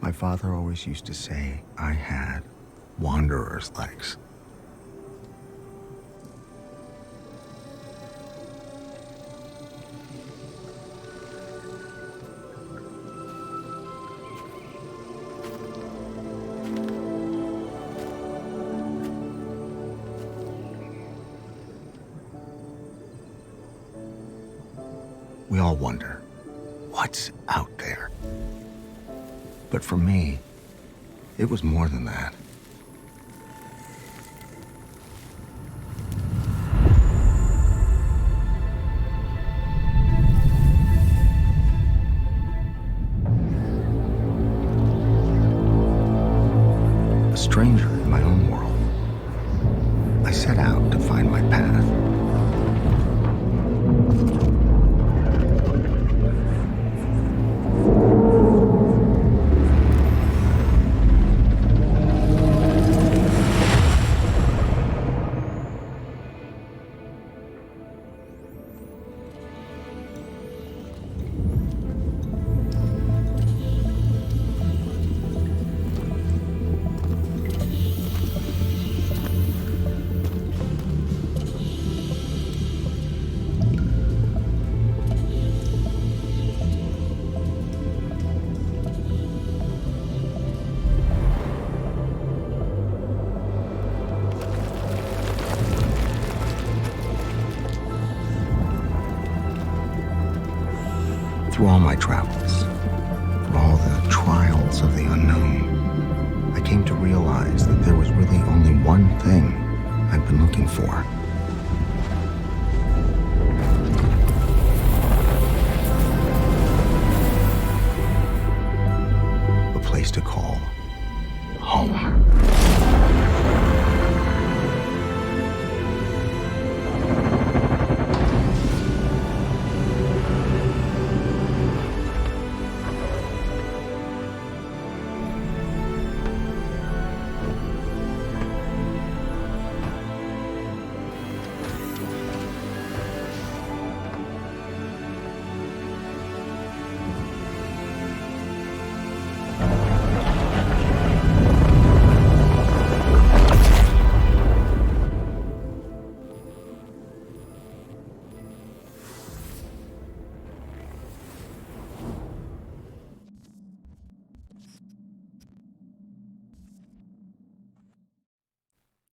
My father always used to say I had wanderer's legs. We all wonder, what's out there? But for me, it was more than that. A stranger in my own world, I set out to find my path. Through all my travels, through all the trials of the unknown, I came to realize that there was really only one thing I've been looking for. A place to call home.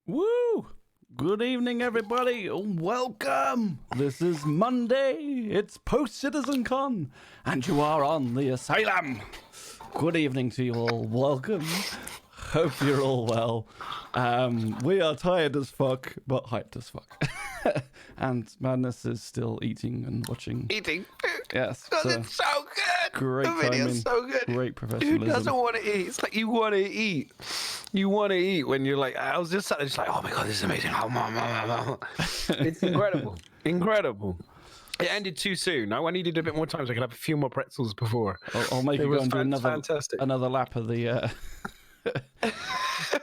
Woo! Good evening, everybody. Welcome. This is Monday. It's Post-CitizenCon, and you are on the Asylum. Good evening to you all. Welcome. Hope you're all well. We are tired as fuck, but hyped as fuck. And Madness is still eating and watching. Eating? Yes. Because it's so good. Great the video's timing. so good. Great professionalism. Who doesn't want to eat? It's like you want to eat. You want to eat when you're like, I was just sat there just like, oh my God, this is amazing. It's incredible. Incredible. It ended too soon. I needed a bit more time so I could have a few more pretzels before. I'll make you go and do another lap of the...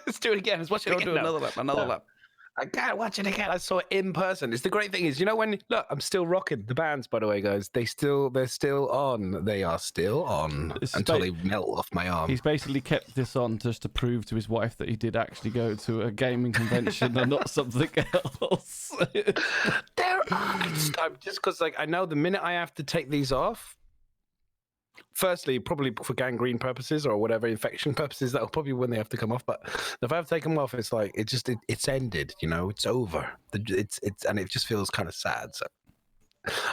Let's do it again. Let's watch it again. Do another lap. I can't watch it again. I saw it in person. It's the great thing is, you know, when look, I'm still rocking the bands, by the way, guys. They're still on. They are still on until they melt off my arm. He's basically kept this on just to prove to his wife that he did actually go to a gaming convention and not something else. Just because, like, I know the minute I have to take these off. Firstly, probably for gangrene purposes or whatever infection purposes, that'll probably when they have to come off. But if I have to take them off, it's like it's ended. You know, it's over. It's and it just feels kind of sad. So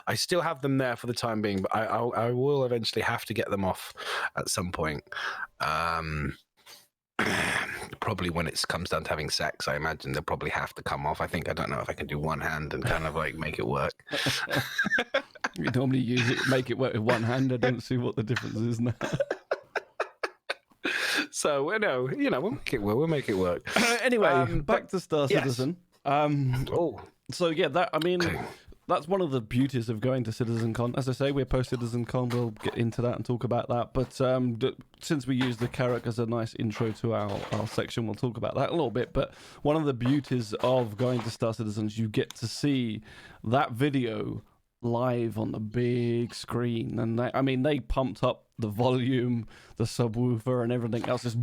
I still have them there for the time being, but I will eventually have to get them off at some point. Probably when it comes down to having sex, I imagine they'll probably have to come off. I don't know if I can do one hand and kind of like make it work. You normally make it work with one hand. I don't see what the difference is now. So we'll make it work. Anyway, back to Star Citizen. So yeah, that's one of the beauties of going to CitizenCon. As I say, we're post-CitizenCon. We'll get into that and talk about that. But since we use the Carrack as a nice intro to our section, we'll talk about that a little bit. But one of the beauties of going to Star Citizen is you get to see that video live on the big screen, and they pumped up the volume, the subwoofer, and everything else. Just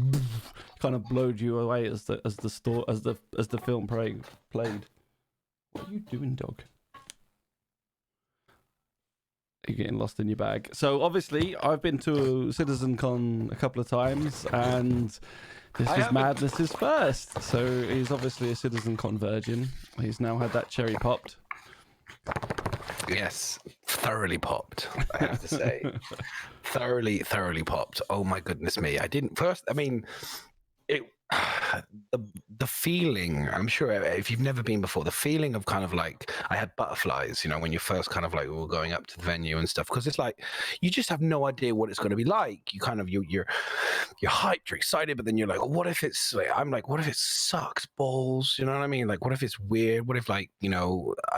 kind of blowed you away as the film played. What are you doing, dog? You're getting lost in your bag. So obviously, I've been to CitizenCon a couple of times, and this was Madness's first. So he's obviously a CitizenCon virgin. He's now had that cherry popped. Yes, thoroughly popped, I have to say. thoroughly popped. Oh my goodness me. The feeling, I'm sure if you've never been before, the feeling of kind of like, I had butterflies, when you first kind of like were going up to the venue and stuff, because it's like, you just have no idea what it's going to be like. You kind of, you're hyped, you're excited, but then you're like, oh, what if it's, like, I'm like, what if it sucks balls? You know what I mean? Like, what if it's weird? What if I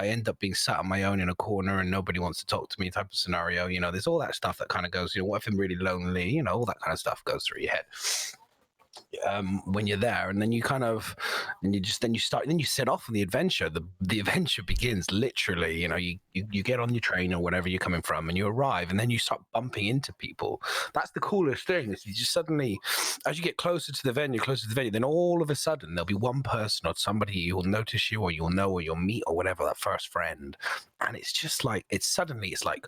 end up being sat on my own in a corner and nobody wants to talk to me type of scenario? There's all that stuff that kind of goes, what if I'm really lonely? All that kind of stuff goes through your head. When you're there, and then you kind of, and you set off on the adventure. The adventure begins literally. You get on your train or whatever you're coming from, and you arrive, and then you start bumping into people. That's the coolest thing. Is you just suddenly, as you get closer to the venue, then all of a sudden there'll be one person or somebody who will notice you, or you'll know, or you'll meet, or whatever, that first friend, and it's just like it's like,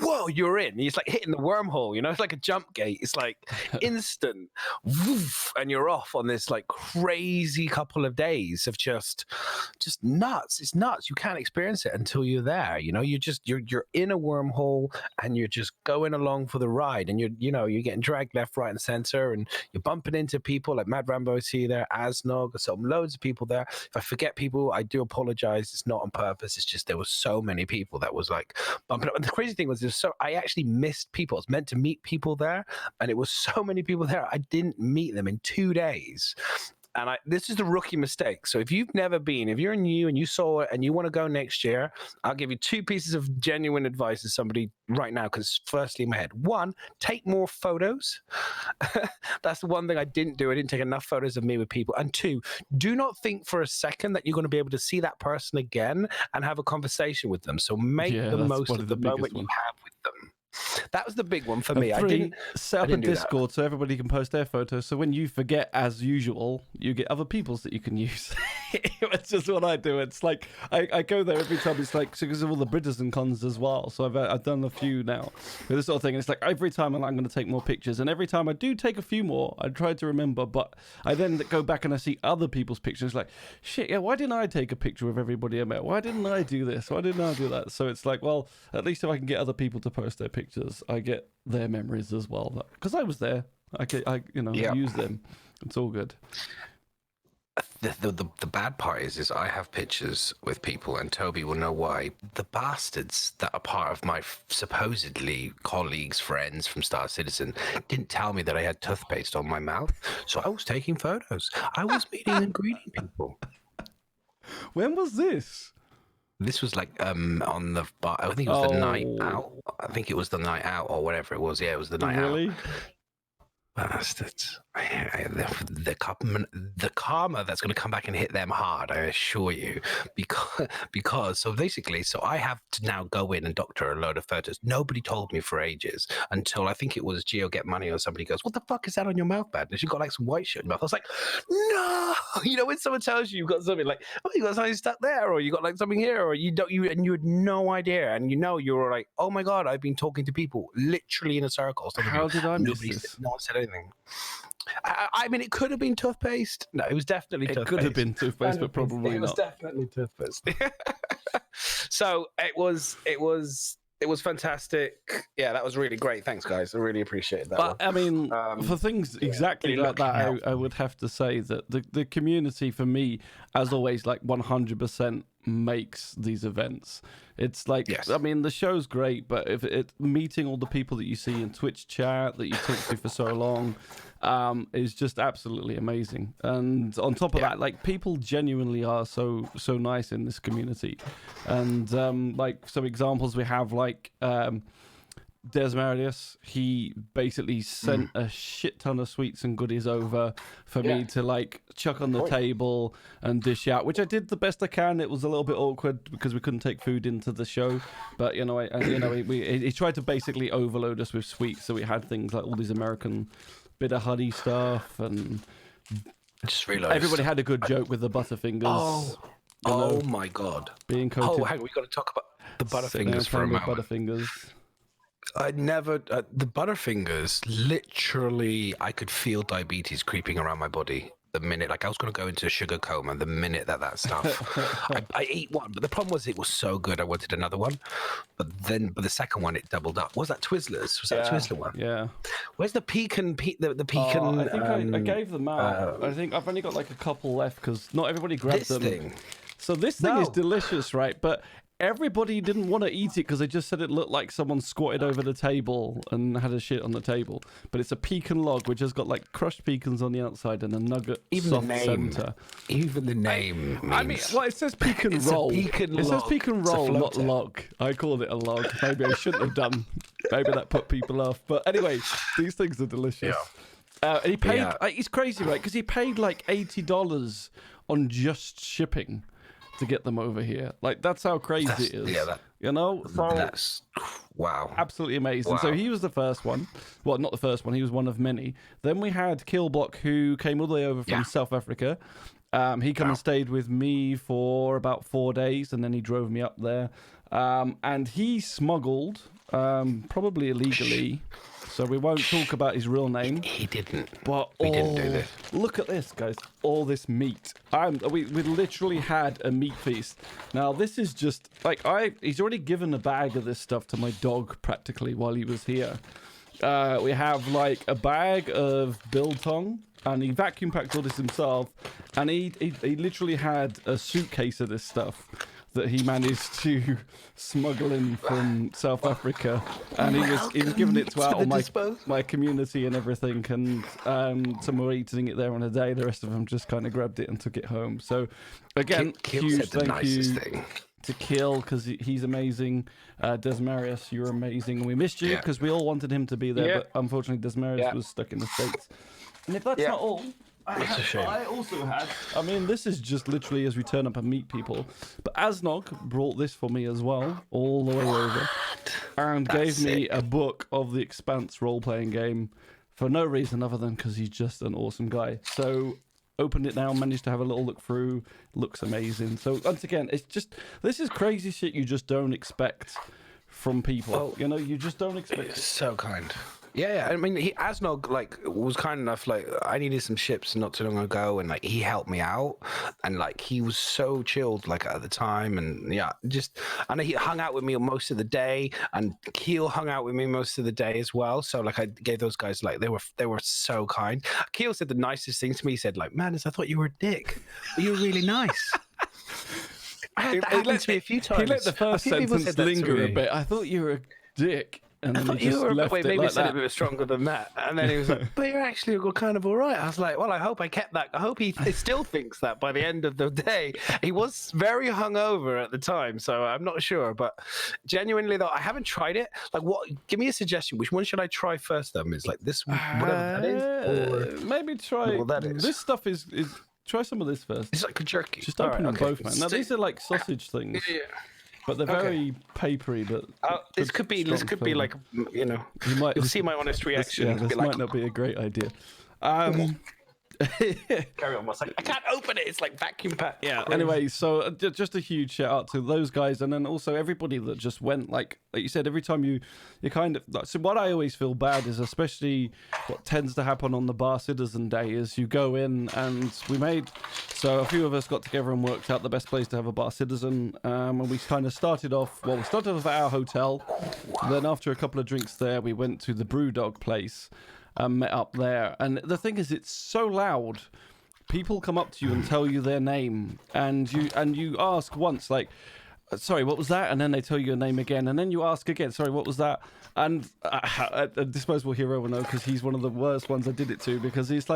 whoa, you're in. It's like hitting the wormhole. It's like a jump gate. It's like instant. Woof, and you're off on this like crazy couple of days of just nuts. It's nuts. You can't experience it until you're there. You're in a wormhole and you're just going along for the ride, and you're getting dragged left, right, and center, and you're bumping into people like Mad Rambo. I see you there, Asnog, or some loads of people there. If I forget people, I do apologize. It's not on purpose. It's just there were so many people that was like bumping up. And the crazy thing was, I actually missed people. I was meant to meet people there, and it was so many people there. I didn't meet them in 2 days. And this is the rookie mistake. So if you've never been, if you're new and you saw it and you want to go next year, I'll give you 2 pieces of genuine advice as somebody right now, because firstly in my head, 1, take more photos. That's the one thing I didn't do. I didn't take enough photos of me with people. And 2, do not think for a second that you're going to be able to see that person again and have a conversation with them. So make the most of the moment you have with them. That was the big one for me. I didn't set up a Discord so everybody can post their photos. So when you forget, as usual, you get other people's that you can use. It's just what I do. It's like I go there every time. It's like because of all the CitizenCons as well. So I've done a few now with this sort of thing. And it's like every time I'm going to take more pictures, and every time I do take a few more, I try to remember. But I then go back and I see other people's pictures. Like shit, yeah. Why didn't I take a picture of everybody I met? Why didn't I do this? Why didn't I do that? So it's like, well, at least if I can get other people to post their pictures, I get their memories as well. Because I was there, I use them. It's all good. The bad part is I have pictures with people, and Toby will know why. The bastards that are part of my supposedly colleagues, friends from Star Citizen didn't tell me that I had toothpaste on my mouth, so I was taking photos. I was meeting and greeting people. When was this? This was like on the bar. I think it was the night out. I think it was the night out or whatever it was. Yeah, it was the night out. Bastards. The karma that's going to come back and hit them hard, I assure you, because so basically, I have to now go in and doctor a load of photos. Nobody told me for ages until I think it was Geo Get Money or somebody goes, what the fuck is that on your mouth, man? And she got like some white shit in your mouth. I was like, no, when someone tells you you've got something like, oh, you got something stuck there, or you got like something here, or you had no idea, and you were like, oh my god, I've been talking to people literally in a circle. How did I miss this? No one said anything. I mean, it could have been toothpaste. No, it was definitely toothpaste. It could have been toothpaste, but probably not. It was definitely toothpaste. So it was fantastic. Yeah, that was really great. Thanks, guys. I really appreciate that. But I mean, for things exactly like that, I would have to say that the community for me, as always, like 100% makes these events. It's like, yes. I mean, the show's great, but if meeting all the people that you see in Twitch chat that you talk to for so long is just absolutely amazing. And on top of that, like, people genuinely are so nice in this community. And like some examples we have, like Desmarius, he basically sent a shit ton of sweets and goodies over for me to like chuck on the table and dish out, which I did the best I can. It was a little bit awkward because we couldn't take food into the show, but he tried to basically overload us with sweets, so we had things like all these American bit of honey stuff, and I just realized everybody had a good joke with the Butterfingers. Oh my god! Being coated. Oh, hang on, we got to talk about the Butterfingers for a moment. Butterfingers. I never the Butterfingers. Literally, I could feel diabetes creeping around my body the minute. Like I was going to go into a sugar coma the minute that stuff. I ate one, but the problem was it was so good. I wanted another one, but the second one it doubled up. Was that Twizzlers? Was that a Twizzler one? Yeah. Where's the pecan? The pecan. I think I gave them out. I think I've only got like a couple left because not everybody grabbed them. Thing. So this thing is delicious, right? But everybody didn't want to eat it because they just said it looked like someone squatted over the table and had a shit on the table. But it's a pecan log which has got like crushed pecans on the outside and a nugget soft center. Even the name. I mean, well, it says pecan roll. It says pecan roll, not log. I called it a log. Maybe I shouldn't have done. Maybe that put people off. But anyway, these things are delicious. And he paid. It's crazy, right? Because he paid like $80 on just shipping to get them over here. Like that's how crazy it is. So that's wow, absolutely amazing. Wow. So he was the first one. Well, not the first one, he was one of many. Then we had Killblock, who came all the way over from South Africa. He come and stayed with me for about 4 days, and then he drove me up there, and he smuggled probably illegally, so we won't talk about his real name. He didn't. But we didn't do this. Look at this, guys. All this meat. We literally had a meat feast. Now, this is just like he's already given a bag of this stuff to my dog practically while he was here. We have like a bag of biltong, and he vacuum packed all this himself, and he literally had a suitcase of this stuff that he managed to smuggle in from South Africa, and he was giving it to all my community and everything, and some were eating it there on a day. The rest of them just kind of grabbed it and took it home. So again, huge thank you to Kill, because he's amazing. Desmarius, you're amazing. We missed you because we all wanted him to be there, but unfortunately Desmarius was stuck in the States. And if that's not all, I also had, this is just literally as we turn up and meet people, but Asnog brought this for me as well, all the way over, and gave me a book of the Expanse role-playing game for no reason other than because he's just an awesome guy. So opened it now, managed to have a little look through, looks amazing. So once again, it's just, this is crazy shit you just don't expect from people. You just don't expect it. So kind. Yeah, I mean, Asnog was kind enough. Like, I needed some ships not too long ago, and he helped me out, and he was so chilled at the time, and I know he hung out with me most of the day, and Keel hung out with me most of the day as well. So I gave those guys they were so kind. Keel said the nicest thing to me. He said Madness, I thought you were a dick, but you were really nice. I had that happen to me a few times. He let the first sentence linger a bit. I thought you were a dick. And I thought you were maybe he said it a bit stronger than that. And then he was like, but you're actually kind of all right. I was like, well, I hope I kept that. I hope he still thinks that by the end of the day. He was very hungover at the time, so I'm not sure. But genuinely, though, I haven't tried it. Give me a suggestion. Which one should I try first, then? Is this, whatever that is? Or maybe try, this stuff is, try some of this first. It's like a jerky. Just open them both, man. Now, these are like sausage things. Yeah. But they're very papery. But this could be you'll see my honest reaction. This might not be a great idea. Carry on. I can't open it. It's like vacuum packed. Yeah. Anyway, so just a huge shout out to those guys, and then also everybody that just went. Like you said, every time you kind of. So what I always feel bad is, especially what tends to happen on the Bar Citizen Day, is you go in and so a few of us got together and worked out the best place to have a Bar Citizen, and we kind of started off. Well, we started off at our hotel. Then after a couple of drinks there, we went to the Brewdog place. Met up there, and the thing is, it's so loud. People come up to you and tell you their name, and you ask once, sorry, what was that? And then they tell you your name again, and then you ask again, sorry, what was that? And a Disposable Hero will know, because he's one of the worst ones I did it to, because he's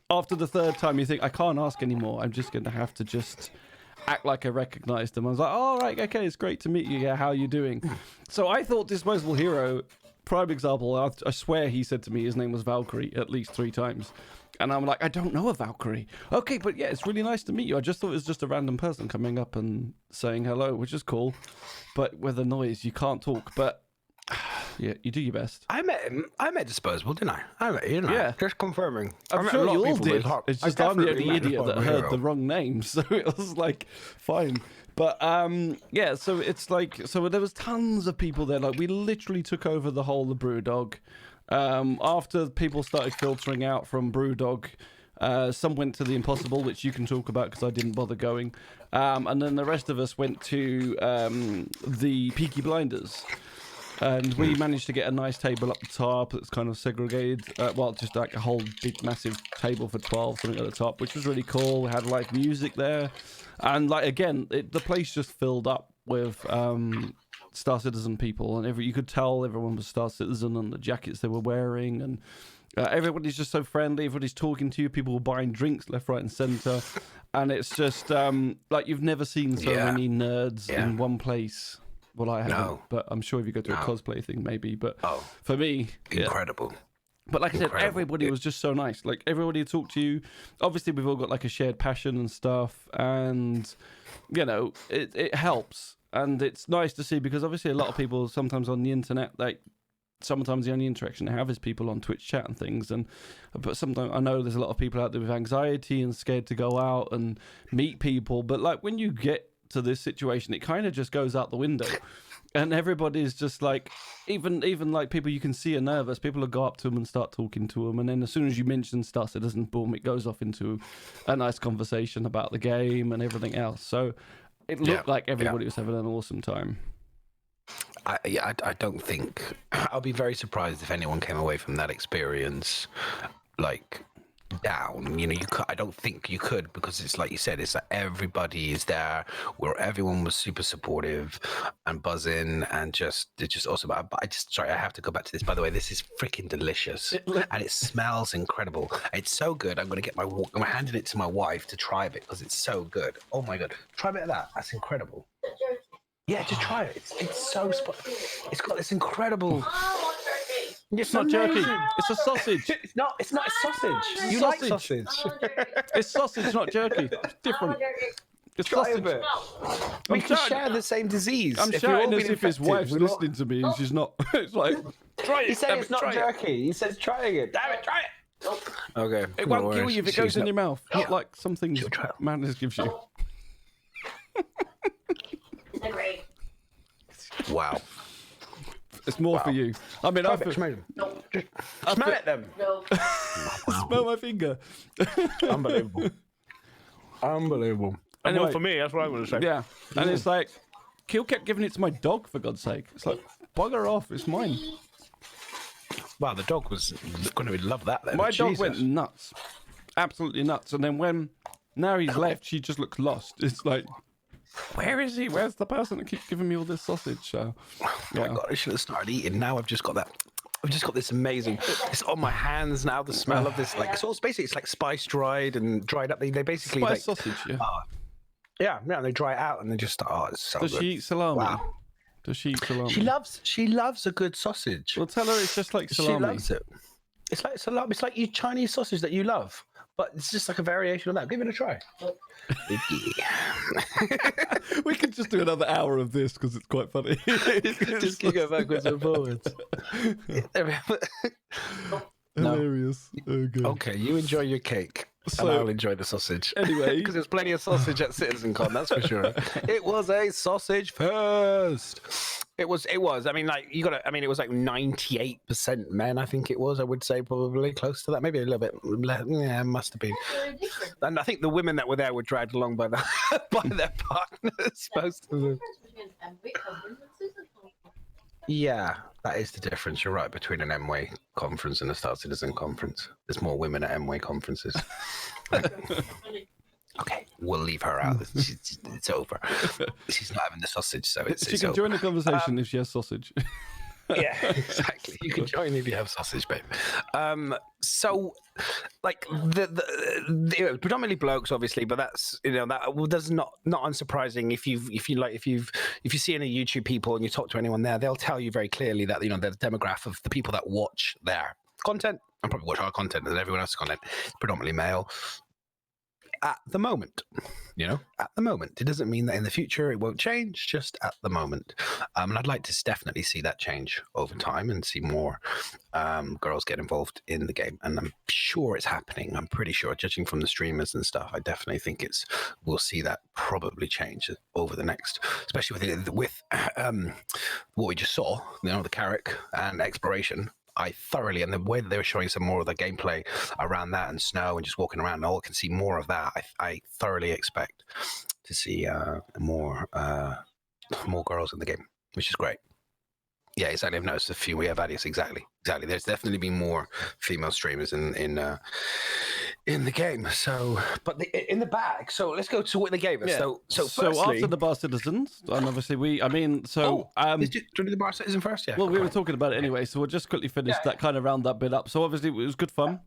after the third time, you think, I can't ask anymore. I'm just going to have to just act like I recognized him. I was like, all right, okay, it's great to meet you. Yeah, how are you doing? So I thought Disposable Hero prime example. I swear he said to me his name was Valkyrie at least 3 times. And I'm like, I don't know a Valkyrie. Okay, but yeah, it's really nice to meet you. I just thought it was just a random person coming up and saying hello, which is cool. But with the noise, you can't talk. But yeah, you do your best. I met him. I met Disposable, didn't I? I met you, didn't I? Just confirming. I'm sure you all did. It's just I'm the only idiot that heard the wrong name. So it was like, fine. But yeah, so it's like, so there was tons of people there. Like we literally took over the whole of Brewdog. After people started filtering out from Brewdog, some went to the Impossible, which you can talk about because I didn't bother going. And then the rest of us went to the Peaky Blinders. And we managed to get a nice table up the top that's kind of segregated. Well, just like a whole big, massive table for 12, something at the top, which was really cool. We had live music there. And like, again, the place just filled up with Star Citizen people. And you could tell everyone was Star Citizen and the jackets they were wearing. And everybody's just so friendly. Everybody's talking to you. People were buying drinks left, right, and centre. And it's just like you've never seen so many nerds in one place. Well, I haven't, but I'm sure if you go to a cosplay thing, maybe. But for me, incredible. But like I said, everybody was just so nice. Like everybody talked to you. Obviously, we've all got like a shared passion and stuff, and you know, it helps. And it's nice to see because obviously a lot of people sometimes on the internet, like sometimes the only interaction they have is people on Twitch chat and things. But sometimes I know there's a lot of people out there with anxiety and scared to go out and meet people. But like when you get to this situation, it kind of just goes out the window, and everybody's just like, even like people you can see are nervous. People will go up to them and start talking to them, and then as soon as you mention Star Citizen, boom, it goes off into a nice conversation about the game and everything else. So it looked like everybody was having an awesome time. I don't think I'll be very surprised if anyone came away from that experience like down. You know, I don't think you could, because it's like you said, it's like everybody is there, where everyone was super supportive and buzzing, and it's just awesome. But I have to go back to this. By the way, this is freaking delicious, and it smells incredible. It's so good. I'm handing it to my wife to try a bit because it's so good. Oh my god, try a bit of that. That's incredible. Yeah, just try it. It's so it's got this incredible. It's not jerky. It's a sausage. It's not a sausage. You like sausage. It's sausage, not jerky. It's different. It's sausage. We can share the same disease. I'm shouting as if his wife's listening to me and she's not. It's like, try it. He said it's not jerky. He says trying it. Damn it, try it. Okay. It won't kill you if it goes in your mouth. Not like some things madness gives you. Isn't that great? Wow. It's more for you. I mean, smell them. No. Smell it them. No. Smell my finger. Unbelievable. And Anyway, for me, that's what I'm going to say. Yeah, and it's like, Kill kept giving it to my dog, for God's sake. It's like, bugger off, it's mine. Wow, the dog was going to love that then. My dog went nuts. Absolutely nuts. And then now he's left, she just looks lost. It's like, where is he? Where's the person that keeps giving me all this sausage? So, oh my god, I should have started eating. Now I've just got that. I've just got this amazing. It's on my hands now. The smell of this, like, it's like spice dried and dried up. They basically spice sausage. Yeah. Yeah. They dry it out and they just. Oh, it's so good. Does she eat salami? Wow. Does she eat salami? She loves a good sausage. Well, tell her it's just like salami. She loves it. It's like salami. It's like your Chinese sausage that you love, but it's just like a variation of that. Give it a try. We could just do another hour of this because it's quite funny. Just keep going backwards and forwards. Hilarious. Oh, good. Okay, you enjoy your cake. So, and I'll enjoy the sausage. Anyway, because there's plenty of sausage at CitizenCon, that's for sure. It was a sausage fest. It was. I mean, like it was like 98% men. I think it was. I would say probably close to that. Maybe a little bit. Yeah, it must have been. And I think the women that were there were dragged along by their partners. Most of them. Yeah, that is the difference. You're right, between an MWay conference and a Star Citizen conference. There's more women at MWay conferences. Okay, we'll leave her out. It's over. She's not having the sausage, so it's She can over. join the conversation if she has sausage. Yeah, exactly. You can join if you have sausage, babe. So, like the predominantly blokes, obviously, but that's that's not unsurprising. If you see any YouTube people and you talk to anyone there, they'll tell you very clearly that the demographic of the people that watch their content and probably watch our content and everyone else's content is predominantly male. At the moment, at the moment. It doesn't mean that in the future it won't change, just at the moment. And I'd like to definitely see that change over time and see more girls get involved in the game. And I'm sure it's happening. I'm pretty sure, judging from the streamers and stuff, I definitely think we'll see that probably change over the next, especially with what we just saw, the Carrack and exploration. I thoroughly, and the way that they were showing some more of the gameplay around that and snow and just walking around, and all can see more of that. I thoroughly expect to see more girls in the game, which is great. Yeah, exactly. I've noticed a few. We have Adios. Exactly. There's definitely been more female streamers in the game. So, but in the bag. So let's go to what they gave us. Yeah. So firstly, after the Bar Citizens, and obviously do you want to do the Bar Citizen first? Yeah. Well, we were talking about it anyway, so we'll just quickly finish that kind of round that bit up. So obviously it was good fun.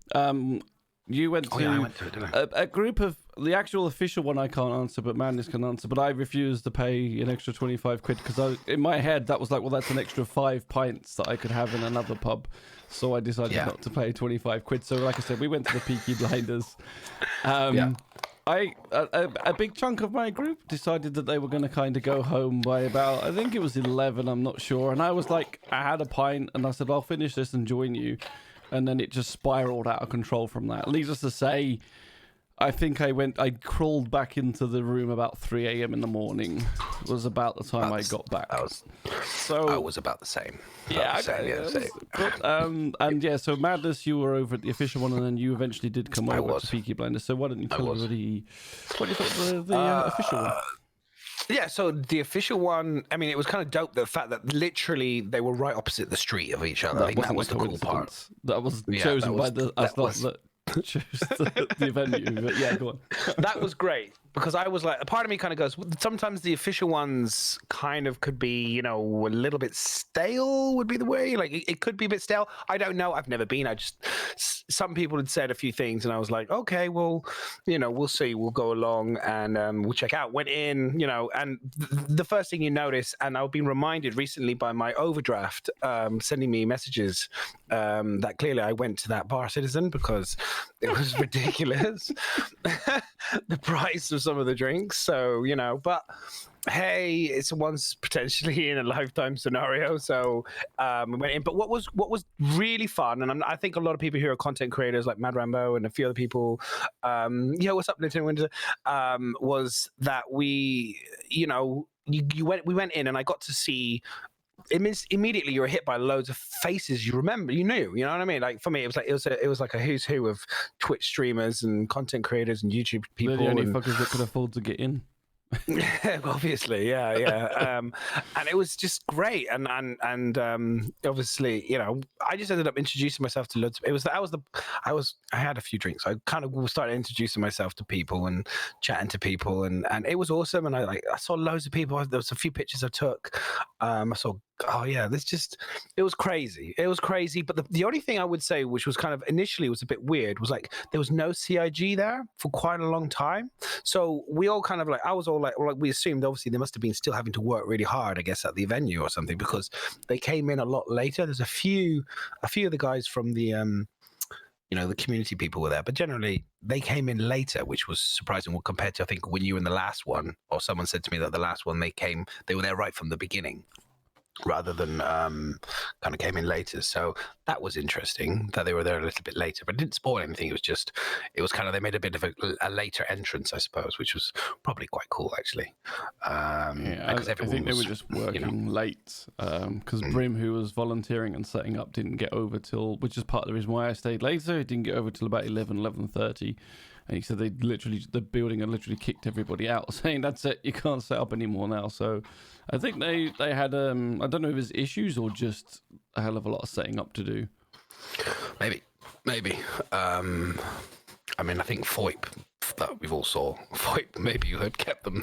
You went to, I went to it, didn't I? A group of the actual official one I can't answer, but Madness can answer. But I refused to pay an extra 25 quid because in my head that was like, well, that's an extra 5 pints that I could have in another pub. So I decided not to pay 25 quid. So like I said, we went to the Peaky Blinders. A big chunk of my group decided that they were going to kind of go home by about, I think it was 11, I'm not sure. And I was like, I had a pint and I said, I'll finish this and join you. And then it just spiraled out of control from that. Needless to say, I think I crawled back into the room about 3 a.m. in the morning. It was about the time I got back. I was about the same. So Madness, you were over at the official one, and then you eventually did come over to Peaky Blinders. So why don't you tell everybody what you thought of the official one? Yeah, so the official one, I mean, it was kind of dope, the fact that literally they were right opposite the street of each other. I think that was the cool part. That was chosen by the chose the venue, but yeah, go on. That was great because I was like, a part of me kind of goes, sometimes the official ones kind of could be, a little bit stale would be the way. Like it could be a bit stale. I don't know. I've never been. Some people had said a few things and I was like, okay, well, we'll see. We'll go along and we'll check out. Went in, and the first thing you notice, and I've been reminded recently by my overdraft sending me messages that clearly I went to that Bar Citizen because it was ridiculous. The price of some of the drinks. So, but hey, it's once potentially in a lifetime scenario. So we went in. But what was really fun, and I think a lot of people who are content creators like Mad Rambo and a few other people, what's up, Lieutenant Winter, was that we went in and I got to see. It means immediately you were hit by loads of faces you remember, you know what I mean? Like for me, it was like a who's who of Twitch streamers and content creators and YouTube people. They're the only fuckers that could afford to get in. Obviously, yeah. And it was just great, and obviously, I just ended up introducing myself to loads. I had a few drinks. I kind of started introducing myself to people and chatting to people, and it was awesome. And I saw loads of people. There was a few pictures I took. I saw. Oh yeah, it was crazy. It was crazy. But the only thing I would say, which was kind of initially was a bit weird, was like there was no CIG there for quite a long time. So we all kind of I was all like we assumed obviously they must have been still having to work really hard, I guess, at the venue or something because they came in a lot later. There's a few of the guys from the the community people were there, but generally they came in later, which was surprising. Well, compared to I think when you were in the last one, or someone said to me that the last one they were there right from the beginning, rather than kind of came in later. So that was interesting that they were there a little bit later, but it didn't spoil anything. It was kind of, they made a bit of a later entrance, I suppose, which was probably quite cool, actually. I think they were just working late because Brim, who was volunteering and setting up, didn't get over till, which is part of the reason why I stayed later. He didn't get over till about 11:30. And he said the building had literally kicked everybody out, saying that's it, you can't set up anymore now. So I think they had, I don't know if it's issues or just a hell of a lot of setting up to do. Maybe. I mean, I think FOIP that we've all saw. Maybe you had kept them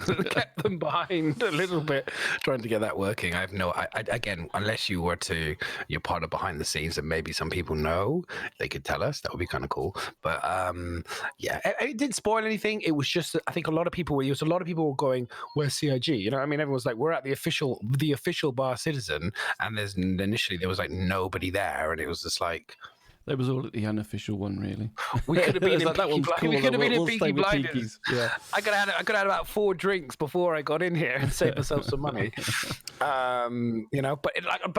behind a little bit, trying to get that working. I have no. Again, unless you're part of behind the scenes, and maybe some people know, they could tell us. That would be kind of cool. But yeah, it didn't spoil anything. It was just, I think a lot of people were going, "Where's CIG?" You know, I mean, everyone was like, "We're at the official Bar Citizen," and initially there was like nobody there, and it was just like. They was all at the unofficial one, really. We could have been in that one's cool. We could have been in Peaky Blinders. Peakies. Yeah. I could have had about 4 drinks before I got in here and saved myself some money. You know, but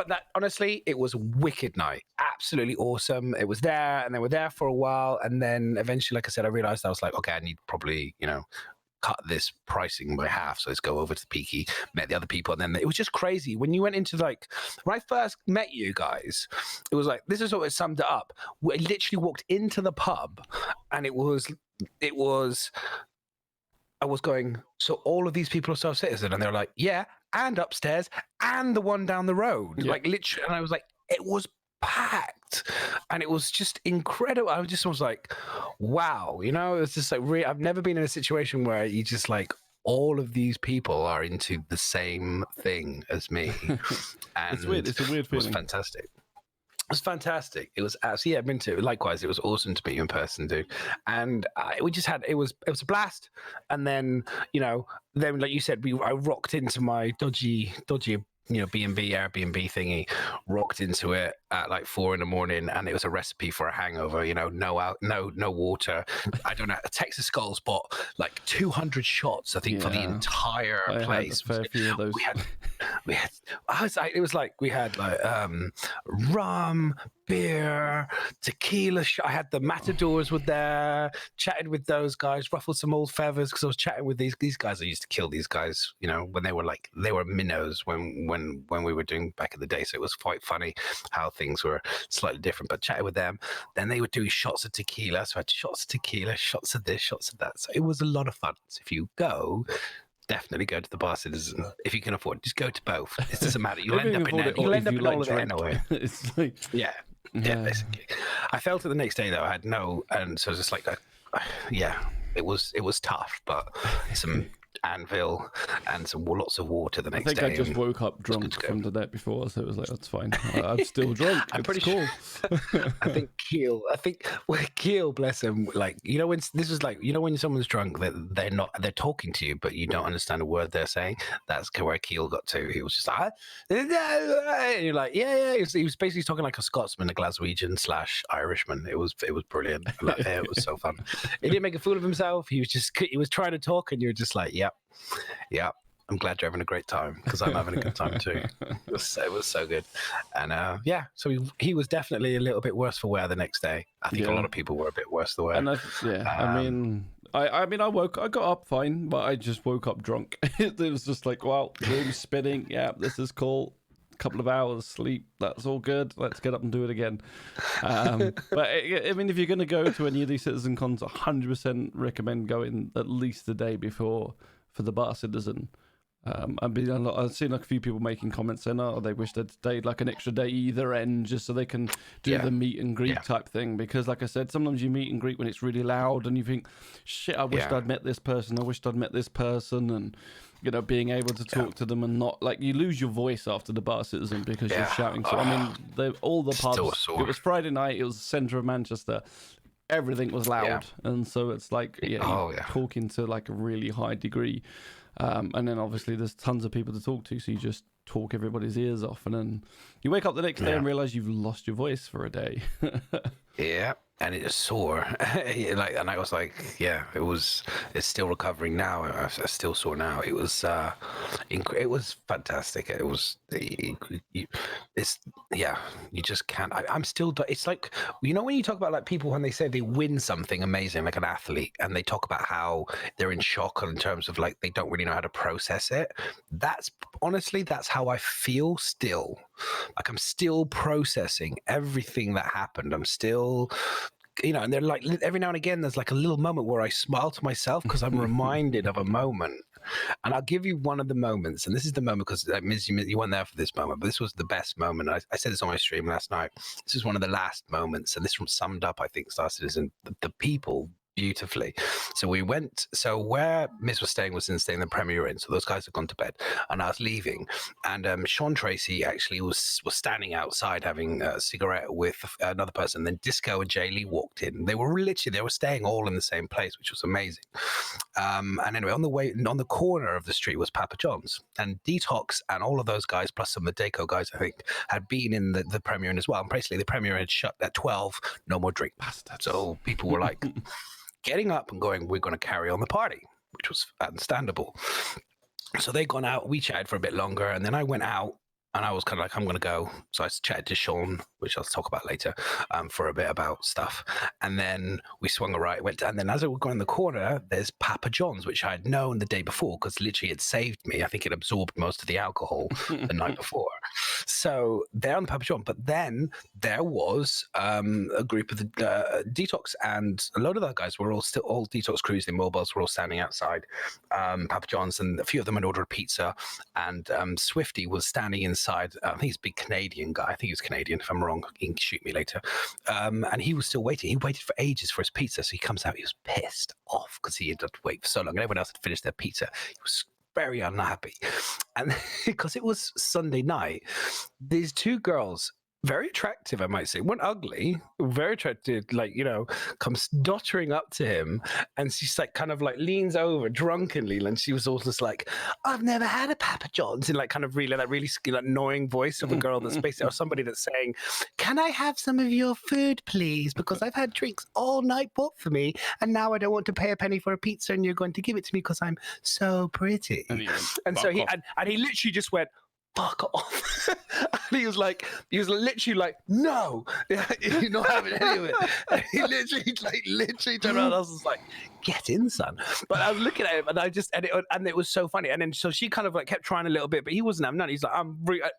that honestly, it was a wicked night. Absolutely awesome. It was there, and they were there for a while, and then eventually, like I said, I realized I was like, okay, I need probably, you know, cut this pricing by half, so let's go over to the Peaky, met the other people, and then it was just crazy when you went into like, when I first met you guys, it was like, this is what it summed it up. We literally walked into the pub, and it was I was going, so all of these people are self-citizen, and they're like, yeah, and upstairs, and the one down the road, like literally, and I was like, it was packed, and it was just incredible. I just was like, wow, you know, it's just like I've never been in a situation where you just like all of these people are into the same thing as me, and it's weird. It's a weird feeling. It was fantastic. It was fantastic. It was absolutely, I've been to. Likewise, it was awesome to meet you in person, dude. And we just had, it was a blast. And then, you know, like you said, I rocked into my dodgy, you know, B&B, Airbnb thingy, rocked into it at like 4 a.m, and it was a recipe for a hangover. You know, no water. I don't know. Texas Skulls bought like 200 shots, I think, for the entire place. I had a fair few of those. We had. It was like we had like rum, beer, tequila. I had the Matadors were there, chatted with those guys, ruffled some old feathers because I was chatting with these guys. I used to kill these guys, you know, when they were minnows when we were doing back in the day. So it was quite funny how things were slightly different. But chatted with them, then they were doing shots of tequila. So I had shots of tequila, shots of this, shots of that. So it was a lot of fun. So if you go, definitely go to the Bar Citizen if you can afford it. Just go to both. It doesn't matter. You'll end up in all of it anyway. It's like, yeah, basically. I felt it the next day though. I had and so just like, it was tough, but some Anvil and lots of water the next day. I think I just woke up drunk from the night before, so it was like, that's fine. I'm still drunk. I'm pretty cool. I think Keel, bless him, like, you know, when this is like, you know, when someone's drunk, they're talking to you, but you don't understand a word they're saying. That's where Keel got to. He was just like, and you're like, yeah. He was basically talking like a Scotsman, a Glaswegian / Irishman. It was brilliant. Like, it was so fun. He didn't make a fool of himself. He was trying to talk, and you're just like, yeah. I'm glad you're having a great time because I'm having a good time too. It was so good, and so he was definitely a little bit worse for wear the next day. I think a lot of people were a bit worse for wear. And I got up fine, but I just woke up drunk. It was just like, well, room spinning. Yeah, this is cool. Couple of hours sleep, that's all good. Let's get up and do it again. But I mean, if you're going to go to any of these Citizen Cons, 100% recommend going at least the day before for the Bar Citizen. I've seen like a few people making comments saying, oh, they wish they'd stayed like an extra day either end just so they can do the meet and greet type thing. Because like I said, sometimes you meet and greet when it's really loud and you think, shit, I wished I'd met this person. And you know, being able to talk to them and not like you lose your voice after the Bar Citizen because you're shouting. So I mean, all the pubs. It was Friday night. It was the centre of Manchester. Everything was loud, and so it's like talking to like a really high degree. And then obviously there's tons of people to talk to, so you just talk everybody's ears off, and then you wake up the next day and realize you've lost your voice for a day. And it is sore. And I was like, it's still recovering now. I'm still sore now. It was fantastic. It was, you just can't. I'm still, it's like, you know, when you talk about like people, when they say they win something amazing, like an athlete, and they talk about how they're in shock in terms of like, they don't really know how to process it. That's how I feel still. Like I'm still processing everything that happened. I'm still, you know, and they're like, every now and again, there's like a little moment where I smile to myself because I'm reminded of a moment. And I'll give you one of the moments. And this is the moment because you weren't there for this moment, but this was the best moment. I said this on my stream last night. This is one of the last moments. And this summed up, I think, Star Citizen, the people beautifully. So we went. So where Miz was staying in the Premier Inn. So those guys had gone to bed, and I was leaving, and Sean Tracy actually was standing outside having a cigarette with another person. Then Disco and Jay Lee walked in. They were staying all in the same place, which was amazing. And anyway, on the corner of the street was Papa John's, and Detox and all of those guys, plus some of the Deco guys, I think, had been in the Premier Inn as well. And basically, the Premier had shut at 12, no more drink. Bastards. So people were like getting up and going, we're going to carry on the party, which was understandable. So they'd gone out, we chatted for a bit longer, and then I went out, and I was kind of like, I'm going to go. So I chatted to Sean, which I'll talk about later, for a bit about stuff. And then we swung a right, and then as we were going in the corner, there's Papa John's, which I had known the day before because literally it saved me. I think it absorbed most of the alcohol the night before. So they're on the Papa John. But then there was a group of the Detox, and a load of those guys were all Detox crews, the mobiles were all standing outside Papa John's, and a few of them had ordered a pizza, and Swifty was standing inside. I think he's a big Canadian guy. I think he's Canadian. If I'm wrong, he can shoot me later. And he was still waiting. He waited for ages for his pizza. So he comes out. He was pissed off because he had to wait for so long. And everyone else had finished their pizza. He was very unhappy. And because it was Sunday night, these two girls, very attractive, I might say, weren't ugly, very attractive, like, you know, comes dottering up to him, and she's like kind of like leans over drunkenly, and she was all just like, I've never had a Papa John's, in like kind of really like annoying voice of a girl that's basically, or somebody that's saying, can I have some of your food, please? Because I've had drinks all night bought for me, and now I don't want to pay a penny for a pizza, and you're going to give it to me because I'm so pretty. And so he literally just went, fuck off. And he was literally like, no, you're not having any of it. And he literally turned around. I was just like, get in, son. But I was looking at him, and it was so funny. And then so she kind of like kept trying a little bit, but he wasn't having none. He's like,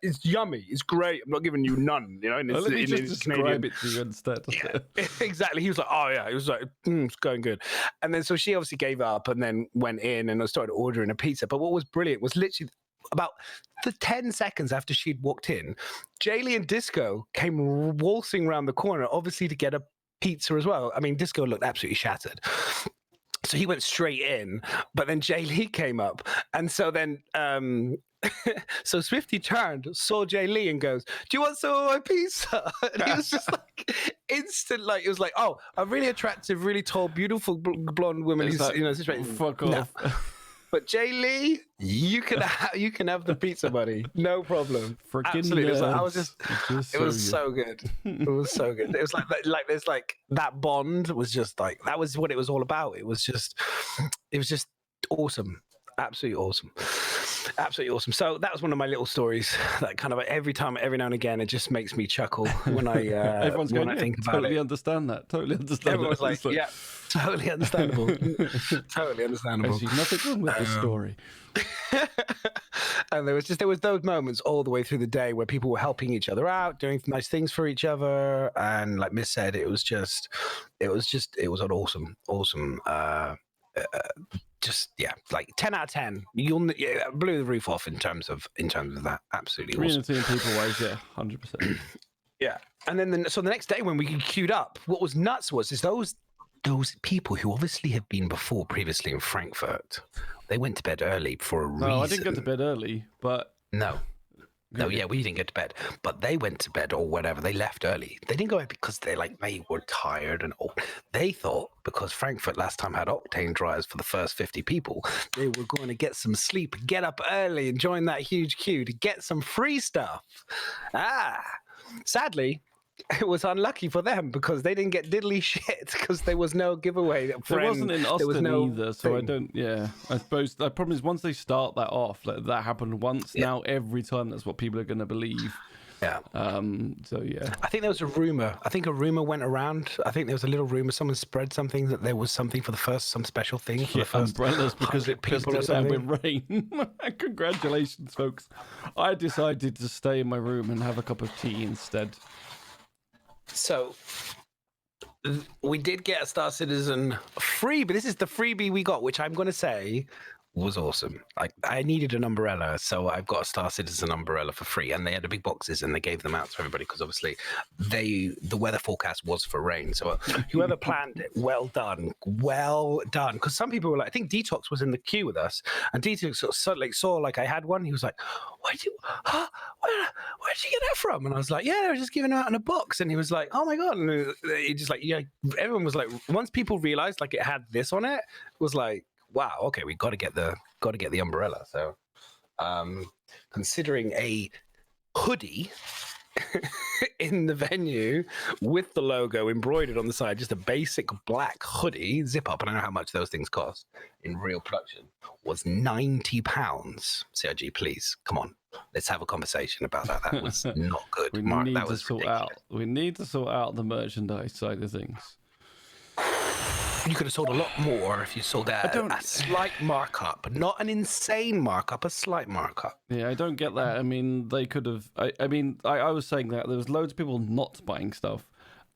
it's yummy, it's great, I'm not giving you none, you know. And let me just describe it to you instead. Yeah, exactly. He was like, oh yeah, he was like, it's going good. And then so she obviously gave up, and then went in and started ordering a pizza. But what was brilliant was literally about the 10 seconds after she'd walked in, Jaylee and Disco came waltzing around the corner, obviously to get a pizza as well. I mean, Disco looked absolutely shattered. So he went straight in, but then Jaylee came up. And so then, so Swifty turned, saw Jaylee and goes, do you want some of my pizza? And he was just like, instant, like, it was like, oh, a really attractive, really tall, beautiful blonde woman who's, like, you know, fuck off. No. But Jaylee, you can have the pizza, buddy. No problem. Absolutely. It was so good. It was so good. It was like there's like that bond was just like, that was what it was all about. It was just awesome. Absolutely awesome. Absolutely awesome. So that was one of my little stories that kind of every now and again, it just makes me chuckle when I everyone's when going, I think about totally it. Understand that. Totally understand. Everyone's that. like, yeah, totally understandable. Totally understandable. Actually, nothing wrong with this story. And there was those moments all the way through the day where people were helping each other out, doing nice things for each other, and like Miss said, it was an awesome. Just like 10 out of 10. Blew the roof off in terms of that. Absolutely Community awesome. and people wise, yeah, 100%. Yeah, and then so the next day when we queued up, what was nuts was those people who obviously had been previously in Frankfurt. They went to bed early for a reason. No, I didn't go to bed early, but No, yeah, we didn't get to bed, but they went to bed or whatever. They left early. They didn't go out because they were tired and old. They thought because Frankfurt last time had octane dryers for the first 50 people, they were going to get some sleep, get up early and join that huge queue to get some free stuff. Sadly, it was unlucky for them because they didn't get diddly shit because there was no giveaway. There wasn't in Austin either, so I thing. I suppose the problem is once they start that off, like, that happened once. Yeah. Now every time that's what people are going to believe. Yeah. So yeah. I think there was a rumor. I think a rumor went around. I think there was a little rumor. Someone spread something that there was something for the first, some special thing for the first umbrellas because it pissed people it down with rain. Congratulations, folks. I decided to stay in my room and have a cup of tea instead. So we did get a Star Citizen free, but this is the freebie we got, which I'm going to say was awesome. Like, I needed an umbrella, so I've got a Star Citizen umbrella for free, and they had the big boxes and they gave them out to everybody because obviously the weather forecast was for rain. So whoever planned it, well done. Because some people were like, I think Detox was in the queue with us, and Detox sort of saw like I had one. He was like, where'd you get that from? And I was like, yeah, they were just giving it out in a box. And he was like, oh my god. And he just like, yeah, everyone was like, once people realized like it had this on it, it was like, wow, okay, we got to get the umbrella. So, considering a hoodie in the venue with the logo embroidered on the side, just a basic black hoodie, zip up, and I know how much those things cost in real production, was £90. CRG, please, come on, let's have a conversation about that. That was not good. We Mark, need that to was sort ridiculous. out. We need to sort out the merchandise side of things. You could have sold a lot more if you sold a slight markup, not an insane markup, a slight markup. Yeah, I don't get that. I mean, they could have. I was saying that there was loads of people not buying stuff,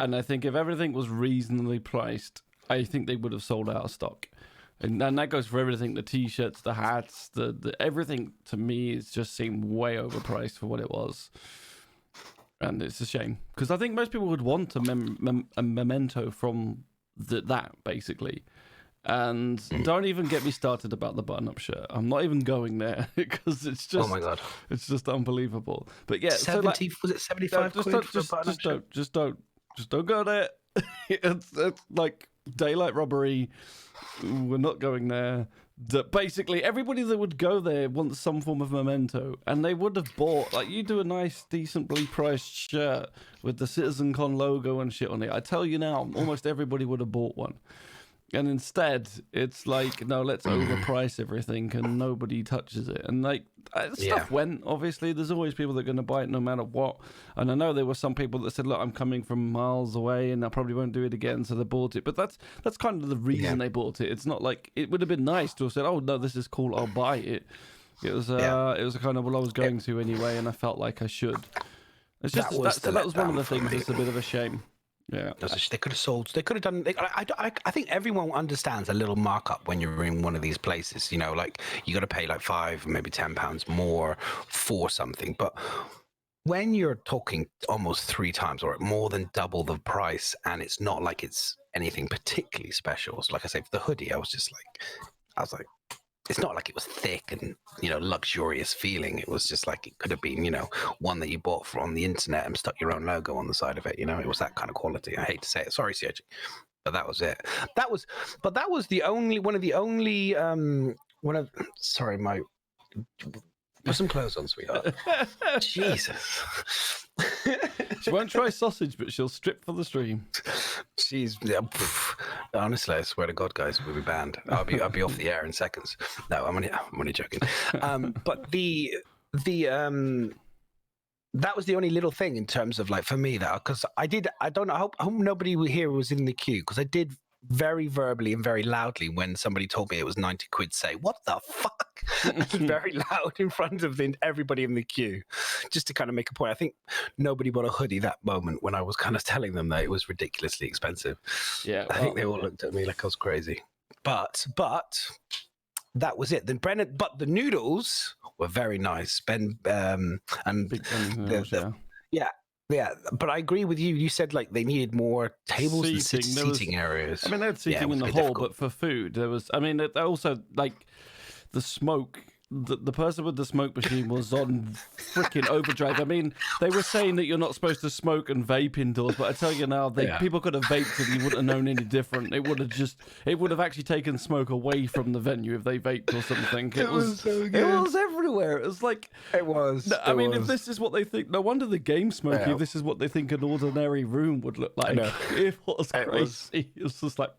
and I think if everything was reasonably priced, I think they would have sold out of stock. And that goes for everything: the t-shirts, the hats, the everything. To me, it just seemed way overpriced for what it was, and it's a shame because I think most people would want a memento from that basically. And don't even get me started about the button-up shirt. I'm not even going there because it's just, oh my god, it's just unbelievable. But yeah, 70, was it 75 quid for a button-up shirt? Just don't go there. It's like daylight robbery. We're not going there. That basically everybody that would go there wants some form of memento, and they would have bought, like, you do a nice decently priced shirt with the CitizenCon logo and shit on it. I tell you now, almost everybody would have bought one. And instead, it's like, no, let's overprice everything and nobody touches it. And like, stuff went, obviously. There's always people that are going to buy it no matter what. And I know there were some people that said, look, I'm coming from miles away and I probably won't do it again. So they bought it. But that's kind of the reason they bought it. It's not like, it would have been nice to have said, oh, no, this is cool, I'll buy it. It was a kind of what I was going to anyway, and I felt like I should. It's just that was one of the things that's a bit of a shame. Yeah, they could have sold. They could have done. I think everyone understands a little markup when you're in one of these places. You know, like you got to pay like £5, maybe £10 more for something. But when you're talking almost 3 times or more than double the price, and it's not like it's anything particularly special. So like I say, for the hoodie, I was like, it's not like it was thick and, you know, luxurious feeling. It was just like, it could have been, you know, one that you bought from the internet and stuck your own logo on the side of it. You know, it was that kind of quality. I hate to say it. Sorry, CRG. But that was it. That was sorry, put some clothes on, sweetheart. Jesus. She won't try sausage, but she'll strip for the stream. Honestly, I swear to God, guys, we'll be banned. I'll be off the air in seconds. No, I'm only joking. But that was the only little thing in terms of, like, for me, that, because I don't know, I hope nobody here was in the queue, because I did very verbally and very loudly when somebody told me it was 90 quid, say, what the fuck? Very loud in front of everybody in the queue, just to kind of make a point. I think nobody bought a hoodie that moment when I was kind of telling them that it was ridiculously expensive. Yeah, I think they all looked at me like I was crazy. But that was it. Then Brennan, but the noodles were very nice. Ben Yeah, but I agree with you. You said, like, they needed more tables and seating areas. I mean, they had seating in the hall, but for food, there was. I mean, also, like, the smoke. The person with the smoke machine was on freaking overdrive. I mean, they were saying that you're not supposed to smoke and vape indoors, but I tell you now, people could have vaped and you wouldn't have known any different. It would have actually taken smoke away from the venue if they vaped or something. It was so good. It was everywhere. It was like, it was. I mean, if this is what they think, no wonder the game smoky. If this is what they think an ordinary room would look like, it was crazy. It was just like.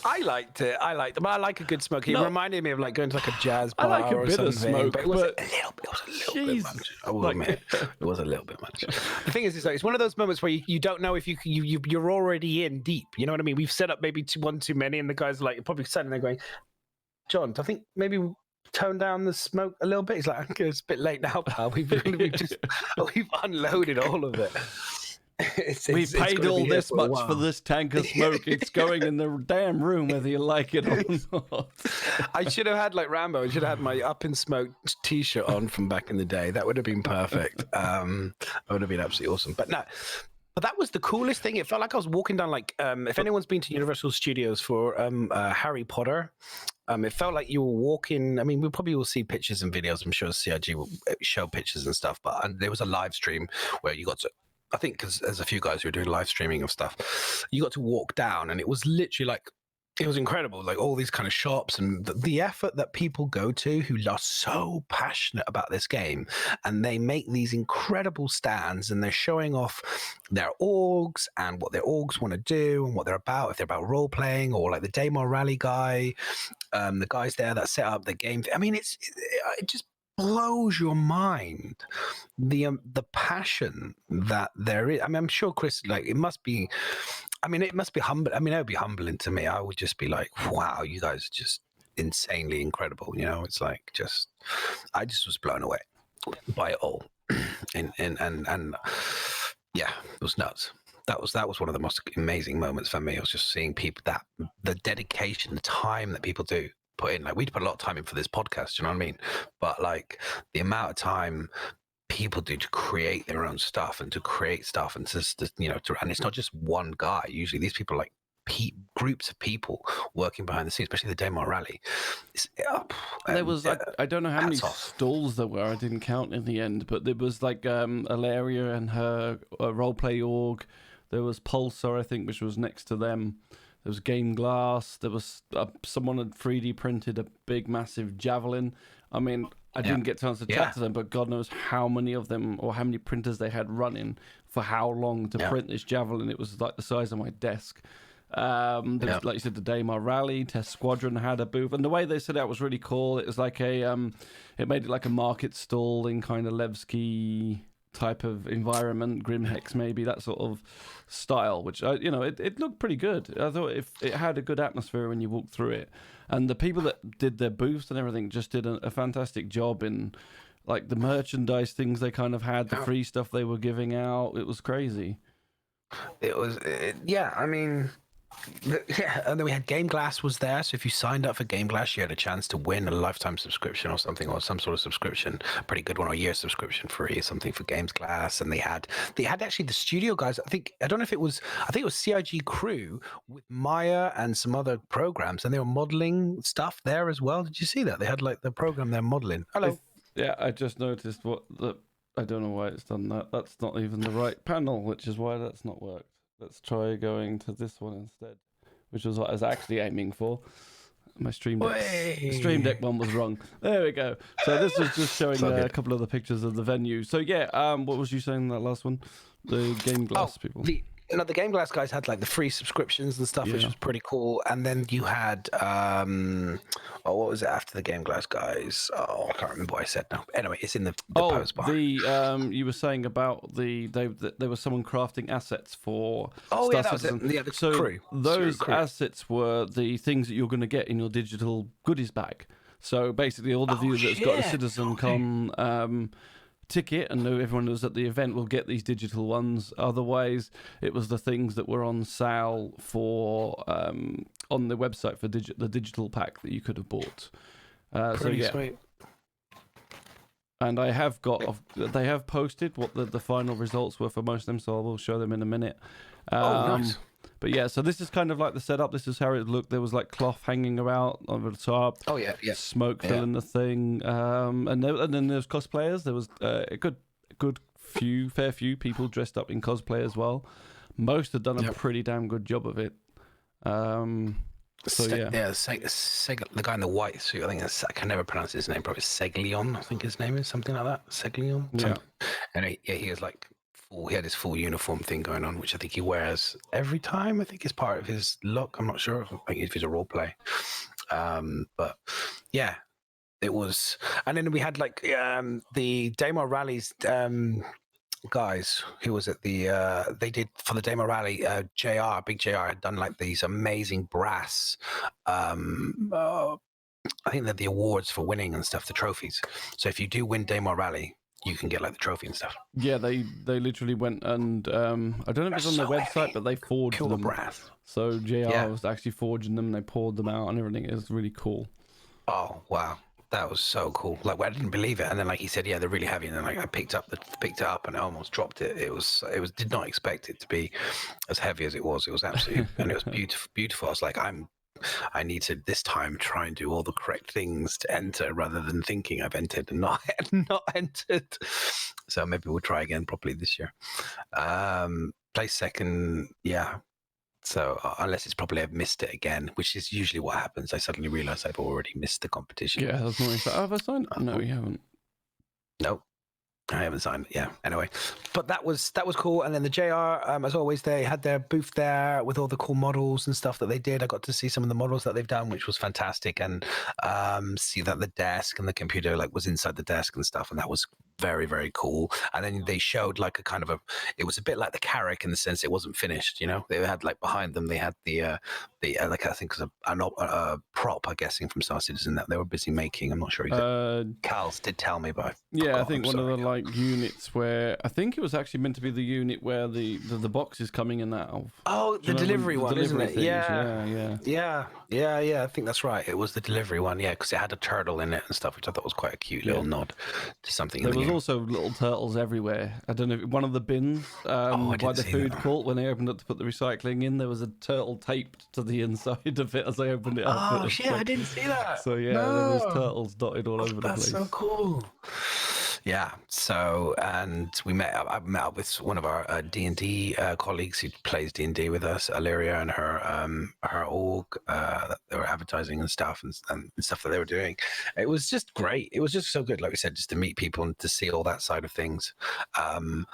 I liked it. But I like a good smoke. It reminded me of, like, going to, like, a jazz bar. I like a bit of smoke, but it was a little bit much. I will admit, it was a little bit much. The thing is, it's one of those moments where you don't know if you're already in deep. You know what I mean? We've set up maybe one too many, and the guys are like probably sitting there going, "John, I think maybe we'll tone down the smoke a little bit." He's like, "Okay, it's a bit late now, pal. We've unloaded all of it." We it's paid gonna all be here this for a much while. for this tank of smoke. It's going in the damn room, whether you like it or not. I should have had like Rambo. I should have had my Up in Smoke T-shirt on from back in the day. That would have been perfect. That would have been absolutely awesome. But no, but that was the coolest thing. It felt like I was walking down like if anyone's been to Universal Studios for Harry Potter. It felt like you were walking. I mean, we probably will see pictures and videos. I'm sure CIG will show pictures and stuff. But there was a live stream where you got to, I think, because there's a few guys who are doing live streaming of stuff. You got to walk down, and it was literally like, it was incredible. Like all these kind of shops and the effort that people go to who are so passionate about this game, and they make these incredible stands, and they're showing off their orgs and what their orgs want to do and what they're about. If they're about role playing, or like the Daymar Rally guy, the guys there that set up the game. I mean, it just blows your mind the passion that there is. I mean, I'm sure Chris, like, it must be. I mean, it must be humble. I mean, it would be humbling to me. I would just be like, "Wow, you guys are just insanely incredible." You know, it's like I just was blown away by it all, and yeah, it was nuts. That was one of the most amazing moments for me. I was just seeing people, that the dedication, the time that people do put in. Like, we'd put a lot of time in for this podcast, you know what I mean? But like the amount of time people do to create their own stuff and to create stuff, and just and it's not just one guy. Usually these people are like groups of people working behind the scenes, especially the Daymar Rally. There was I don't know how many stalls there were. I didn't count in the end, but there was like Alaria and her roleplay org. There was Pulsar, I think, which was next to them. There was Game Glass. There was someone had 3D printed a big, massive javelin. I mean, I didn't get a chance to chat to them, but God knows how many of them or how many printers they had running for how long to print this javelin. It was like the size of my desk. There was, like you said, the Daymar Rally. Test Squadron had a booth, and the way they set it out was really cool. It was like it made it like a market stall in kind of Levski type of environment, Grimhex maybe, that sort of style, which it looked pretty good. I thought it had a good atmosphere when you walked through it, and the people that did their booths and everything just did a fantastic job in like the merchandise things they kind of had, the free stuff they were giving out. It was crazy. It was, I mean, and then we had Game Glass was there. So if you signed up for Game Glass, you had a chance to win a lifetime subscription or something, or some sort of subscription, a pretty good one, or a year subscription free, something for Games Glass. And they had actually the studio guys. I think it was CIG Crew with Maya and some other programs, and they were modeling stuff there as well. Did you see that? They had like the program they're modeling. Hello. I just noticed I don't know why it's done that. That's not even the right panel, which is why that's not worked. Let's try going to this one instead, which was what I was actually aiming for. My Stream Deck one was wrong. There we go. So this was just showing a couple of the pictures of the venue. So what was you saying in that last one? The Game Glass people. The Game Glass guys had like the free subscriptions and stuff, which was pretty cool. And then you had, what was it after the Game Glass guys? Oh, I can't remember what I said now. Anyway, it's in the post bar. You were saying about there was someone crafting assets for. Oh, Star that was Citizen. it. So crew. Those assets were the things that you're going to get in your digital goodies bag. So basically, all of you that's got a CitizenCon ticket and everyone who was at the event will get these digital ones. Otherwise, it was the things that were on sale for on the website for the digital pack that you could have bought. Sweet. And they have posted what the final results were for most of them, so I will show them in a minute. Nice. But yeah, so this is kind of like the setup. This is how it looked. There was like cloth hanging around over the top. Oh yeah. Smoke filling the thing. And then there's cosplayers. There was a fair few people dressed up in cosplay as well. Most had done a pretty damn good job of it. The guy in the white suit. I think I can never pronounce his name. Probably Seglion. I think his name is something like that. Seglion. Yeah. And he was like. He had his full uniform thing going on, which I think he wears every time. I think it's part of his look. I'm not sure if he's a role play. But yeah, it was. And then we had like the Daymar Rally's guys who was at they did for the Daymar Rally. Big JR had done like these amazing brass. I think they're the awards for winning and stuff, the trophies. So if you do win Daymar Rally, you can get like the trophy and stuff. Yeah, they literally went and I don't know if it's on their website, but they forged Pure them. brass. So JR was actually forging them. They poured them out and everything. It was really cool. Oh wow, that was so cool. Like I didn't believe it, and then like he said, yeah, they're really heavy. And then like I picked it up, and I almost dropped it. It was did not expect it to be as heavy as it was. It was absolutely, and it was beautiful. I was like, I need to this time try and do all the correct things to enter rather than thinking I've entered and not entered. So maybe we'll try again properly this year. Place second, yeah. So unless it's probably I've missed it again, which is usually what happens. I suddenly realize I've already missed the competition. Yeah, that's nice. Have I signed? No, you haven't. Nope. I haven't signed it. Yeah. Anyway, but that was cool. And then the JR, as always, they had their booth there with all the cool models and stuff that they did. I got to see some of the models that they've done, which was fantastic, and see that the desk and the computer like was inside the desk and stuff, and that was very, very cool. And then they showed like a kind of it was a bit like the Carrack in the sense it wasn't finished. You know, they had like behind them they had the like I think it was a prop, I'm guessing from Star Citizen that they were busy making. I'm not sure. Cal's did tell me, but I think one of the like units where I think it was actually meant to be the unit where the box is coming in that of. Oh, the delivery one, isn't it? Things. Yeah. I think that's right. It was the delivery one, yeah, because it had a turtle in it and stuff, which I thought was quite a cute little nod to something. There was also little turtles everywhere. I don't know, one of the bins by the food court when they opened up to put the recycling in, there was a turtle taped to the inside of it as they opened it up. Oh shit, I didn't see that. So there was turtles dotted all over the place. That's so cool. Yeah. So, and I met up with one of our D&D colleagues who plays D&D with us, Illyria, and her org. They were advertising and stuff and stuff that they were doing. It was just great. It was just so good, like we said, just to meet people and to see all that side of things. And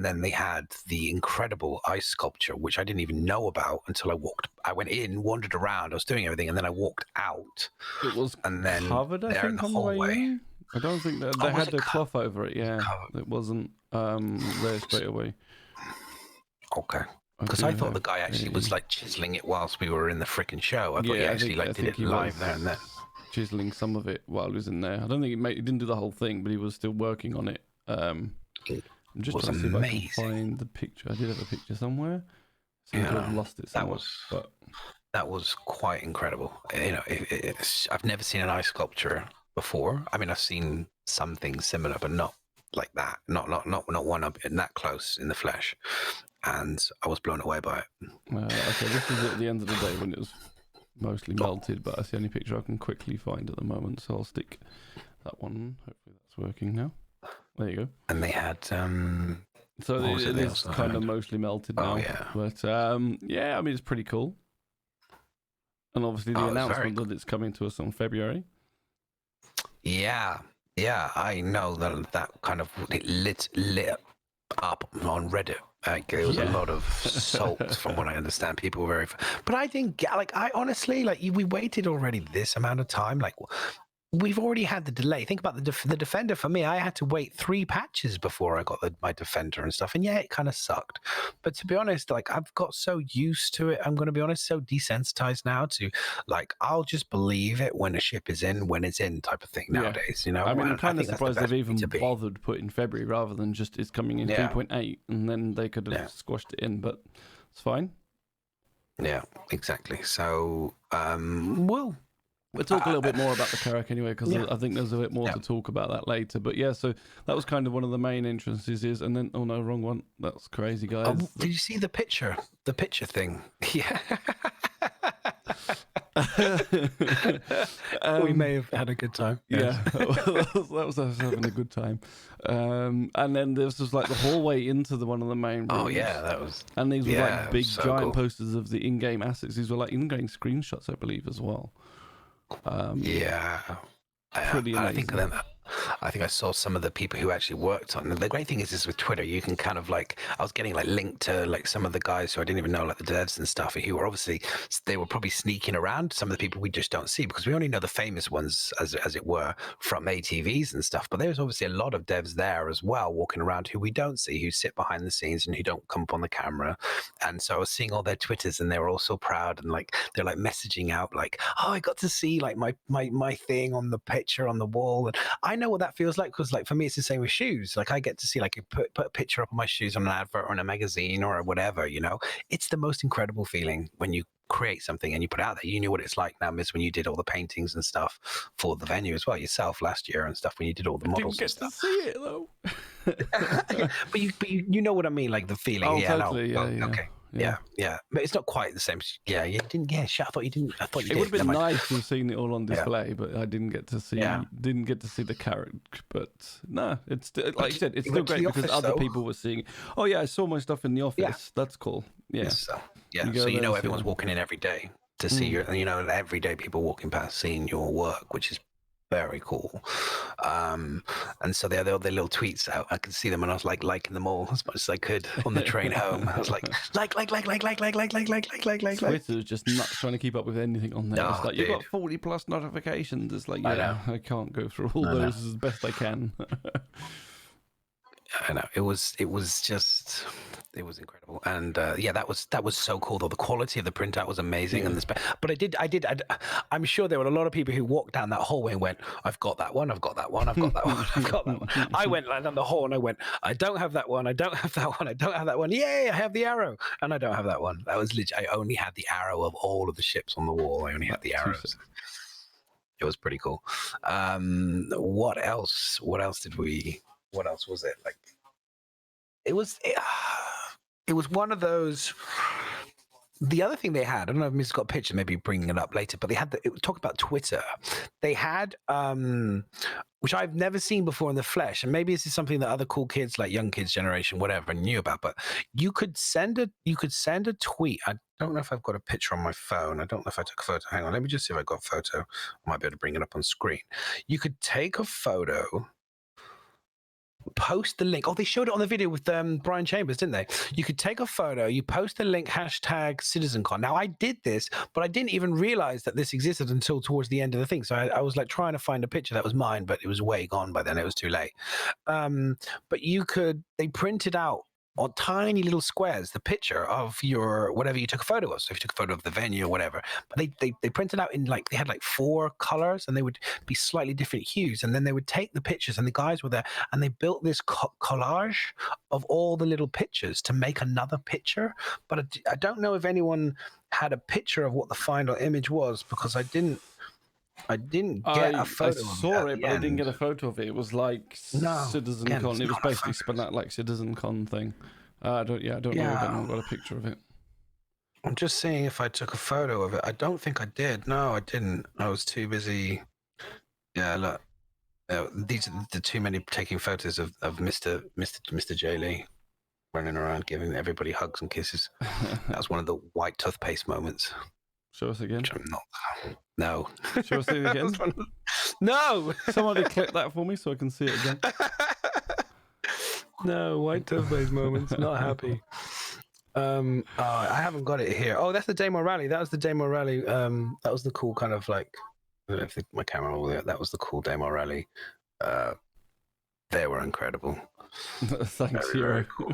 then they had the incredible ice sculpture, which I didn't even know about until I went in, wandered around, I was doing everything, and then I walked out. It was and then covered, I think, on the way in. I don't think that they had the cloth over it. Yeah, it wasn't there straight away. Okay, because I thought the guy actually was like chiseling it whilst we were in the freaking show. I thought he actually did it live there and then. Chiseling some of it while he was in there. I don't think he didn't do the whole thing, but he was still working on it. I'm just trying to see if I can find the picture. I did have a picture somewhere. So I've lost it somewhere. That was quite incredible. You know, I've never seen an ice sculpture before. I mean, I've seen something similar, but not like that. Not one up in that close in the flesh. And I was blown away by it. Okay, this is at the end of the day when it was mostly melted, but that's the only picture I can quickly find at the moment. So I'll stick that one. Hopefully that's working now. There you go. And they had so it is kind of mostly melted now. But I mean, it's pretty cool. And obviously the announcement that it's coming to us on February. Yeah, I know that kind of lit up on Reddit. Like, there was a lot of salt, from what I understand. People were very, but I didn't get. Like, I honestly, we waited already this amount of time. Like, we've already had the delay. Think about the Defender. For me, I had to wait 3 patches before I got my Defender and stuff. And yeah, it kind of sucked. But to be honest, like, I've got so used to it. I'm going to be honest, so desensitized now to, like, I'll just believe it when a ship is in, when it's in type of thing nowadays. You know, I mean, I'm kind of surprised they've even bothered putting February rather than just it's coming in 3.8, and then they could have squashed it in. But it's fine. Yeah, exactly. So, We'll talk a little bit more about the Carrack anyway, because I think there's a bit more to talk about that later. But yeah, so that was kind of one of the main entrances. And then, oh no, wrong one. That's crazy, guys. Oh, did you see the picture? The picture thing? Yeah. We may have had a good time. Yeah, that was us having a good time. And then there was like the hallway into one of the main rooms. Oh yeah, that was. And these were like big giant posters of the in-game assets. These were like in-game screenshots, I believe, as well. Pretty amazing. I think I saw some of the people who actually worked on it. The great thing is with Twitter, you can kind of like, I was getting like linked to like some of the guys who I didn't even know, like the devs and stuff, who were obviously, they were probably sneaking around some of the people we just don't see, because we only know the famous ones, as it were, from ATVs and stuff. But there's obviously a lot of devs there as well, walking around, who we don't see, who sit behind the scenes and who don't come up on the camera. And so I was seeing all their Twitters, and they were all so proud, and like they're like messaging out like, oh, I got to see like my thing on the picture on the wall. And I know what that feels like? Because like for me, it's the same with shoes. Like I get to see like put a picture up of my shoes on an advert or in a magazine or whatever. You know, it's the most incredible feeling when you create something and you put it out there. You knew what it's like now, Miss, when you did all the paintings and stuff for the venue as well yourself last year and stuff, when you did all the models. Didn't get and to see it though. but you know what I mean, like the feeling. Oh, yeah, totally. no, Yeah. Okay. Yeah. But it's not quite the same. Yeah, you didn't. Yeah, I thought you didn't. I thought you did. It would have been Never mind. nice to have seen it all on display, but I didn't get to see. Didn't get to see the Carrack. But no, it's like you said, it's still great because other people were seeing it. Oh yeah, I saw my stuff in the office. Yeah. That's cool. Yeah. So you know everyone's walking in every day to see your. You know, every day people walking past seeing your work, which is very cool. And so they had their little tweets out. I could see them and I was like liking them all as much as I could on the train home. I was like. Twitter's just nuts trying to keep up with anything on there. It's like, you've got 40 plus notifications. It's like, I can't go through all those as best I can. I know it was incredible, and that was so cool. Though the quality of the printout was amazing, and I'm sure there were a lot of people who walked down that hallway and went, "I've got that one, I've got that one, I've got that one, I've got that one." I went down the hall and I went, "I don't have that one, I don't have that one, I don't have that one. Yay, I have the arrow, and I don't have that one." That was legit. I only had the arrow of all of the ships on the wall. I only had the arrows. It was pretty cool. What else? What else was it? Like, it was one of those. The other thing they had, I don't know if Miss got a picture, maybe bringing it up later, but they had talk about Twitter. They had, which I've never seen before in the flesh, and maybe this is something that other cool kids, like young kids generation, whatever, knew about. But you could send a tweet. I don't know if I've got a picture on my phone. I don't know if I took a photo. Hang on, let me just see if I got a photo. I might be able to bring it up on screen. You could take a photo. Post the link. Oh, they showed it on the video with Brian Chambers, didn't they? You could take a photo, you post the link, #CitizenCon. Now, I did this, but I didn't even realize that this existed until towards the end of the thing. So I was like trying to find a picture that was mine, but it was way gone by then. It was too late. But they printed out on tiny little squares the picture of your whatever you took a photo of. So if you took a photo of the venue or whatever, but they printed out in like, they had like 4 colors and they would be slightly different hues, and then they would take the pictures, and the guys were there and they built this collage of all the little pictures to make another picture. But I don't know if anyone had a picture of what the final image was, because I didn't get a photo. I saw it, but I didn't get a photo of it. It was like CitizenCon. It was basically spun out like CitizenCon thing. I don't know if anyone got a picture of it. I'm just seeing if I took a photo of it. I don't think I did. No, I didn't. I was too busy. Yeah, look. These are the too many taking photos of Mr. J. Lee running around giving everybody hugs and kisses. That was one of the white toothpaste moments. Show us again. No. Show us it again. No. Somebody click that for me so I can see it again. No, white toothpaste moments. Not happy. I haven't got it here. Oh, that's the Demo Rally. That was the Demo Rally. That was the cool kind of like. I don't know if my camera will. That was the cool Demo Rally. They were incredible. Thanks, Hero. Very cool.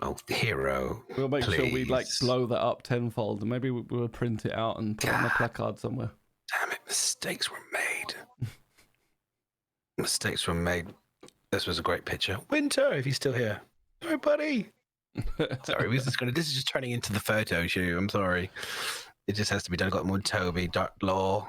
Oh, Hero. We'll make sure we like blow that up tenfold, and maybe we'll print it out and put it on a placard somewhere. Damn it! Mistakes were made. Mistakes were made. This was a great picture. Winter, if he's still here. Sorry, buddy. Sorry, this is just turning into the photo shoot. I'm sorry. It just has to be done. I got one with Toby, Dark Law.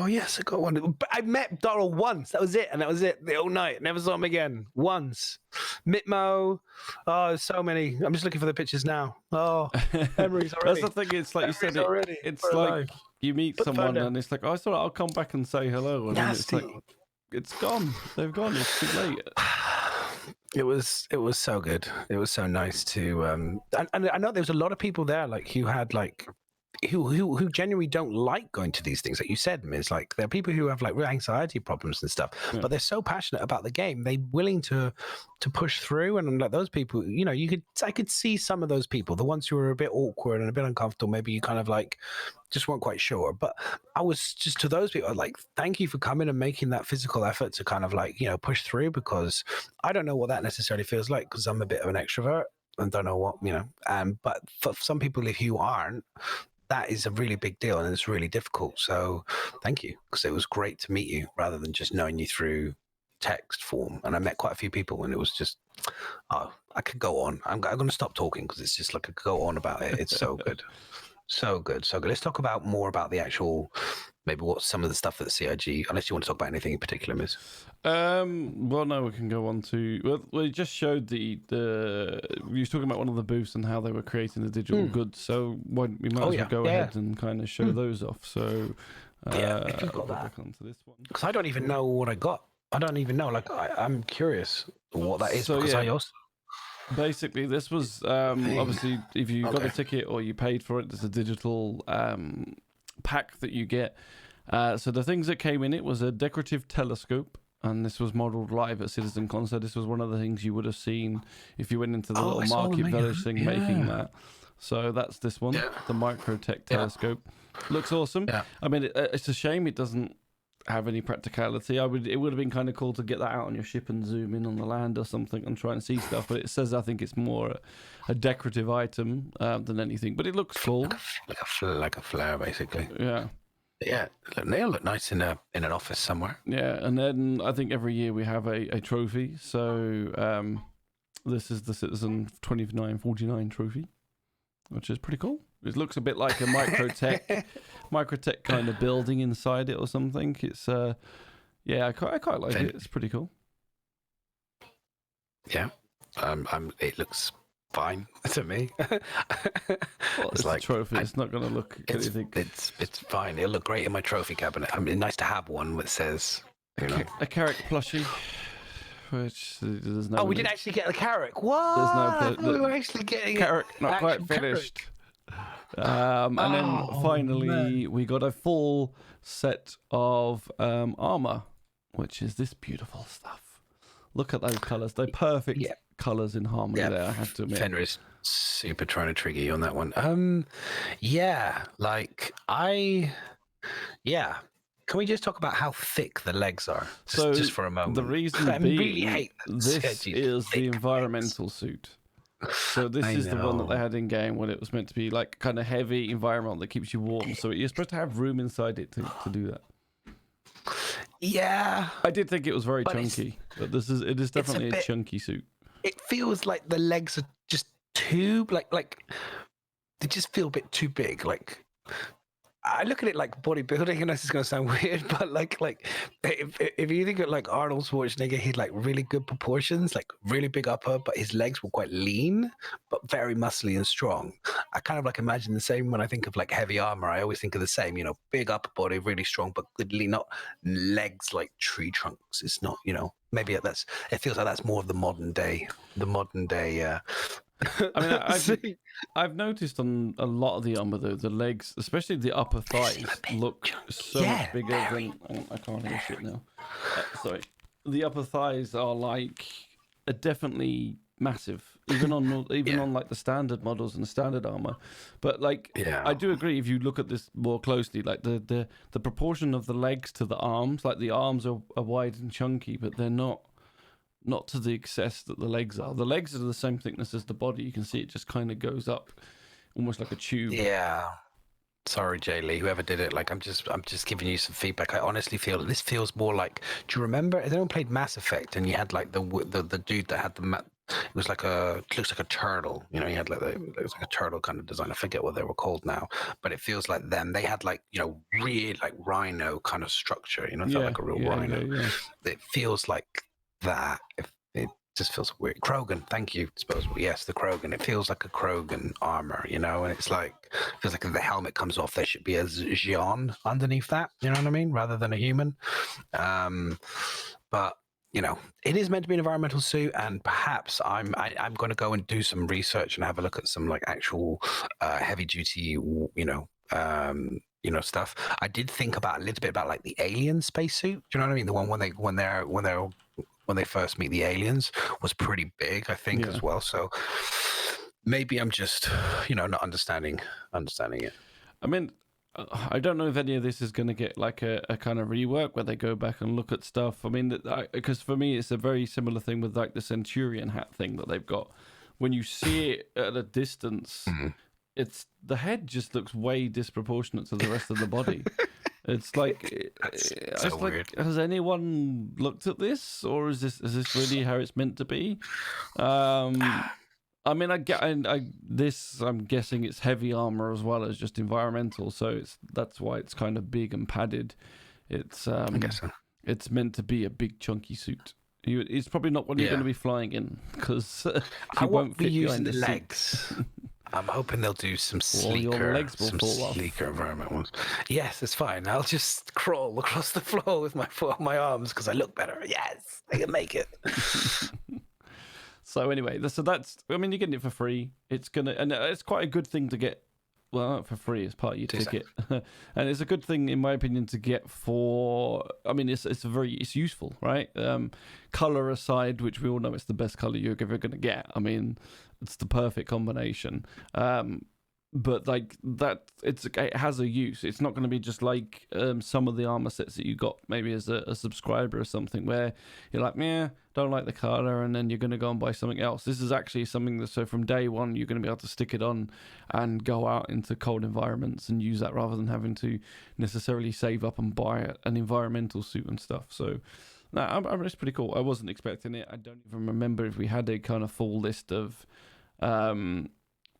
Yes, I got one. I met Darrell once. That was it. And that was it the whole night. Never saw him again. Once. Mitmo. Oh, so many. I'm just looking for the pictures now. Oh, memories already. That's the thing. It's like you said, it's like you meet someone and it's like, oh, I thought I'll come back and say hello. And then it's like, it's gone. They've gone. It's too late. It was so good. It was so nice to and I know there was a lot of people there like who had like who genuinely don't like going to these things. Like you said, Miz, like there are people who have like real anxiety problems and stuff, but they're so passionate about the game, they're willing to push through. And like those people, you know, I could see some of those people, the ones who were a bit awkward and a bit uncomfortable, maybe you kind of like just weren't quite sure. But I was just, to those people, like, thank you for coming and making that physical effort to kind of like, you know, push through, because I don't know what that necessarily feels like, because I'm a bit of an extrovert and don't know what, you know, but for some people who aren't, that is a really big deal, and it's really difficult. So thank you, because it was great to meet you rather than just knowing you through text form. And I met quite a few people, and it was just, oh, I could go on. I'm going to stop talking because it's just like I could go on about it. It's so good. So good. Let's talk about more about the actual, maybe what some of the stuff at the CIG, unless you want to talk about anything in particular, Miz. Well, no, we can go on to. Well, we just showed the. We was talking about one of the booths and how they were creating the digital goods. So we might as well go ahead and kind of show those off. So if you've got that. back onto this one, because I don't even know what I got. I don't even know. Like I'm curious what that is, because I also. Basically, this was obviously if you got a ticket or you paid for it, there's a digital pack that you get. So the things that came in it was a decorative telescope, and this was modelled live at CitizenCon. So this was one of the things you would have seen if you went into the little market village thing making that. So that's this one, the Microtech telescope. Looks awesome. Yeah. I mean, it's a shame it doesn't have any practicality. It would have been kind of cool to get that out on your ship and zoom in on the land or something and try and see stuff, but it says I think it's more a decorative item than anything, but it looks cool, like a flare basically. Yeah, they'll look nice in an office somewhere. Yeah. And then I think every year we have a trophy, so this is the Citizen 2949 trophy, which is pretty cool. It looks a bit like a microtech kind of building inside it or something. It's I quite like it. It's pretty cool. Yeah, it looks fine to me. Well, it's like a trophy. It's not going to look anything. It's fine. It'll look great in my trophy cabinet. I mean, nice to have one that says a Carrack plushie. Which there's no. Oh, we didn't actually get the Carrack. What? We were actually getting Carrack. Not quite finished. And then finally, we got a full set of armor, which is this beautiful stuff. Look at those colours. They're perfect colours in harmony there, I have to admit. Fenrir is super trying to trigger you on that one. Can we just talk about how thick the legs are? Just for a moment. The reason being, this is the environmental suit. So this is the one that they had in game when it was meant to be like kind of heavy environment that keeps you warm. So you're supposed to have room inside it to do that. Yeah, I did think it was very chunky, but it is definitely a chunky suit. It feels like the legs are just too like they just feel a bit too big. Like I look at it like bodybuilding, and this is going to sound weird, but like if you think of like Arnold Schwarzenegger, he had like really good proportions, like really big upper, but his legs were quite lean, but very muscly and strong. I kind of like imagine the same when I think of like heavy armor. I always think of the same, big upper body, really strong, but good lean, not legs like tree trunks. It's not, maybe it feels like that's more of the modern day. I mean, I've noticed on a lot of the armor though, the legs, especially the upper thighs, look so much bigger than. I can't hear shit now. Sorry, the upper thighs are definitely massive, even on like the standard models and the standard armor. But I do agree. If you look at this more closely, like the proportion of the legs to the arms, like the arms are wide and chunky, but they're not to the excess that the legs are. The legs are the same thickness as the body. You can see it just kind of goes up almost like a tube. Yeah. Sorry, Jay Lee, whoever did it. Like, I'm just giving you some feedback. I honestly feel this feels more like. Do you remember? Has anyone played Mass Effect? And you had like the dude that had the. It was like looks like a turtle. He had it was like a turtle kind of design. I forget what they were called now, but it feels like them. They had like weird like rhino kind of structure. It felt like a real rhino. Yeah. It feels like that. It just feels weird. Krogan, thank you. Disposable. Yes, the Krogan. It feels like a Krogan armor, and it's like feels like if the helmet comes off, there should be a Xion underneath that. You know what I mean? Rather than a human. But it is meant to be an environmental suit, and perhaps I'm going to go and do some research and have a look at some like actual heavy duty, stuff. I did think about a little bit about like the alien spacesuit. Do you know what I mean? The one when they first meet the aliens was pretty big, I think, as well. So maybe I'm just, not understanding it. I mean, I don't know if any of this is going to get like a kind of rework where they go back and look at stuff. I mean, because for me, it's a very similar thing with like the Centurion hat thing that they've got. When you see it at a distance, it's the head just looks way disproportionate to the rest of the body. It's like, so weird. Has anyone looked at this, or is this really how it's meant to be? I mean, I'm guessing it's heavy armor as well as just environmental, so that's why it's kind of big and padded. It's I guess so. It's meant to be a big chunky suit. It's probably not what you're going to be flying in, because I won't be fit using behind the the seat. legs. I'm hoping they'll do some Well, your sleeker, legs will fall off. environment ones. Yes, it's fine. I'll just crawl across the floor with my foot on my arms because I look better. Yes, I can make it. So anyway, I mean, you're getting it for free. It's quite a good thing to get. Well, not for free, it's part of your ticket, and it's a good thing, in my opinion, to get for. I mean, it's useful, right? Color aside, which we all know it's the best color you're ever going to get. I mean, it's the perfect combination. But like that, it has a use. It's not going to be just like some of the armor sets that you got maybe as a subscriber or something, where you're like, don't like the color, and then you're going to go and buy something else. This is actually something that, so from day one, you're going to be able to stick it on and go out into cold environments and use that, rather than having to necessarily save up and buy an environmental suit and stuff. So it's pretty cool. I wasn't expecting it. I don't even remember if we had a kind of full list of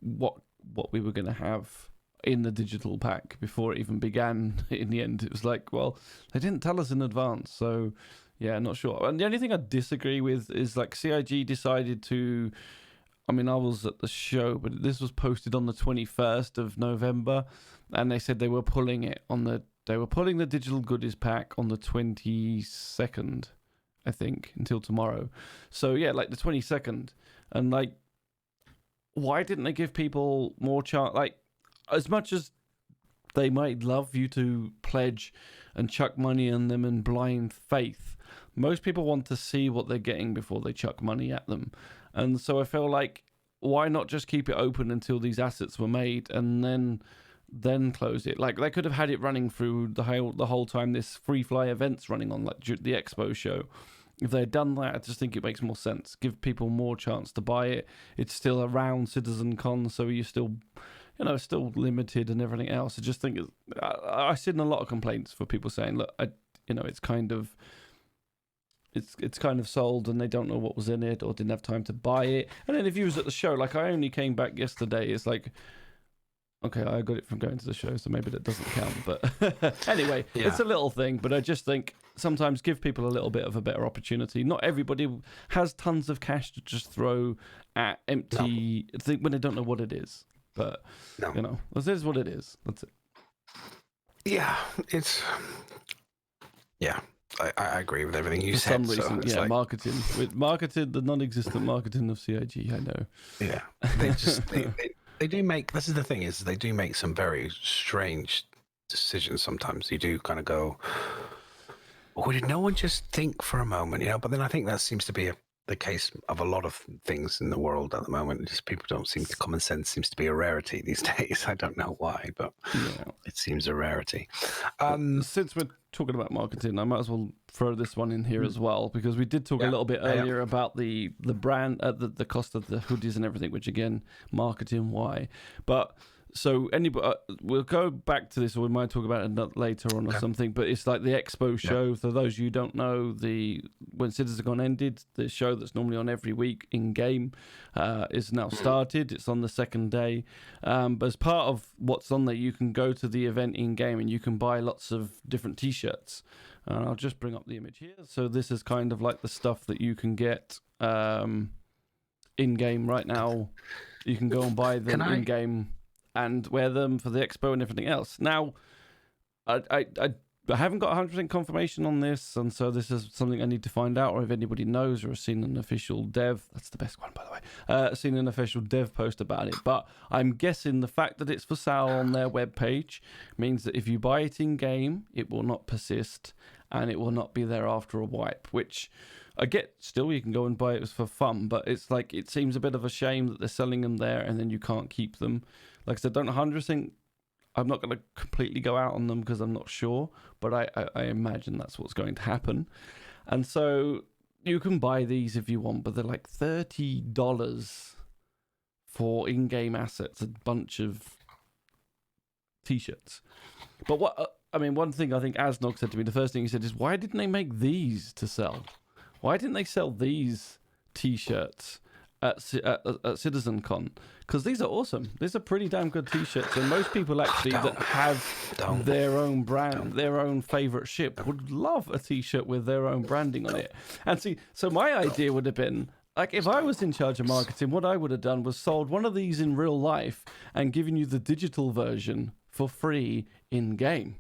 what we were going to have in the digital pack before it even began. In the end, it was like, well, they didn't tell us in advance, so yeah, not sure. And the only thing I disagree with is, like, CIG decided to, I mean, I was at the show, but this was posted on the 21st of November, and they said they were pulling the digital goodies pack on the 22nd, I think, until tomorrow. So yeah, like the 22nd, and like, why didn't they give people more chance? Like, as much as they might love you to pledge and chuck money on them in blind faith, most people want to see what they're getting before they chuck money at them. And so I feel like, why not just keep it open until these assets were made, and then close it? Like, they could have had it running through the whole time this free fly event's running on, like the expo show. If they had done that, I just think it makes more sense. Give people more chance to buy it. It's still around CitizenCon, so you're still, still limited and everything else. I just think I've seen a lot of complaints for people saying, look, it's kind of sold and they don't know what was in it or didn't have time to buy it. And then if you was at the show, like, I only came back yesterday, it's like, okay, I got it from going to the show, so maybe that doesn't count. But anyway, It's a little thing, but I just think sometimes give people a little bit of a better opportunity. Not everybody has tons of cash to just throw at empty when they don't know what it is. But, this is what it is. That's it. Yeah, I agree with everything you said. For some reason, marketing. With the non-existent marketing of CIG, I know. Yeah, they just... They do make, this is the thing, is they do make some very strange decisions sometimes. You do kind of go, oh, did no one just think for a moment, But then I think that seems to be the case of a lot of things in the world at the moment. Just people don't seem to, common sense seems to be a rarity these days. I don't know why, but it seems a rarity. Since we're talking about marketing, I might as well throw this one in here as well, because we did talk a little bit earlier about the brand, the cost of the hoodies and everything, which again, marketing, why? But so anybody, we'll go back to this, or we might talk about it later on or something. But it's like the expo show. For those of you who don't know, when CitizenCon ended, the show that's normally on every week in game is now started. It's on the second day. But as part of what's on there, you can go to the event in game and you can buy lots of different T-shirts. And I'll just bring up the image here. So this is kind of like the stuff that you can get in game right now. You can go and buy them in game and wear them for the expo and everything else. Now, I haven't got 100% confirmation on this, and so this is something I need to find out, or if anybody knows or has seen an official dev, that's the best one, by the way, seen an official dev post about it. But I'm guessing the fact that it's for sale on their webpage means that if you buy it in-game, it will not persist, and it will not be there after a wipe, which I get. Still, you can go and buy it for fun, but it's like, it seems a bit of a shame that they're selling them there and then you can't keep them. Like I said, don't 100%. I'm not going to completely go out on them because I'm not sure, but I imagine that's what's going to happen. And so you can buy these if you want, but they're like $30 for in-game assets, a bunch of T-shirts. But one thing I think Asnog said to me, the first thing he said is, why didn't they make these to sell? Why didn't they sell these T-shirts at CitizenCon? Because these are awesome. These are pretty damn good T-shirts, and most people actually that have their own brand, their own favorite ship, would love a T-shirt with their own branding on it. And see, so my idea would have been, like, if I was in charge of marketing, what I would have done was sold one of these in real life and given you the digital version for free in game.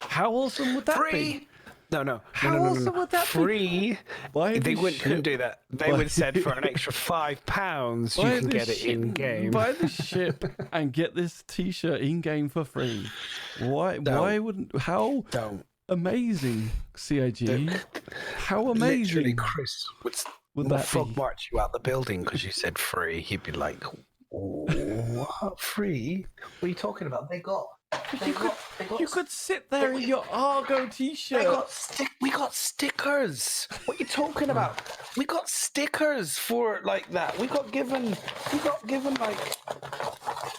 How awesome would that be? No. How awesome would that be? Free? They couldn't do that. They would have said for an extra £5 you can get it in game. Buy the ship and get this T-shirt in game for free. Why wouldn't? How amazing, CIG? How amazing! Literally, Chris would that frog be? march you out the building because you said free. He'd be like, "What free? What are you talking about? You could sit there in your Argo T-shirt. We got stickers. What are you talking about? We got stickers for like that. We got given like,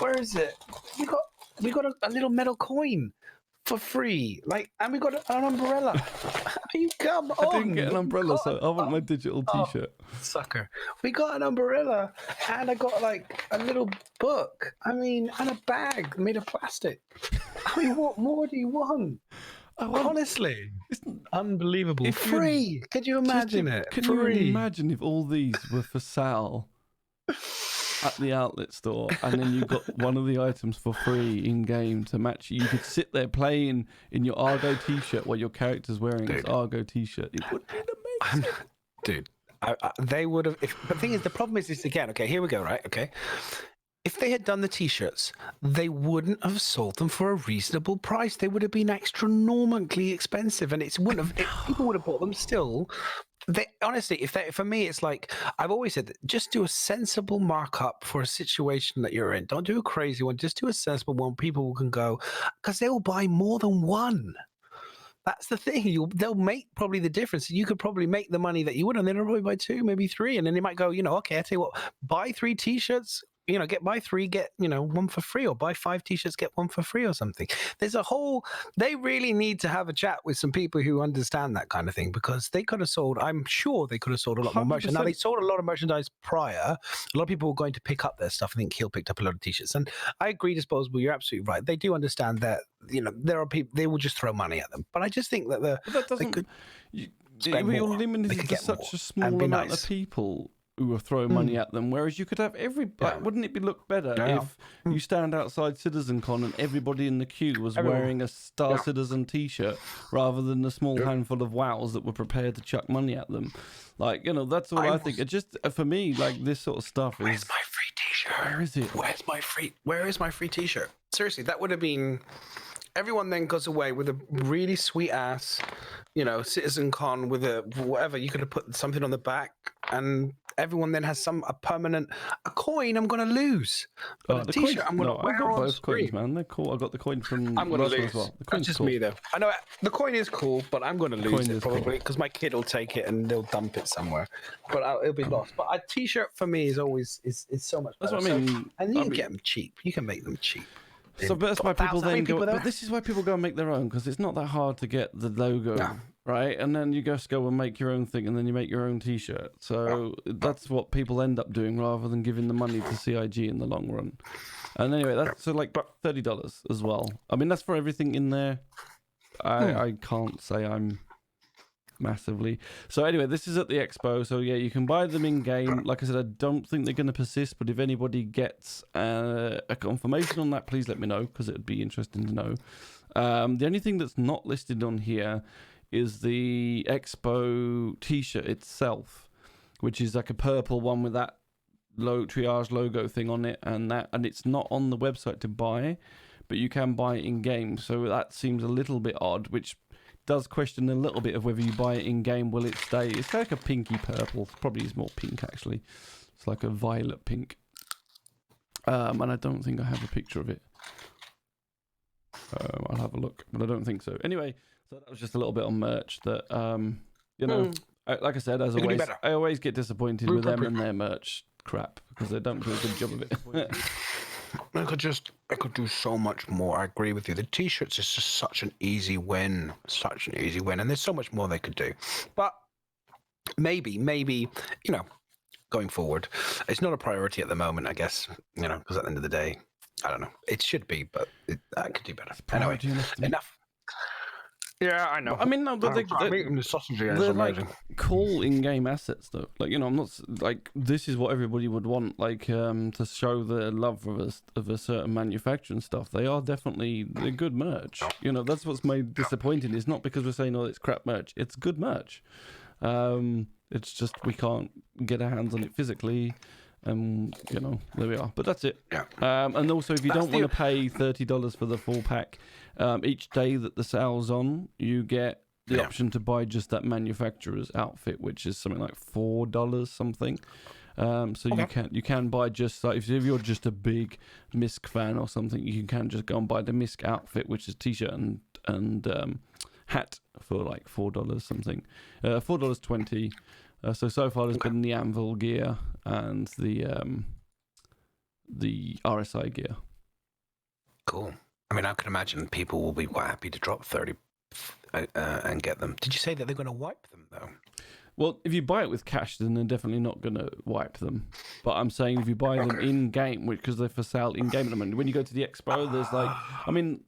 where is it? We got a little metal coin for free. Like, and we got an umbrella. Come on. I didn't get an umbrella, so I want my digital T-shirt. Sucker. We got an umbrella, and I got like a little book. And a bag made of plastic. What more do you want? Honestly, it's unbelievable. It's free. Could you imagine it? Can you imagine if all these were for sale at the outlet store, and then you got one of the items for free in game to match? You could sit there playing in your Argo T-shirt while your character's wearing his Argo T-shirt. It would be amazing, dude. They would have. The thing is, the problem is again. Okay, here we go. Right. Okay. If they had done the T-shirts, they wouldn't have sold them for a reasonable price. They would have been astronomically expensive, and people would have bought them still. Honestly, for me, it's like I've always said, just do a sensible markup for a situation that you're in. Don't do a crazy one. Just do a sensible one. People can go, because they will buy more than one. That's the thing. They'll make probably the difference. You could probably make the money that you would, and then they'll probably buy 2, maybe 3, and then they might go, okay, I tell you what, buy 3 T-shirts. Buy 3, get 1 for free, or buy 5 T-shirts, get 1 for free, or something. They really need to have a chat with some people who understand that kind of thing, because I'm sure they could have sold a lot more merchandise. Now, they sold a lot of merchandise prior. A lot of people were going to pick up their stuff. I think Hill picked up a lot of T-shirts, and I agree, Disposable, you're absolutely right. They do understand that, there are people, they will just throw money at them. But I just think that we are limited to such a small amount of people who are throwing money at them, whereas you could have wouldn't it look better if you stand outside CitizenCon and everybody in the queue was wearing a Star Citizen T-shirt rather than a small handful of wows that were prepared to chuck money at them? Like, that's all I think. It just, for me, like, this sort of stuff is... Where's my free T-shirt? Where is it? Where is my free T-shirt? Seriously, that would have been... Everyone then goes away with a really sweet ass, CitizenCon with a whatever. You could have put something on the back, and everyone then has a coin I'm going to lose. But the T-shirt I'm going to wear. I got on both screen. coins, man. They're cool. I got the coin from I'm going to lose. as well. The That's just cool. me, though. I know the coin is cool, but I'm going to lose it probably because my kid will take it and they'll dump it somewhere. But it'll be lost. But a T-shirt for me is always is so much better. That's what I mean. And you can get them cheap. You can make them cheap. So that's why people then go. But this is why people go and make their own, because it's not that hard to get the logo, right? And then you just go and make your own thing, and then you make your own T-shirt. So that's what people end up doing, rather than giving the money to CIG in the long run. And anyway, that's like $30 as well. I mean, that's for everything in there. I can't say I'm massively. So anyway, this is at the expo. So yeah, you can buy them in game. Like I said, I don't think they're going to persist, but if anybody gets a confirmation on that, please let me know, because it would be interesting to know. The only thing that's not listed on here is the expo T-shirt itself, which is like a purple one with that triage logo thing on it, and it's not on the website to buy, but you can buy it in game. So that seems a little bit odd, which does question a little bit of whether you buy it in game, will it stay? It's like a pinky purple. Probably is more pink, actually. It's like a violet pink. And I don't think I have a picture of it. I'll have a look, but I don't think so. Anyway, so that was just a little bit on merch that, like I said, as always, I always get disappointed with them and their merch. crap because they don't do a good job of it. I could do so much more. I agree with you. The t-shirts is just such an easy win, and there's so much more they could do. But maybe, going forward, it's not a priority at the moment, I guess. Because at the end of the day, I don't know. It should be, but I could do better. Anyway, enough. Yeah, I know. I mean, no, I'm eating the sausage again. They're It's amazing. like cool in-game assets, though. Like, I'm not like this is what everybody would want, like to show their love of a certain manufacturer and stuff. They're good merch. That's what's made disappointing. It's not because we're saying it's crap merch. It's good merch. It's just we can't get our hands on it physically. There we are. But that's it. Yeah. And also, if you don't want to pay $30 for the full pack, each day that the sale's on, you get the option to buy just that manufacturer's outfit, which is something like $4 something. You can buy just like if you're just a big Misk fan or something, you can just go and buy the Misk outfit, which is t-shirt and hat for like $4 something, $4.20. So far there's been the Anvil gear and the RSI gear. Cool. I mean, I can imagine people will be quite happy to drop 30 and get them. Did you say that they're going to wipe them, though? Well, if you buy it with cash, then they're definitely not going to wipe them. But I'm saying if you buy them in-game, because they're for sale in-game at the moment, when you go to the expo, there's like... I mean,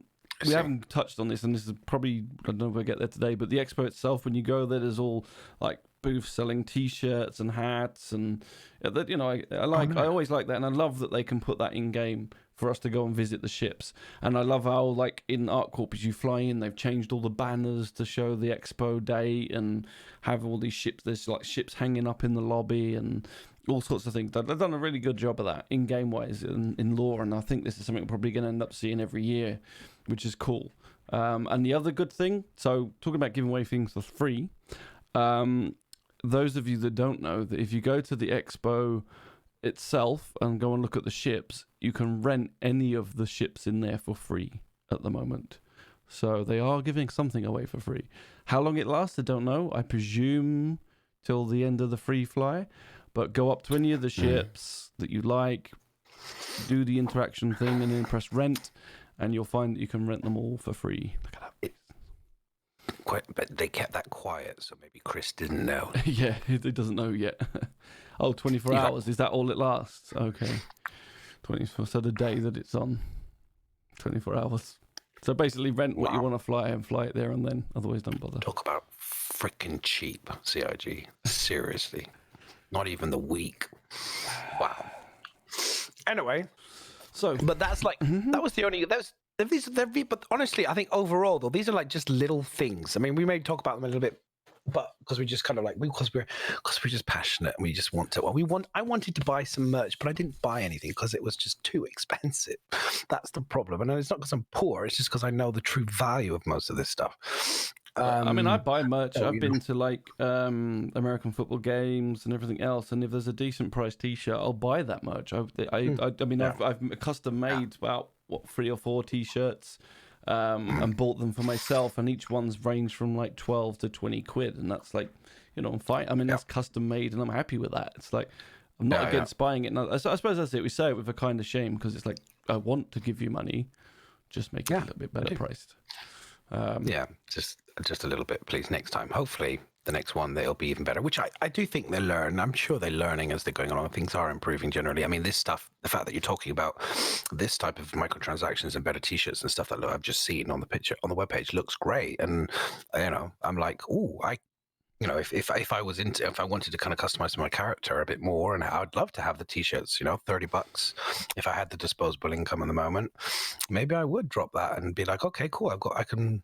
we haven't touched on this, and this is probably... I don't know if we'll get there today, but the expo itself, when you go there, there's all like booths selling T-shirts and hats, and I always like that, and I love that they can put that in-game for us to go and visit the ships. And I love how, like, in ArcCorp, as you fly in, they've changed all the banners to show the expo date and have all these ships. There's, like, ships hanging up in the lobby and all sorts of things. They've done a really good job of that in-game-wise in lore, and I think this is something we're probably going to end up seeing every year, which is cool. And the other good thing, so talking about giving away things for free, those of you that don't know, that if you go to the expo itself and go and look at the ships, you can rent any of the ships in there for free at the moment. So they are giving something away for free. How long it lasts, I don't know. I presume till the end of the free fly. But go up to any of the ships that you like, do the interaction thing, and then press rent, and you'll find that you can rent them all for free. Look at that. But they kept that quiet, so maybe Chris didn't know. Yeah, he doesn't know yet. 24 hours. Is that all it lasts? Okay. 24. So the day that it's on, 24 hours. So basically rent what you want to fly and fly it there and then. Otherwise, don't bother. Talk about freaking cheap, CIG. Seriously. Not even the week. Wow. Anyway. But that's like, that was the only, but honestly, I think overall, though, these are like just little things. I mean, we may talk about them a little bit, but because we just kind of like, because we're just passionate and we just want to, I wanted to buy some merch, but I didn't buy anything because it was just too expensive. That's the problem. And it's not because I'm poor, it's just because I know the true value of most of this stuff. I mean, I buy merch. I've been to like American football games and everything else, and if there's a decent price T-shirt, I'll buy that merch. I've custom made about 3 or 4 T-shirts and bought them for myself, and each one's ranged from like 12 to 20 quid, and that's like, I'm fine. I mean, that's custom made, and I'm happy with that. It's like I'm not against buying it. And I suppose that's it. We say it with a kind of shame because it's like I want to give you money, just make it a little bit better priced. Just a little bit, please, next time. Hopefully, the next one, they'll be even better, which I do think they learn. I'm sure they're learning as they're going along. Things are improving generally. I mean, this stuff, the fact that you're talking about this type of microtransactions and better T-shirts and stuff that I've just seen on the picture, on the webpage, looks great. And, I'm like, if I wanted to kind of customize my character a bit more, and I'd love to have the T-shirts, $30. If I had the disposable income in the moment, maybe I would drop that and be like, okay, cool. I can,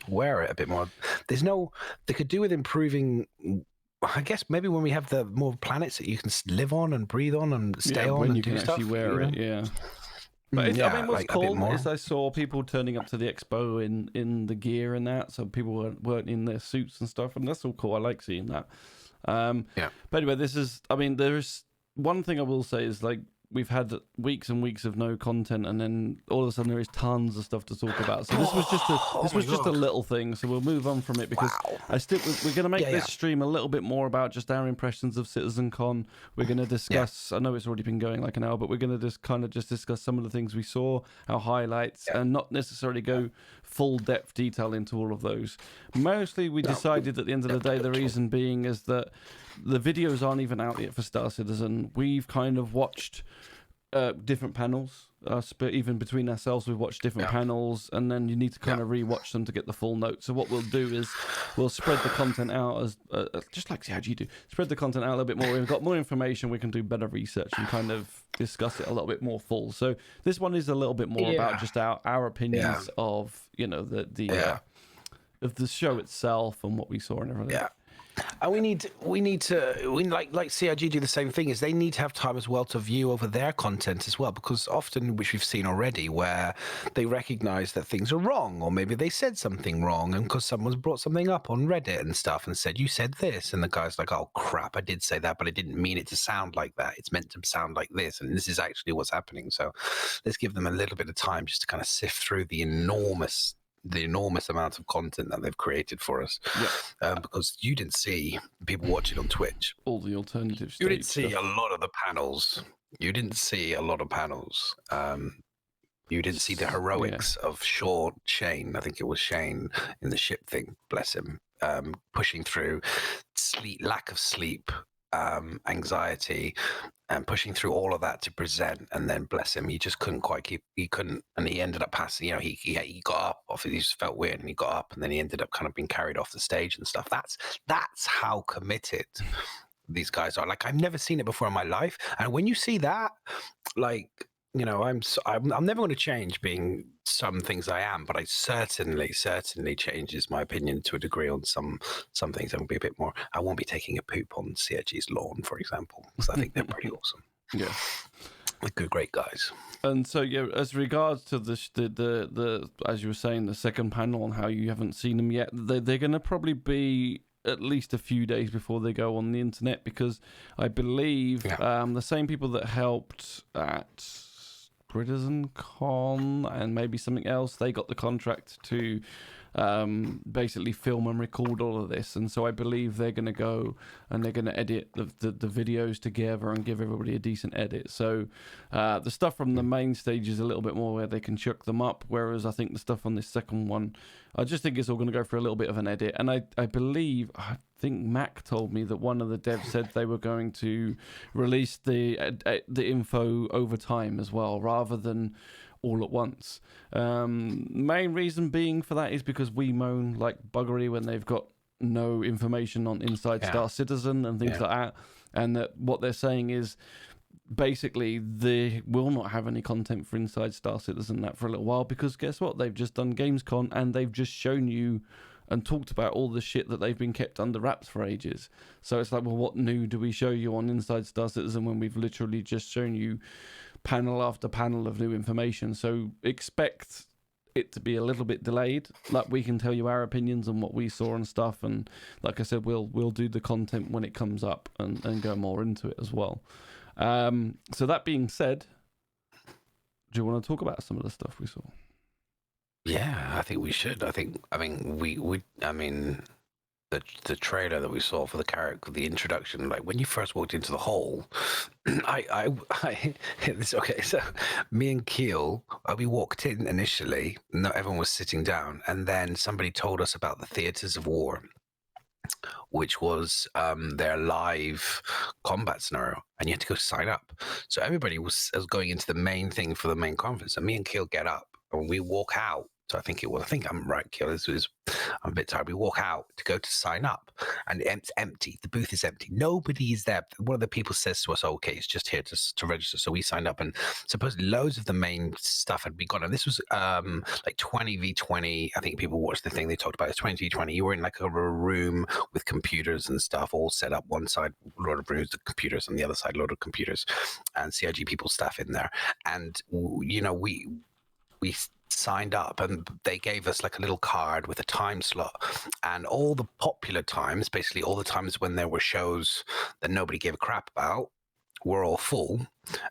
wear it a bit more. They could do with improving. I guess maybe when we have the more planets that you can live on and breathe on and stay on, when and you do can stuff, actually wear it, yeah. But I mean, what's cool is I saw people turning up to the expo in the gear and that, so people weren't in their suits and stuff, and that's all cool. I like seeing that. But anyway, there's one thing I will say is, like, we've had weeks and weeks of no content, and then all of a sudden there is tons of stuff to talk about. So this was just a little thing. So we'll move on from it because we're going to make this stream a little bit more about just our impressions of CitizenCon. We're going to discuss. I know it's already been going like an hour, but we're going to just discuss some of the things we saw, our highlights, and not necessarily go full depth detail into all of those. Mostly, we decided at the end of the day, the reason being is that the videos aren't even out yet for Star Citizen. We've kind of watched different panels, but even between ourselves, we've watched different panels, and then you need to kind of re-watch them to get the full note. So what we'll do is we'll spread the content out as just like CIG do. Spread the content out a little bit more. We've got more information. We can do better research and kind of discuss it a little bit more full. So this one is a little bit more about just our opinions of of the show itself and what we saw and everything. Yeah. And we need to like CIG do the same thing, is they need to have time as well to view over their content as well, because often, which we've seen already, where they recognize that things are wrong, or maybe they said something wrong, and because someone's brought something up on Reddit and stuff and said, you said this, and the guy's like, oh crap, I did say that, but I didn't mean it to sound like that. It's meant to sound like this, and this is actually what's happening. So let's give them a little bit of time just to kind of sift through the enormous amount of content that they've created for us. Because you didn't see people watching on Twitch. All the alternatives. You didn't see a lot of the panels. You didn't see a lot of panels. You didn't see the heroics of Shane, I think it was Shane, in the ship thing, bless him, pushing through lack of sleep, anxiety, and pushing through all of that to present. And then bless him, he just couldn't and he ended up passing. He got up off it. He just felt weird, and he got up, and then he ended up kind of being carried off the stage and stuff. That's how committed these guys are. Like, I've never seen it before in my life, and when you see that, like, I'm never going to change being some things I am, but I certainly changes my opinion to a degree on some things. I will be a bit more. I won't be taking a poop on CIG's lawn, for example, because I think they're pretty awesome. Yeah, they're great guys. And so, as regards to the as you were saying, the second panel on how you haven't seen them yet, they're going to probably be at least a few days before they go on the internet, because I believe the same people that helped at CitizenCon and maybe something else, they got the contract to basically film and record all of this, and so I believe they're going to go and they're going to edit the videos together and give everybody a decent edit. So the stuff from the main stage is a little bit more where they can chuck them up, whereas I think the stuff on this second one, I just think it's all going to go for a little bit of an edit. And I think Mac told me that one of the devs said they were going to release the info over time as well, rather than all at once. Main reason being for that is because we moan like buggery when they've got no information on Inside Star Citizen and things like that, and that what they're saying is basically they will not have any content for Inside Star Citizen that for a little while, because guess what, they've just done Gamescom and they've just shown you and talked about all the shit that they've been kept under wraps for ages. So it's like, well, what new do we show you on Inside Star Citizen when we've literally just shown you panel after panel of new information? So expect it to be a little bit delayed. Like, we can tell you our opinions on what we saw and stuff, and like I said, we'll do the content when it comes up and go more into it as well. So that being said, do you want to talk about some of the stuff we saw? Yeah, I think we should. The trailer that we saw for the Carrack, the introduction, like when you first walked into the hall, it's okay. So me and Keel, we walked in initially, not everyone was sitting down, and then somebody told us about the Theatres of War, which was their live combat scenario, and you had to go sign up. So everybody was going into the main thing for the main conference, and me and Keel get up and we walk out. So I think I'm right, Keel. I'm a bit tired. We walk out to go to sign up, and it's empty. The booth is empty. Nobody is there. One of the people says to us, okay, it's just here to register. So we signed up, and supposedly loads of the main stuff had been gone. And this was like 20v20. I think people watched the thing they talked about. It's 20v20. You were in like a room with computers and stuff all set up. One side, a lot of rooms, the computers, on the other side, a lot of computers, and CIG people, staff in there. And, we signed up, and they gave us like a little card with a time slot, and all the popular times, basically all the times when there were shows that nobody gave a crap about, were all full,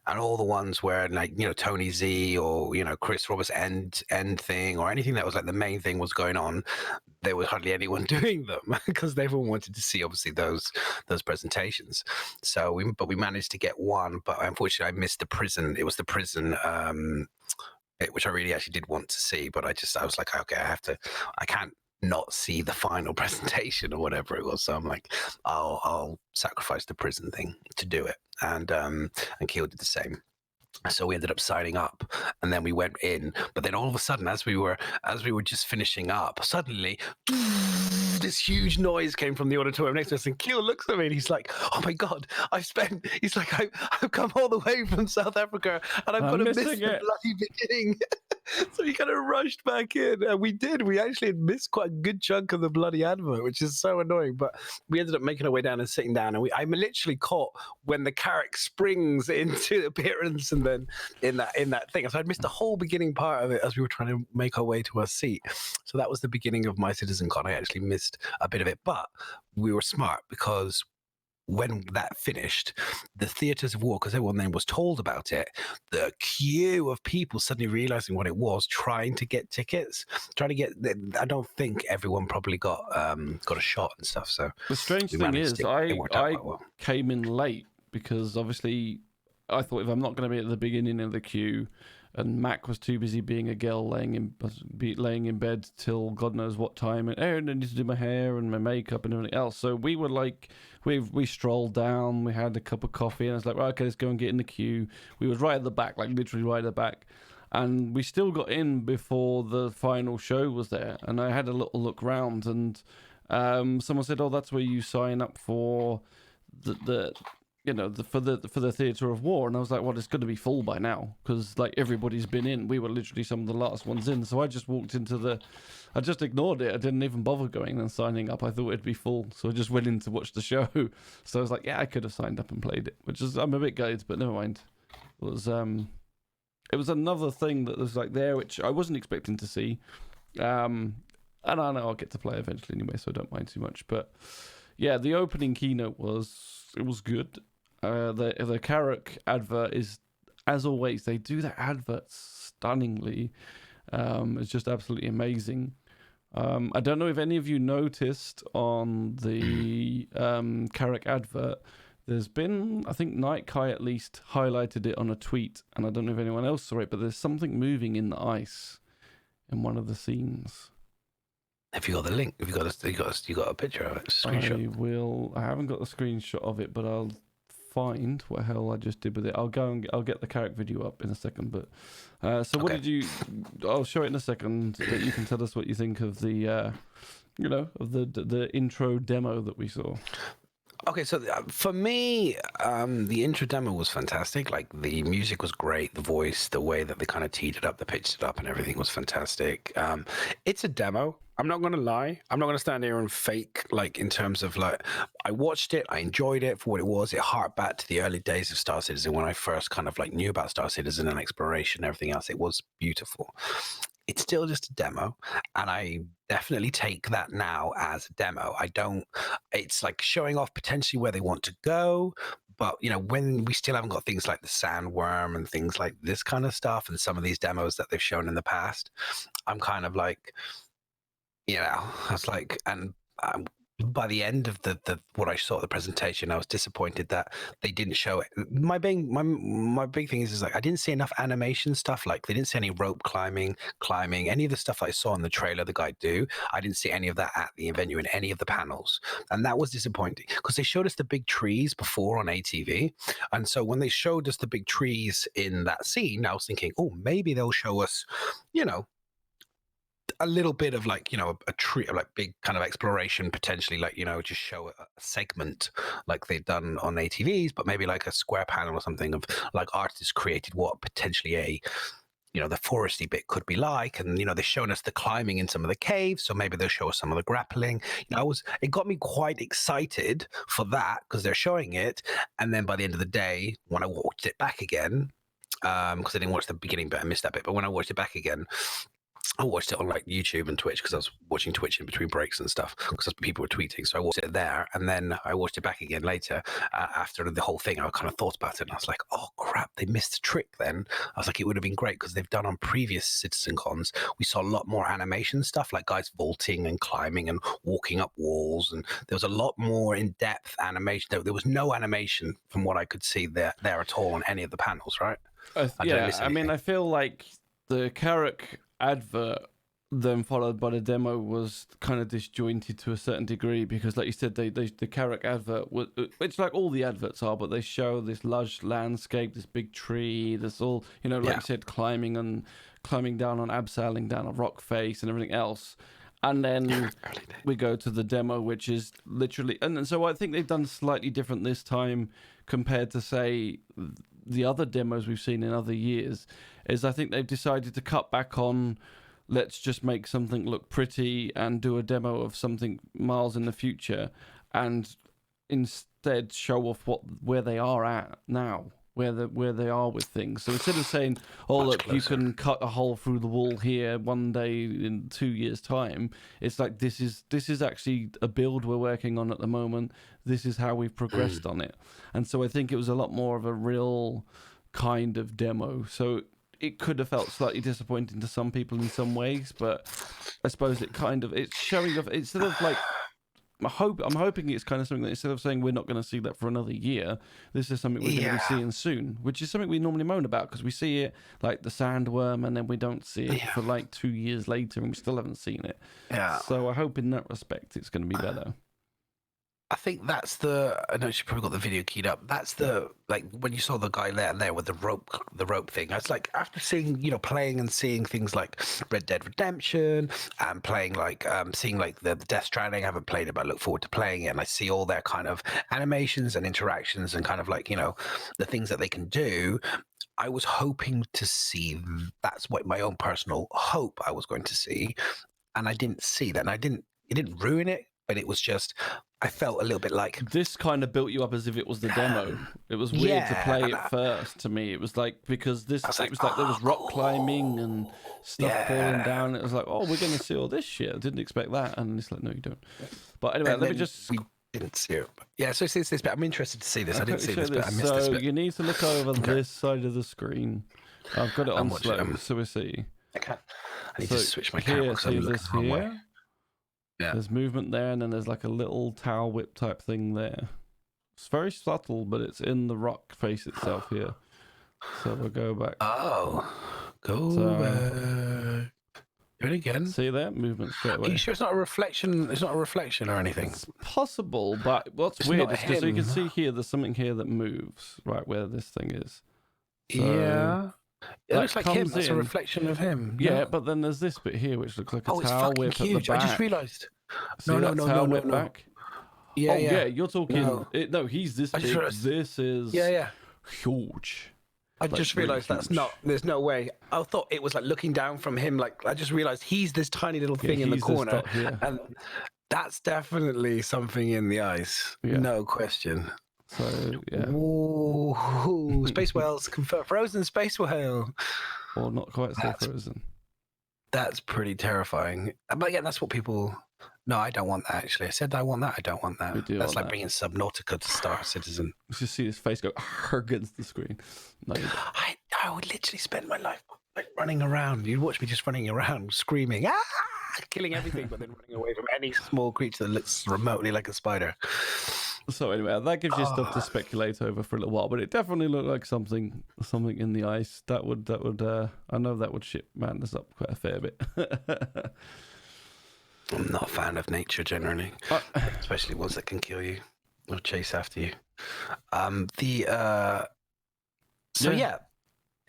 and all the ones where like Tony Z or Chris Roberts end thing or anything that was like the main thing was going on, there was hardly anyone doing them because everyone wanted to see obviously those presentations. So we managed to get one, but unfortunately I missed the prison. It was the prison. Which I really actually did want to see, but I was like, okay, I can't not see the final presentation or whatever it was. So I'm like, I'll sacrifice the prison thing to do it. And Keel did the same. So we ended up signing up, and then we went in. But then all of a sudden, as we were just finishing up, suddenly this huge noise came from the auditorium next to us, and Keel looks at me and he's like, "Oh my god, I've come all the way from South Africa, and I've got to miss the bloody beginning." So he kind of rushed back in, and we did. We actually had missed quite a good chunk of the bloody advert, which is so annoying. But we ended up making our way down and sitting down, and I'm literally caught when the Carrack springs into appearance, and then in that thing. So I'd missed the whole beginning part of it as we were trying to make our way to our seat. So that was the beginning of my CitizenCon. I actually missed a bit of it, but we were smart because when that finished, the theatres of war, because everyone then was told about it, the queue of people suddenly realizing what it was, trying to get tickets, I don't think everyone probably got a shot and stuff. So the strange thing is, I came in late because obviously I thought if I'm not going to be at the beginning of the queue, and Mac was too busy being a girl laying in bed till God knows what time, and I need to do my hair and my makeup and everything else. So we were like, we strolled down, we had a cup of coffee, and I was like, right, okay, let's go and get in the queue. We was right at the back, like literally right at the back, and we still got in before the final show was there. And I had a little look round, and someone said, "Oh, that's where you sign up for the for the theatre of war." And I was like, well, it's going to be full by now because like everybody's been in. We were literally some of the last ones in. So I just walked into I just ignored it. I didn't even bother going and signing up. I thought it'd be full. So I just went in to watch the show. So I was like, yeah, I could have signed up and played it, which is, I'm a bit gutted, but never mind. It was another thing that was like there, which I wasn't expecting to see. And I know I'll get to play eventually anyway, so I don't mind too much. But yeah, the opening keynote was good. The Carrack advert is, as always, they do their adverts stunningly. It's just absolutely amazing. I don't know if any of you noticed on the Carrack advert, there's been, I think Night Kai at least highlighted it on a tweet, and I don't know if anyone else saw it, but there's something moving in the ice in one of the scenes. Have you got the link? Have you got a picture of it? Screenshot? I haven't got the screenshot of it, but I'll find what hell I just did with it. I'll get the Carrack video up in a second. But what did you? I'll show it in a second. But you can tell us what you think of the, of the intro demo that we saw. Okay, so for me, the intro demo was fantastic. Like the music was great, the voice, the way that they kind of teed it up, they pitched it up, and everything was fantastic. It's a demo. I'm not going to lie. I'm not going to stand here and fake, like, in terms of, like, I watched it. I enjoyed it for what it was. It harked back to the early days of Star Citizen when I first kind of, like, knew about Star Citizen and exploration and everything else. It was beautiful. It's still just a demo, and I definitely take that now as a demo. It's like showing off potentially where they want to go, but, when we still haven't got things like the sandworm and things like this kind of stuff and some of these demos that they've shown in the past, I'm kind of like, I was like, and by the end of the what I saw of the presentation, I was disappointed that they didn't show it. My big thing is like I didn't see enough animation stuff. Like they didn't see any rope climbing, any of the stuff I saw in the trailer the guy do. I didn't see any of that at the venue in any of the panels, and that was disappointing because they showed us the big trees before on ATV, and so when they showed us the big trees in that scene, I was thinking, oh, maybe they'll show us, a little bit of like, a tree, like big kind of exploration potentially, like, just show a segment like they've done on ATVs, but maybe like a square panel or something of like artists created what potentially the foresty bit could be like. And, they've shown us the climbing in some of the caves. So maybe they'll show us some of the grappling. It got me quite excited for that because they're showing it. And then by the end of the day, when I watched it back again, because I didn't watch the beginning bit, I missed that bit. But when I watched it back again, I watched it on like YouTube and Twitch because I was watching Twitch in between breaks and stuff because people were tweeting. So I watched it there, and then I watched it back again later after the whole thing. I kind of thought about it, and I was like, "Oh crap, they missed a trick." Then I was like, "It would have been great because they've done on previous CitizenCons. We saw a lot more animation stuff, like guys vaulting and climbing and walking up walls, and there was a lot more in-depth animation. There was no animation from what I could see there at all on any of the panels, right?" I mean, I feel like the Carrack advert then followed by the demo was kind of disjointed to a certain degree because, like you said, the Carrack advert was, it's like all the adverts are, but they show this lush landscape, this big tree, this all, you know, like you said, climbing down on abseiling down a rock face and everything else. And then we go to the demo, which is literally, and so I think they've done slightly different this time compared to, say, the other demos we've seen in other years, is I think they've decided to cut back on, let's just make something look pretty and do a demo of something miles in the future, and instead show off where they are at now, where they are with things. So instead of saying, "Oh, look, closer. You can cut a hole through the wall here one day in 2 years' time," it's like this is actually a build we're working on at the moment. This is how we've progressed on it, and so I think it was a lot more of a real kind of demo. So it could have felt slightly disappointing to some people in some ways, but I suppose it's showing off instead of like. I'm hoping it's kind of something that instead of saying we're not going to see that for another year, this is something we're going to be seeing soon, which is something we normally moan about because we see it like the sandworm and then we don't see it for like 2 years later and we still haven't seen it. Yeah. So I hope in that respect it's going to be better. I think that's I know you probably got the video keyed up. That's like when you saw the guy there with the rope thing. I was like, after seeing, playing and seeing things like Red Dead Redemption and playing like, seeing like the Death Stranding. I haven't played it, but I look forward to playing it. And I see all their kind of animations and interactions and kind of like, the things that they can do. I was hoping to see, that's what my own personal hope I was going to see. And I didn't see that. And it didn't ruin it, but it was just, I felt a little bit like... This kind of built you up as if it was the demo. It was weird to play it first to me. It was like, because it was like there was rock climbing and stuff falling down. It was like, oh, we're going to see all this shit. I didn't expect that. And it's like, no, you don't. But anyway, let me just... We didn't see it. Yeah, so it's this bit. I'm interested to see this. I didn't see this bit. I missed this bit. So you need to look over this side of the screen. I've got it on slow, so we see. I need to switch my camera because I'm looking the wrong way. Yeah. There's movement there, and then there's like a little tower whip type thing there. It's very subtle, but it's in the rock face itself here. So we'll go back. Oh, back. Do it again. See that movement straight away. Are you sure it's not a reflection? It's not a reflection or anything. It's possible, but what's weird is because so you can see here, there's something here that moves right where this thing is. So, yeah. It looks like him. That's a reflection of him. Yeah, but then there's this bit here, which looks like a towel whip at the back. I just realised. No. Back? Yeah, you're talking. No, he's this big. This is huge. I just realised that's not. There's no way. I thought it was like looking down from him. Like I just realised he's this tiny little thing in the corner, and that's definitely something in the ice. Yeah. No question. So yeah. Ooh, space whales, frozen space whale. Or not quite so frozen. That's pretty terrifying. But yeah, that's what people. No, I don't want that. Actually, I said I want that. I don't want that. That's like bringing Subnautica to Star Citizen. You just see his face go against the screen. No, I would literally spend my life like running around. You'd watch me just running around, screaming, killing everything, but then running away from any small creature that looks remotely like a spider. So anyway, that gives you stuff to speculate over for a little while, but it definitely looked like something in the ice that would I know that would ship Madness up quite a fair bit. I'm not a fan of nature generally, especially ones that can kill you or chase after you.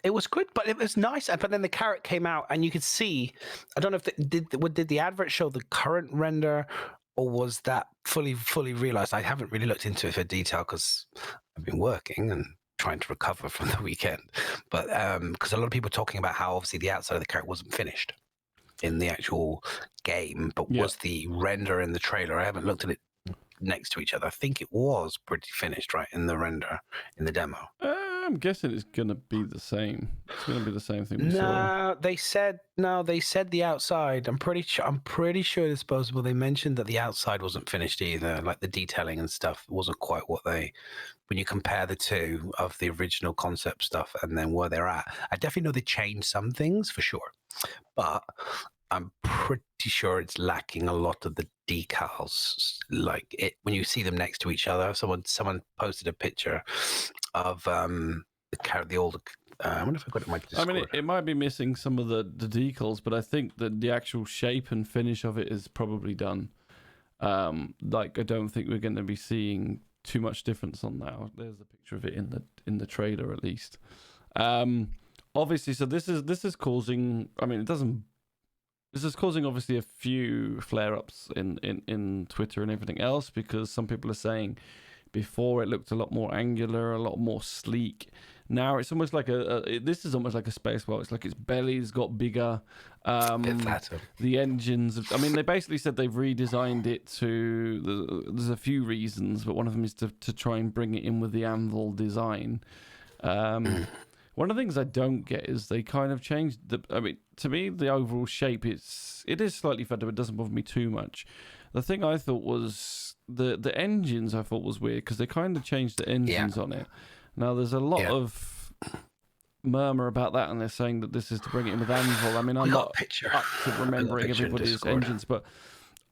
It was good, but it was nice. But then the Carrack came out, and you could see. I don't know if did the advert show the current render, or was that fully realized? I haven't really looked into it for detail because I've been working and trying to recover from the weekend. But because a lot of people are talking about how obviously the outside of the Carrack wasn't finished in the actual game, but was the render in the trailer? I haven't looked at it next to each other. I think it was pretty finished, right, in the render in the demo. I'm guessing it's going to be the same. It's going to be the same thing we saw. They said the outside. I'm pretty sure it's possible. They mentioned that the outside wasn't finished either. Like the detailing and stuff wasn't quite what they. When you compare the two of the original concept stuff and then where they're at, I definitely know they changed some things for sure, but I'm pretty sure it's lacking a lot of the decals. Like it when you see them next to each other. Someone posted a picture of the old. I wonder if I got it in my Discord. I mean, it might be missing some of the decals, but I think that the actual shape and finish of it is probably done. Like I don't think we're going to be seeing too much difference on that. There's a picture of it in the trailer at least. Obviously, so this is causing. I mean, it doesn't. This is causing obviously a few flare-ups in Twitter and everything else, because some people are saying before it looked a lot more angular, a lot more sleek. Now it's almost like this is almost like a space whale. It's like its belly's got bigger. Bit flatter. The engines. I mean, they basically said they've redesigned it to. There's a few reasons, but one of them is to try and bring it in with the anvil design. One of the things I don't get is they kind of changed the. I mean, to me, the overall shape it is slightly fatter, but it doesn't bother me too much. The thing I thought was the engines. I thought was weird because they kind of changed the engines on it. Now there's a lot of murmur about that, and they're saying that this is to bring it in with anvil. I mean, I'm not up to remembering everybody's engines, but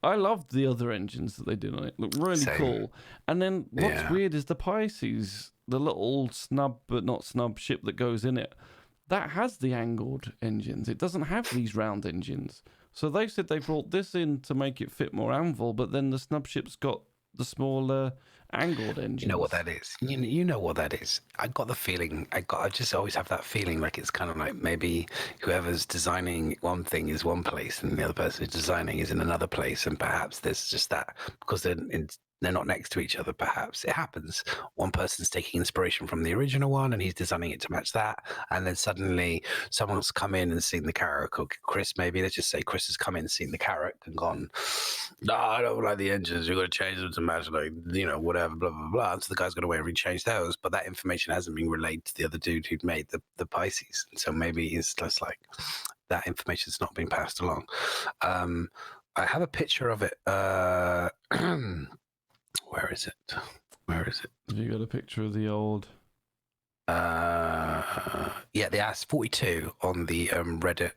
I loved the other engines that they did on it. Look really cool. And then what's weird is the Pisces. The little snub, but not snub ship that goes in it, that has the angled engines. It doesn't have these round engines. So they said they brought this in to make it fit more anvil, but then the snub ship's got the smaller angled engines. You know what that is. You know what that is. I got the feeling. I just always have that feeling like it's kind of like maybe whoever's designing one thing is one place and the other person who's designing is in another place, and perhaps there's just that because they're not next to each other, perhaps. It happens. One person's taking inspiration from the original one and he's designing it to match that. And then suddenly someone's come in and seen the Carrack, or Chris maybe, let's just say Chris has come in and seen the Carrack and gone, no, I don't like the engines. You've got to change them to match, like, whatever, blah, blah, blah. And so the guy's got away and rechange those. But that information hasn't been relayed to the other dude who'd made the Pisces. And so maybe it's just like that information's not being passed along. I have a picture of it. Where is it? Have you got a picture of the old? The AS42 on the Reddit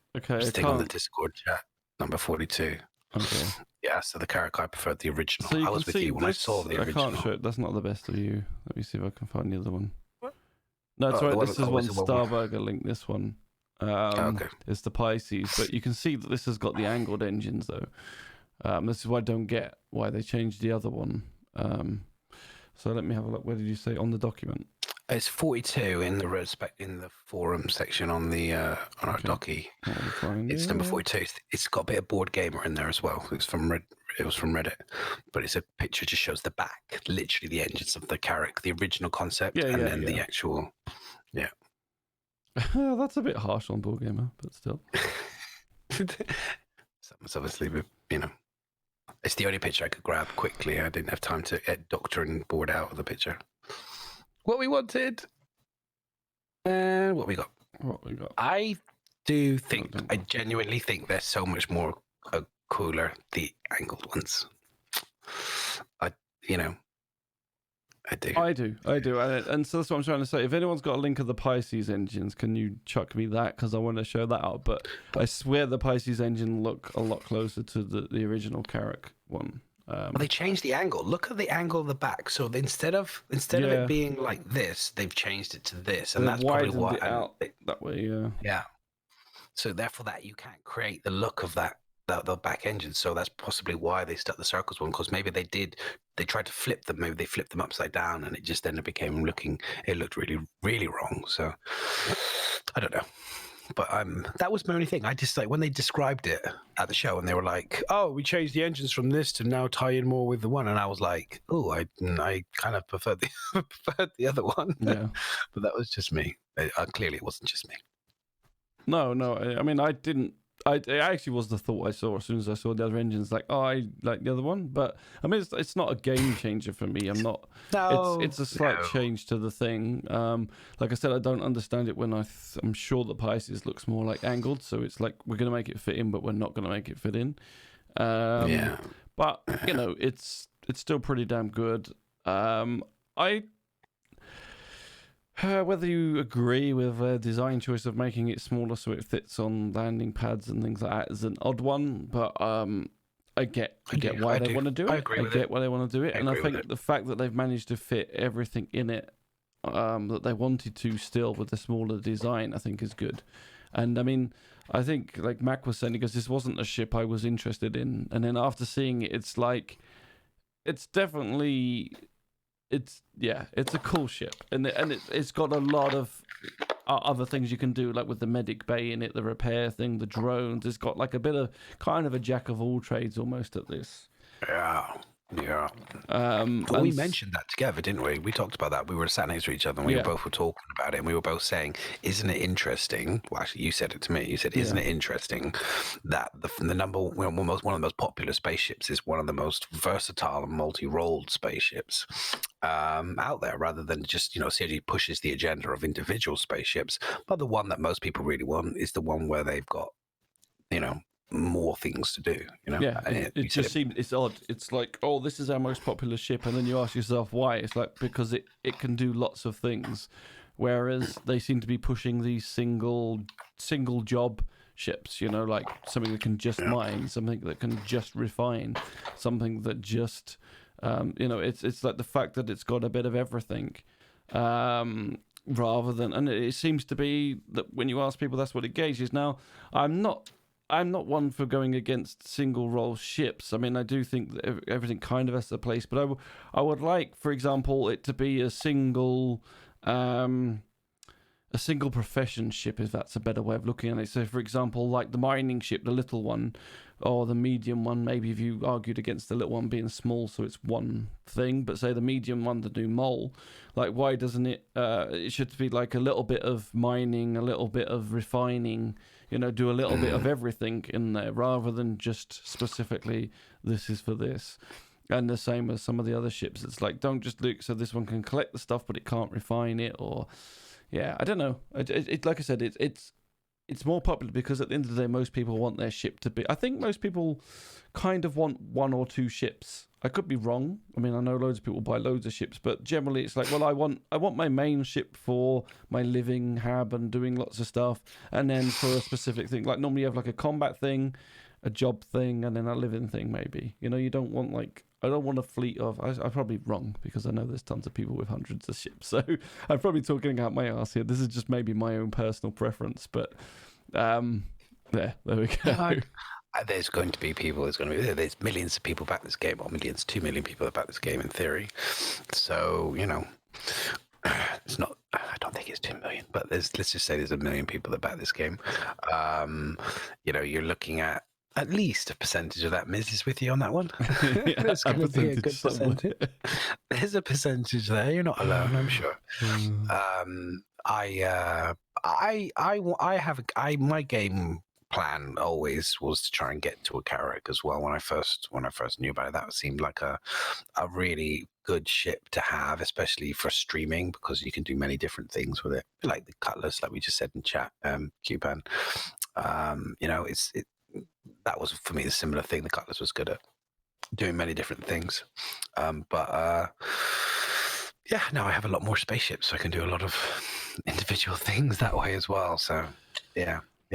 thing on the Discord chat, number 42. Okay. Yeah, so the Carrack, I preferred the original. So I was with you when I saw the original. I can't show it. That's not the best of you. Let me see if I can find the other one. No, it's right. This is one Starburger link. This one. Okay. It's the Pisces, but you can see that this has got the angled engines though. This is why I don't get why they changed the other one. So let me have a look. Where did you say on the document? It's 42 in the forum section on the on our docky. It's number 42. It's got a bit of Board Gamer in there as well. It was from Reddit, but it's a picture just shows the back, literally the engines of the Carrack, the original concept, then the actual. Yeah. That's a bit harsh on Board Gamer, but still. Someone's obviously, it's the only picture I could grab quickly. I didn't have time to doctor and board out of the picture. What we wanted, and what we got. I genuinely think they're so much more cooler, the angled ones. I do. And so that's what I'm trying to say. If anyone's got a link of the Pisces engines, can you chuck me that? Because I want to show that out. But I swear the Pisces engine look a lot closer to the original Carrack one. Well, they changed the angle. Look at the angle of the back. So instead of it being like this, they've changed it to this, and that's probably why that way. Yeah. Yeah. So therefore, that you can't create the look of the back engine. So that's possibly why they stuck the circles one, because maybe they tried to flip them. Maybe they flipped them upside down, and it just then it looked really, really wrong. So I don't know. But that was my only thing. I just like when they described it at the show, and they were like, "Oh, we changed the engines from this to now tie in more with the one," and I was like, "Oh, I kind of preferred the other one." Yeah, but that was just me. Clearly, it wasn't just me. No. I mean, I didn't it actually was the thought I saw as soon as I saw the other engines. Like, oh, I like the other one, but I mean, it's not a game changer for me. I'm not. No, it's a slight change to the thing. Like I said, I don't understand it when I'm sure the Pisces looks more like angled, so it's like we're gonna make it fit in, but we're not gonna make it fit in. Yeah. But you know, it's still pretty damn good. Whether you agree with the design choice of making it smaller so it fits on landing pads and things like that is an odd one, but I get why they want to do it. I get why they want to do it, and I think the fact that they've managed to fit everything in it that they wanted to still with the smaller design, I think is good. And I mean, I think like Mac was saying, because this wasn't a ship I was interested in, and then after seeing it, it's like it's definitely. It's a cool ship, and it's got a lot of other things you can do, like with the medic bay in it, the repair thing, the drones. It's got like a bit of kind of a jack of all trades almost at this. Yeah. Well, we mentioned that together, didn't we? We talked about that. We were sat next to each other, and we both were talking about it, and we were both saying, "Isn't it interesting?" Well, actually, you said it to me. You said, "Isn't it interesting that the number one of the most popular spaceships is one of the most versatile and multi-rolled spaceships out there, rather than just CIG pushes the agenda of individual spaceships, but the one that most people really want is the one where they've got more things to do, it just seems it's odd. It's like, oh, this is our most popular ship, and then you ask yourself why. It's like because it can do lots of things, whereas they seem to be pushing these single job ships, like something that can just mine, something that can just refine, something that just it's like the fact that it's got a bit of everything, rather than, and it seems to be that when you ask people, that's what it gauges. Now, I'm not one for going against single role ships. I mean, I do think that everything kind of has a place, but I would like, for example, it to be a single profession ship, if that's a better way of looking at it. So, for example, like the mining ship, the little one, or the medium one, maybe if you argued against the little one being small, so it's one thing, but say the medium one, the new mole, like why doesn't it, it should be like a little bit of mining, a little bit of refining, do a little bit of everything in there, rather than just specifically, this is for this. And the same as some of the other ships, it's like, don't just look, so this one can collect the stuff, but it can't refine it, or, I don't know. It like I said, it's more popular because at the end of the day, most people want their ship to be... I think most people kind of want one or two ships. I could be wrong. I mean, I know loads of people buy loads of ships, but generally it's like, well, I want my main ship for my living hab and doing lots of stuff, and then for a specific thing. Like normally you have like a combat thing, a job thing, and then a living thing maybe. You don't want like... I don't want a fleet of... I'm probably wrong because I know there's tons of people with hundreds of ships, so I'm probably talking out my ass here. This is just maybe my own personal preference, but there we go. There's going to be people. There's millions of people back this game, or 2 million people that back this game in theory. So it's not. I don't think it's 2 million, but let's just say there's 1 million people that back this game. You're looking at least a percentage of that. Miz is with you on that one. There's going to be a good percentage. There's a percentage there. You're not alone, I'm sure. My game plan always was to try and get to a Carrack as well. When I first knew about it, that seemed like a really good ship to have, especially for streaming, because you can do many different things with it, like the Cutlass, like we just said in chat, Cuban. That was for me a similar thing. The Cutlass was good at doing many different things, but now I have a lot more spaceships, so I can do a lot of individual things that way as well. So it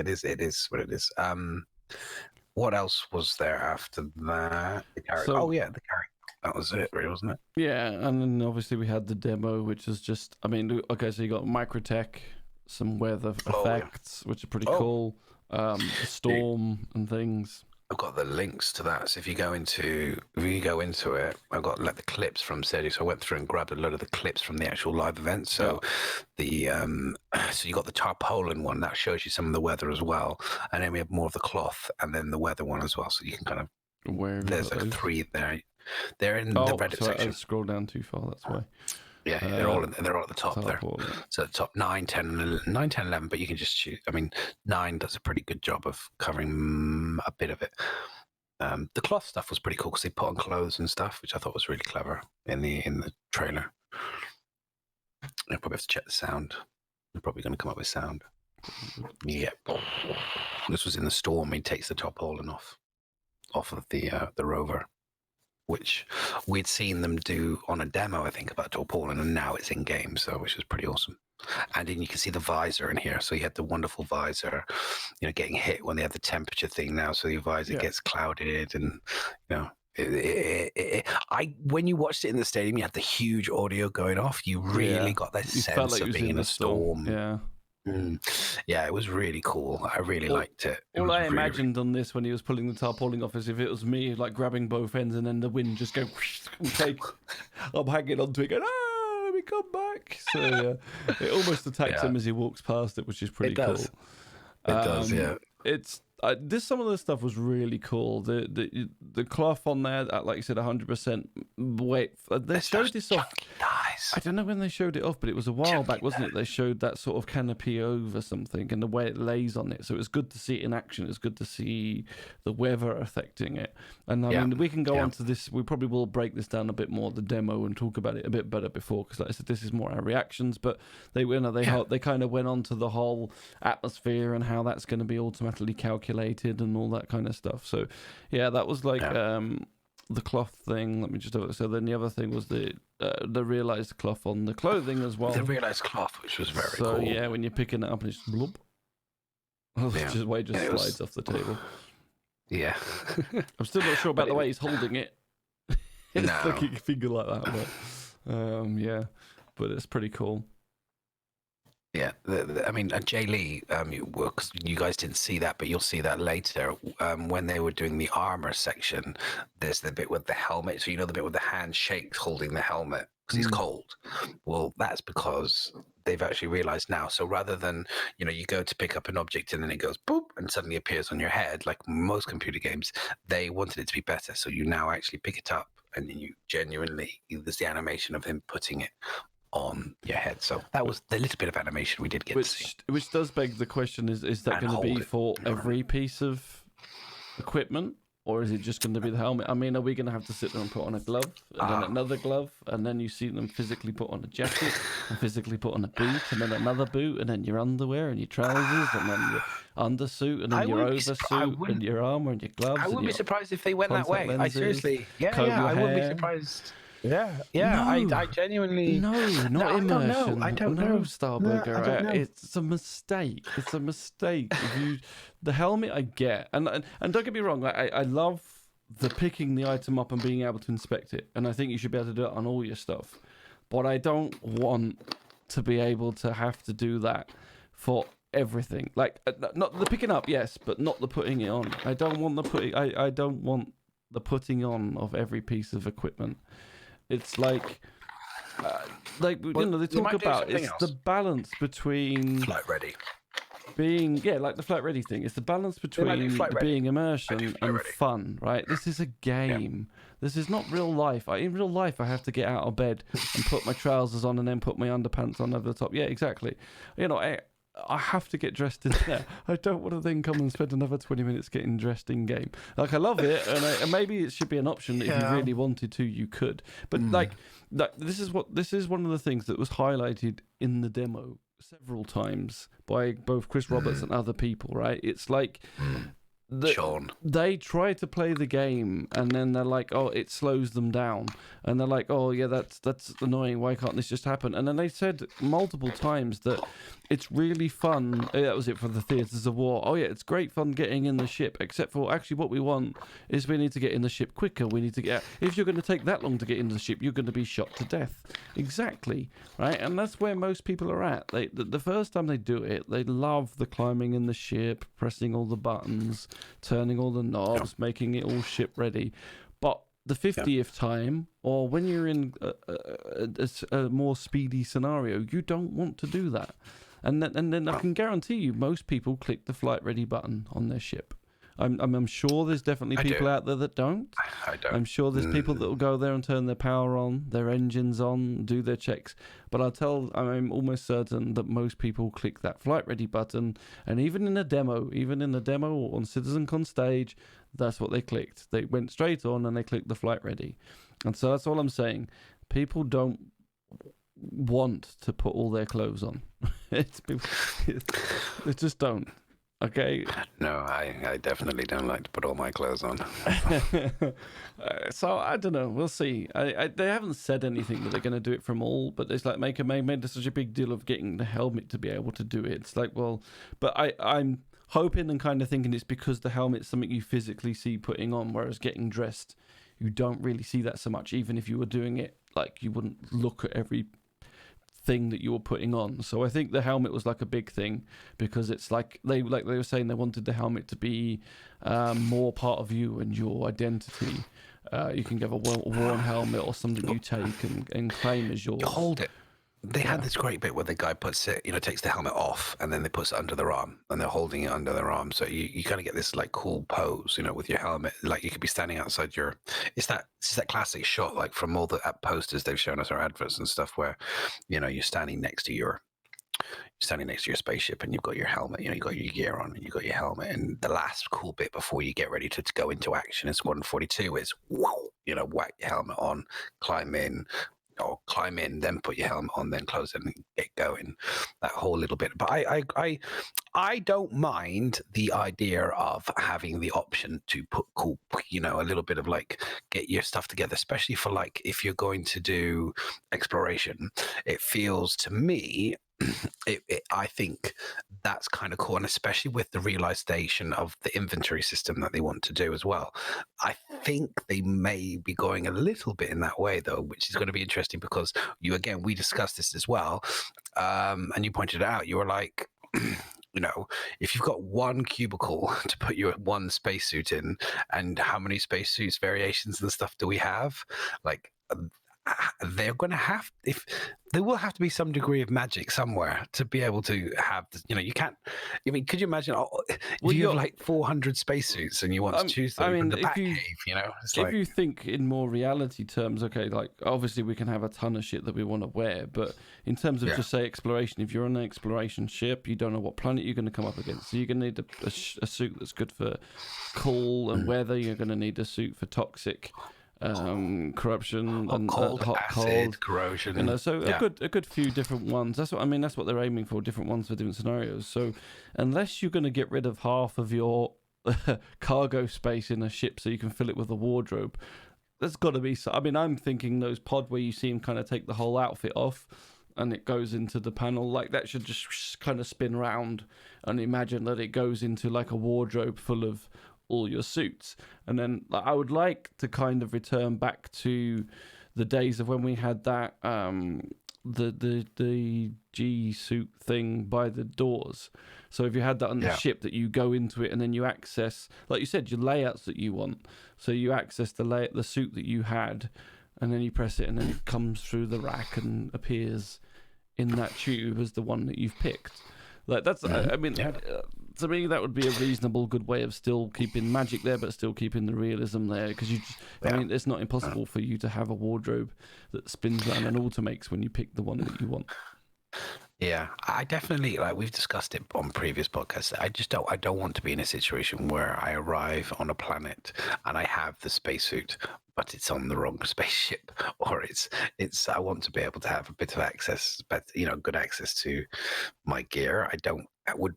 is what it is. What else was there after that? The Carrack. The Carrack. That was it, really, wasn't it? Yeah, and then obviously we had the demo, which is just, I mean, okay, so you got microtech, some weather effects, which are pretty cool. Storm and things. I've got the links to that. So if you go into it, I've got like the clips from CIG. So I went through and grabbed a load of the clips from the actual live event. So so you got the tarpaulin one that shows you some of the weather as well, and then we have more of the cloth, and then the weather one as well. So you can kind of there's like 3 there. They're in the Reddit section. I scroll down too far. That's why. Yeah, they're all at the top there. Order. So top 9, 10, 11, but you can just choose. I mean, 9 does a pretty good job of covering a bit of it. The cloth stuff was pretty cool because they put on clothes and stuff, which I thought was really clever in the trailer. I probably have to check the sound. They're probably going to come up with sound. Yeah, this was in the storm. He takes the top holding off of the rover, which we'd seen them do on a demo, I think, about tarpaulin, and now it's in game, so which was pretty awesome. And then you can see the visor in here. So you had the wonderful visor, getting hit when they have the temperature thing now. So your visor gets clouded, and when you watched it in the stadium, you had the huge audio going off. You really got that sense of being in a storm. Yeah. Yeah, it was really cool. I really liked it. All I imagined on this when he was pulling the tarpaulin off is if it was me, like grabbing both ends and then the wind just go and take. I'm hanging onto it, going, let me come back. So yeah, it almost attacks him as he walks past it, which is pretty cool. It does, yeah. It's some of the stuff was really cool. The cloth on there, at, like you said, 100% weight. They showed this off. Nice. I don't know when they showed it off, but it was a while back, wasn't it? They showed that sort of canopy over something and the way it lays on it. So it was good to see it in action. It's good to see the weather affecting it. And I mean, we can go on to this. We probably will break this down a bit more, the demo, and talk about it a bit better before, because like I said, this is more our reactions. But they kind of went on to the whole atmosphere and how that's going to be automatically calculated and all that kind of stuff. So yeah, that was like the cloth thing. Let me just have it. So then the other thing was the realized cloth on the clothing as well. The realized cloth, which was very cool. So yeah, when you're picking it up and it's blub, just slides off the table. Yeah. I'm still not sure about the way he's holding it. It's No. like a finger like that, but but it's pretty cool. Yeah, I mean, Jay Lee, you guys didn't see that, but you'll see that later. When they were doing the armor section, there's the bit with the helmet. So the bit with the handshake holding the helmet because he's cold. Well, that's because they've actually realized now. So rather than, you go to pick up an object and then it goes boop and suddenly appears on your head, like most computer games, they wanted it to be better. So you now actually pick it up and then there's the animation of him putting it on your head. So that was the little bit of animation we did get to see. Which does beg the question, is that going to be for every piece of equipment, or is it just going to be the helmet? I mean, are we going to have to sit there and put on a glove, and then another glove, and then you see them physically put on a jacket, and physically put on a boot, and then another boot, and then your underwear, and your trousers, and then your undersuit, and then your oversuit, and your armor, and your gloves? I wouldn't be surprised if they went that way. I seriously, I wouldn't be surprised. Yeah. No. I genuinely not immersion. I don't know. Starburger. No, I don't know. It's a mistake. The helmet I get, and don't get me wrong. I love the picking the item up and being able to inspect it, and I think you should be able to do it on all your stuff. But I don't want to be able to have to do that for everything. Like not the picking up, yes, but not the putting it on. I don't want the putting. I don't want the putting on of every piece of equipment. It's like they talk about it's the balance between flight ready being like the flight ready thing. It's the balance between being immersion and fun, right? This is a game. Yeah. This is not real life. In real life, I have to get out of bed and put my trousers on and then put my underpants on over the top. Yeah, exactly. I have to get dressed in there. I don't want to then come and spend another 20 minutes getting dressed in game. Like, I love it, and maybe it should be an option that if you really wanted to, you could. But this is one of the things that was highlighted in the demo several times by both Chris Roberts and other people. Right? It's like they try to play the game, and then they're like, "Oh, it slows them down," and they're like, "Oh, yeah, that's annoying. Why can't this just happen?" And then they said multiple times that it's really fun. That was it for the Theatres of War. Oh yeah, it's great fun getting in the ship, except for actually what we want is we need to get in the ship quicker. We need to get out. If you're going to take that long to get into the ship, you're going to be shot to death. Exactly, right? And that's where most people are at. The first time they do it, they love the climbing in the ship, pressing all the buttons, turning all the knobs, making it all ship ready. But the 50th time, or when you're in a more speedy scenario, you don't want to do that. And then I can guarantee you most people click the flight ready button on their ship. I'm sure there's definitely people out there that don't. I don't. I'm sure there's people that will go there and turn their power on, their engines on, do their checks. But I'm almost certain that most people click that flight ready button, and even in a demo or on CitizenCon stage, that's what they clicked. They went straight on and they clicked the flight ready. And so that's all I'm saying. People don't want to put all their clothes on. They just don't. Okay. No, I definitely don't like to put all my clothes on. So I don't know. We'll see. They haven't said anything that they're going to do it from all, but it's like made such a big deal of getting the helmet to be able to do it. It's like, well, but I'm hoping and kind of thinking it's because the helmet's something you physically see putting on, whereas getting dressed, you don't really see that so much. Even if you were doing it, like, you wouldn't look at every thing that you were putting on. So I think the helmet was like a big thing, because it's like they were saying they wanted the helmet to be more part of you and your identity. You can give a worn helmet or something you take and claim as yours. You hold it. They had this great bit where the guy puts it, takes the helmet off and then they puts it under their arm and they're holding it under their arm. So you kind of get this like cool pose, with your helmet. Like you could be standing outside it's that classic shot, like from all the posters they've shown us, or adverts and stuff, where, you're standing next to your spaceship and you've got your helmet, you've got your gear on and you've got your helmet. And the last cool bit before you get ready to go into action in Squadron 42 is, whack your helmet on, climb in, then put your helmet on, then close it and get going. That whole little bit. But I don't mind the idea of having the option to put a little bit of like get your stuff together, especially for like if you're going to do exploration. It feels to me I think that's kind of cool, and especially with the realization of the inventory system that they want to do as well. I think they may be going a little bit in that way, though, which is going to be interesting because we discussed this as well, and you pointed it out. You were like, if you've got one cubicle to put your one spacesuit in, and how many spacesuits variations and stuff do we have? Like, they're going to have, there will have to be some degree of magic somewhere to be able to have, you can't, could you imagine if you have like 400 spacesuits and you want to choose them from the Batcave, if you think in more reality terms, okay, like obviously we can have a ton of shit that we want to wear, but in terms of just say exploration, if you're on an exploration ship, you don't know what planet you're going to come up against, so you're going to need a suit that's good for cool and weather. You're going to need a suit for toxic corruption and cold, hot, acid, cold corrosion. So a good few different ones. That's what they're aiming for. Different ones for different scenarios. So unless you're going to get rid of half of your cargo space in a ship so you can fill it with a wardrobe, there's got to be. I'm thinking those pod where you see him kind of take the whole outfit off and it goes into the panel, like that should just kind of spin round, and imagine that it goes into like a wardrobe full of all your suits. And then I would like to kind of return back to the days of when we had that the G suit thing by the doors. So if you had that on the ship, that you go into it and then you access, like you said, your layouts that you want. So you access the suit that you had, and then you press it and then it comes through the rack and appears in that tube as the one that you've picked. Like that's, to me, that would be a reasonable, good way of still keeping magic there, but still keeping the realism there. Because it's not impossible for you to have a wardrobe that spins around and automates when you pick the one that you want. Yeah, I definitely, like we've discussed it on previous podcasts. I don't want to be in a situation where I arrive on a planet and I have the spacesuit, but it's on the wrong spaceship, or it's. I want to be able to have a bit of access, but good access to my gear.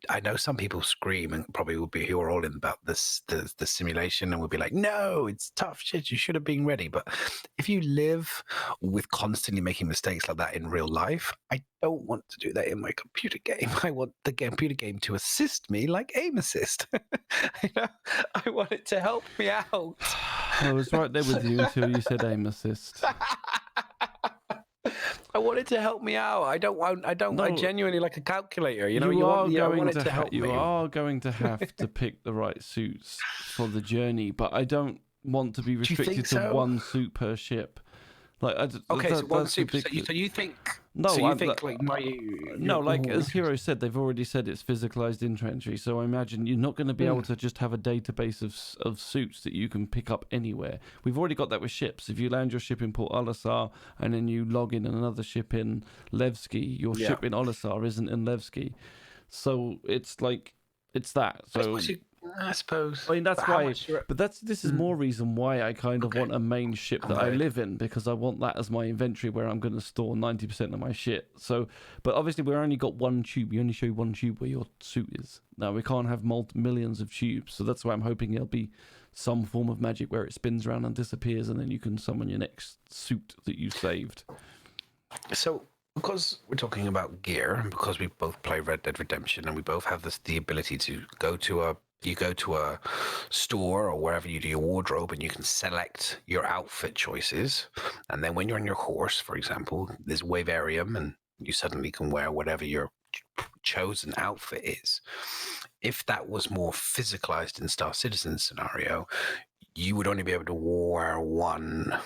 I know some people scream and probably will be who are all in about this the simulation and will be like, no, it's tough shit, you should have been ready. But if you live with constantly making mistakes like that in real life, I don't want to do that in my computer game. I want the computer game to assist me like aim assist. I want it to help me out. I was right there with you until you said aim assist. I want it to help me out. I genuinely like a calculator. You are going to have to pick the right suits for the journey, but I don't want to be restricted to one suit per ship. Like, Okay, so one that's super. ridiculous. So you think? No, so you I'm, think like my? no, like as Hero. Hero said, they've already said it's physicalized infantry. So I imagine you're not going to be able to just have a database of suits that you can pick up anywhere. We've already got that with ships. If you land your ship in Port Olisar and then you log in another ship in Levski, your ship in Olisar isn't in Levski. So it's like it's that. So I suppose. I mean, that's why. But this is more reason why I kind of want a main ship that I live in, because I want that as my inventory where I'm going to store 90% of my shit. So, but obviously we've only got one tube. You only show one tube where your suit is. Now we can't have millions of tubes, so that's why I'm hoping there'll be some form of magic where it spins around and disappears, and then you can summon your next suit that you saved. So, because we're talking about gear, and because we both play Red Dead Redemption, and we both have the ability to go to a store or wherever you do your wardrobe, and you can select your outfit choices. And then when you're on your horse, for example, there's Wavarium, and you suddenly can wear whatever your chosen outfit is. If that was more physicalized in Star Citizen scenario, you would only be able to wear one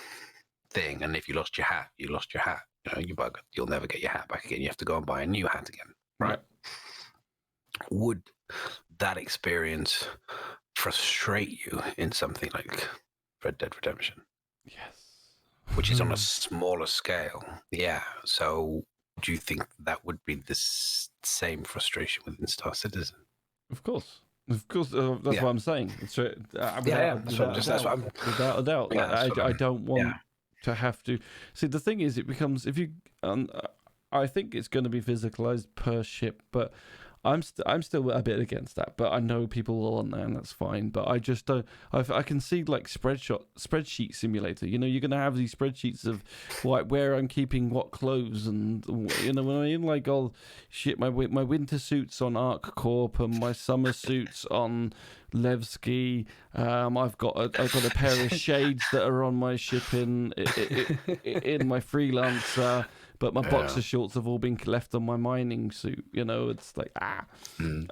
thing. And if you lost your hat, you lost your hat. You bugger. You'll never get your hat back again. You have to go and buy a new hat again. Right? Would that experience frustrate you in something like Red Dead Redemption? Yes. Which is on a smaller scale. Yeah. So do you think that would be the same frustration within Star Citizen? Of course. That's what I'm saying. It's, without a doubt. I don't want to have to. See, the thing is, it becomes, if you, I think it's going to be physicalized per ship, but I'm still a bit against that. But I know people are on there, and that's fine. But I just don't. I can see like spreadsheet simulator. You're going to have these spreadsheets of like where I'm keeping what clothes, and what I mean, like, oh shit, my winter suits on Arc Corp and my summer suits on Levski. I've got a pair of shades that are on my ship in my freelancer. But my boxer shorts have all been left on my mining suit. It's like, I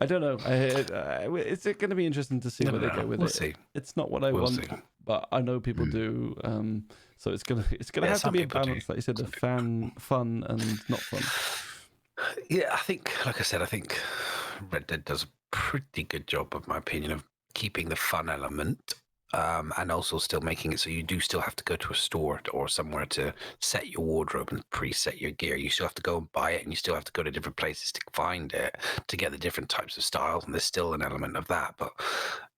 don't know. It's going to be interesting to see where they go with it. See. It's not what I want, but I know people do. So it's gonna have to be a balance, like you said, fun and not fun. Yeah, I think, like I said, I think Red Dead does a pretty good job, of my opinion, of keeping the fun element. And also still making it so you do still have to go to a store or somewhere to set your wardrobe and preset your gear. You still have to go and buy it, and you still have to go to different places to find it, to get the different types of styles, and there's still an element of that. But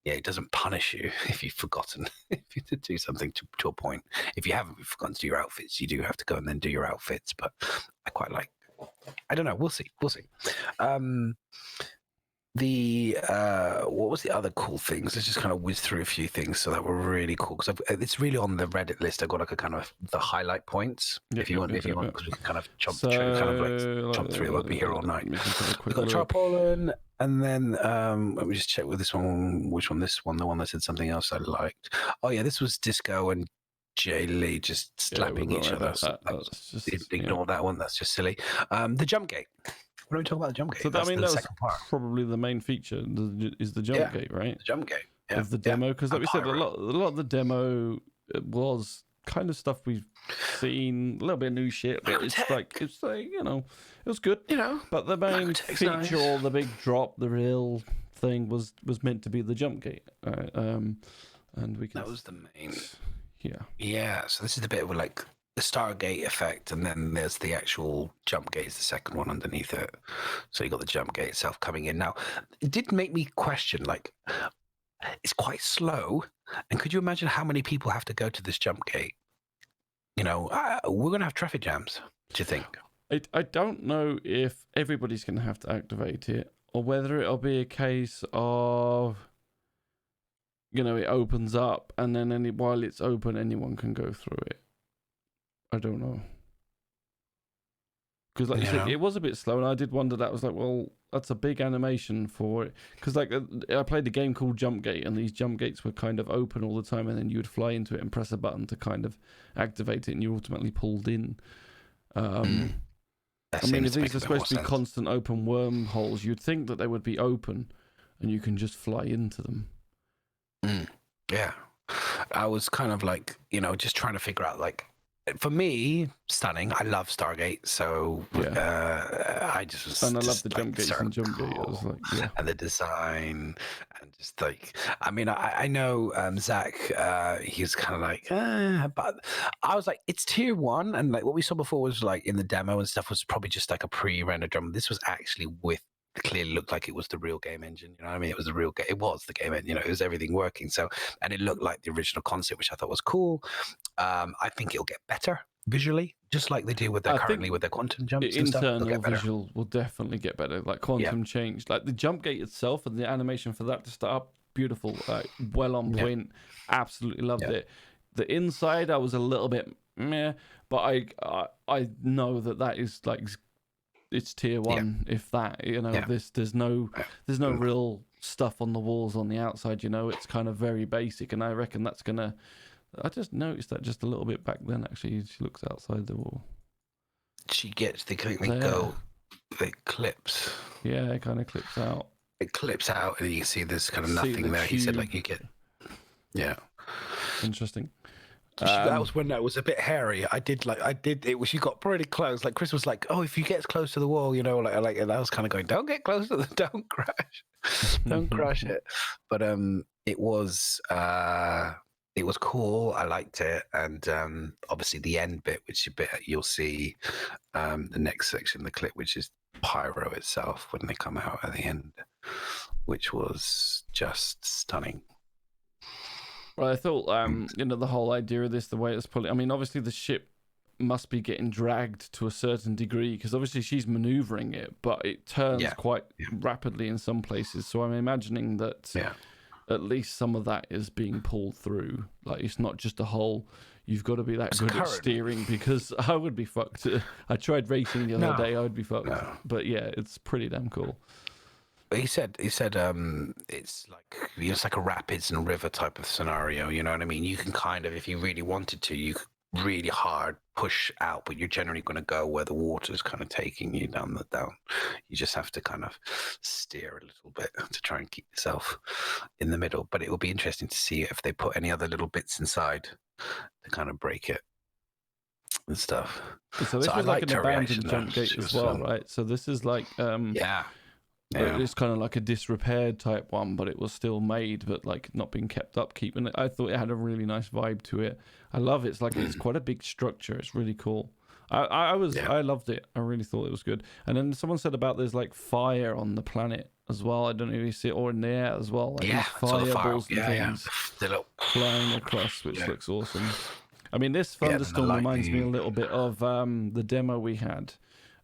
yeah, it doesn't punish you if you've forgotten if you did do something to a point. If you haven't forgotten to do your outfits, you do have to go and then do your outfits. But I quite like, I don't know, we'll see. What was the other cool things? Let's just kind of whiz through a few things so that were really cool, because it's really on the Reddit list. I've got like a kind of the highlight points. If you want, because we can kind of chomp through. It won't be here all night. We've got Charpolan, and then let me just check with this one. Which one? This one, the one that said something else I liked. Oh yeah, this was Disco and Jay Lee just slapping each other. Ignore that one. That's just silly. The jump gate. What are we talking about? The jump gate. So that was probably the main feature. Is the jump gate, right? The jump gate. Of the demo, because like we said, a lot of the demo was kind of stuff we've seen, a little bit of new shit, but it's like it was good, But the main feature, or the big drop, the real thing was meant to be the jump gate, and that was the main. Yeah. So this is the bit where like the Stargate effect, and then there's the actual jump gate is the second one underneath it. So you got the jump gate itself coming in. Now, it did make me question, like, it's quite slow, and could you imagine how many people have to go to this jump gate? We're going to have traffic jams, do you think? I don't know if everybody's going to have to activate it, or whether it'll be a case of, it opens up, and then while it's open, anyone can go through it. I don't know. Because like you said, it was a bit slow, and I did wonder that. I was like, well, that's a big animation for it. Because like I played a game called Jump Gate, and these jump gates were kind of open all the time, and then you would fly into it and press a button to kind of activate it, and you ultimately pulled in. I mean, if these are supposed to be constant open wormholes, you'd think that they would be open, and you can just fly into them. Yeah. I was kind of like, just trying to figure out, like, for me, stunning. I love Stargate, so I just was. And I love just, the jump gates and jump gate. I was like, yeah. And the design, and just like, I mean, I know Zach, he was kind of like, but I was like, it's tier 1, and like what we saw before was like in the demo and stuff was probably just like a pre-rendered drum. This was actually with. Clearly looked like it was the real game engine. You know what I mean? It was the real game. It was the game engine. You know, it was everything working. So, and it looked like the original concept, which I thought was cool. I think it'll get better visually, just like they do with their currently with their quantum jumps. The internal visual will definitely get better. Like quantum change, like the jump gate itself and the animation for that to start up, beautiful. Well on point. Absolutely loved it. The inside, I was a little bit meh, but I know that is like. It's tier 1, if that, you know. There's no real stuff on the walls on the outside, you know. It's kind of very basic, and I reckon that's gonna. I just noticed that just a little bit back then. Actually, she looks outside the wall. She gets they go, it clips. Yeah, it kind of clips out. It clips out, and you can see there's kind of nothing there. He said like you get. Yeah. Interesting. That was when that was a bit hairy. It was, you got pretty close. Like Chris was like, "Oh, if you get close to the wall, you know, like," and I was kind of going, "Don't get close to don't crash, don't crash it." But it was cool. I liked it, and obviously the end bit, which you'll see, the next section of the clip, which is pyro itself when they come out at the end, which was just stunning. Well, I thought, you know, the whole idea of this, the way it's pulling. I mean, obviously the ship must be getting dragged to a certain degree because obviously she's maneuvering it, but it turns quite rapidly in some places. So I'm imagining that at least some of that is being pulled through. Like it's not just a whole. You've got to be that good at steering because I would be fucked. I tried racing the other day. I would be fucked. No. But yeah, it's pretty damn cool. He said it's like a rapids and river type of scenario. You know what I mean? You can kind of, if you really wanted to, you could really hard push out, but you're generally going to go where the water's kind of taking you down. You just have to kind of steer a little bit to try and keep yourself in the middle. But it will be interesting to see if they put any other little bits inside to kind of break it and stuff. So this is like an abandoned jump gate as well, right? So this is like it's kind of like a disrepaired type one, but it was still made, but like not being kept up, keeping it. I thought it had a really nice vibe to it. I love it. It's like it's quite a big structure. It's really cool. I loved it. I really thought it was good. And then someone said about there's like fire on the planet as well. I don't know if you see it, or in the air as well. Like fireballs and things flying across, which looks awesome. I mean, this thunderstorm reminds me a little bit of the demo we had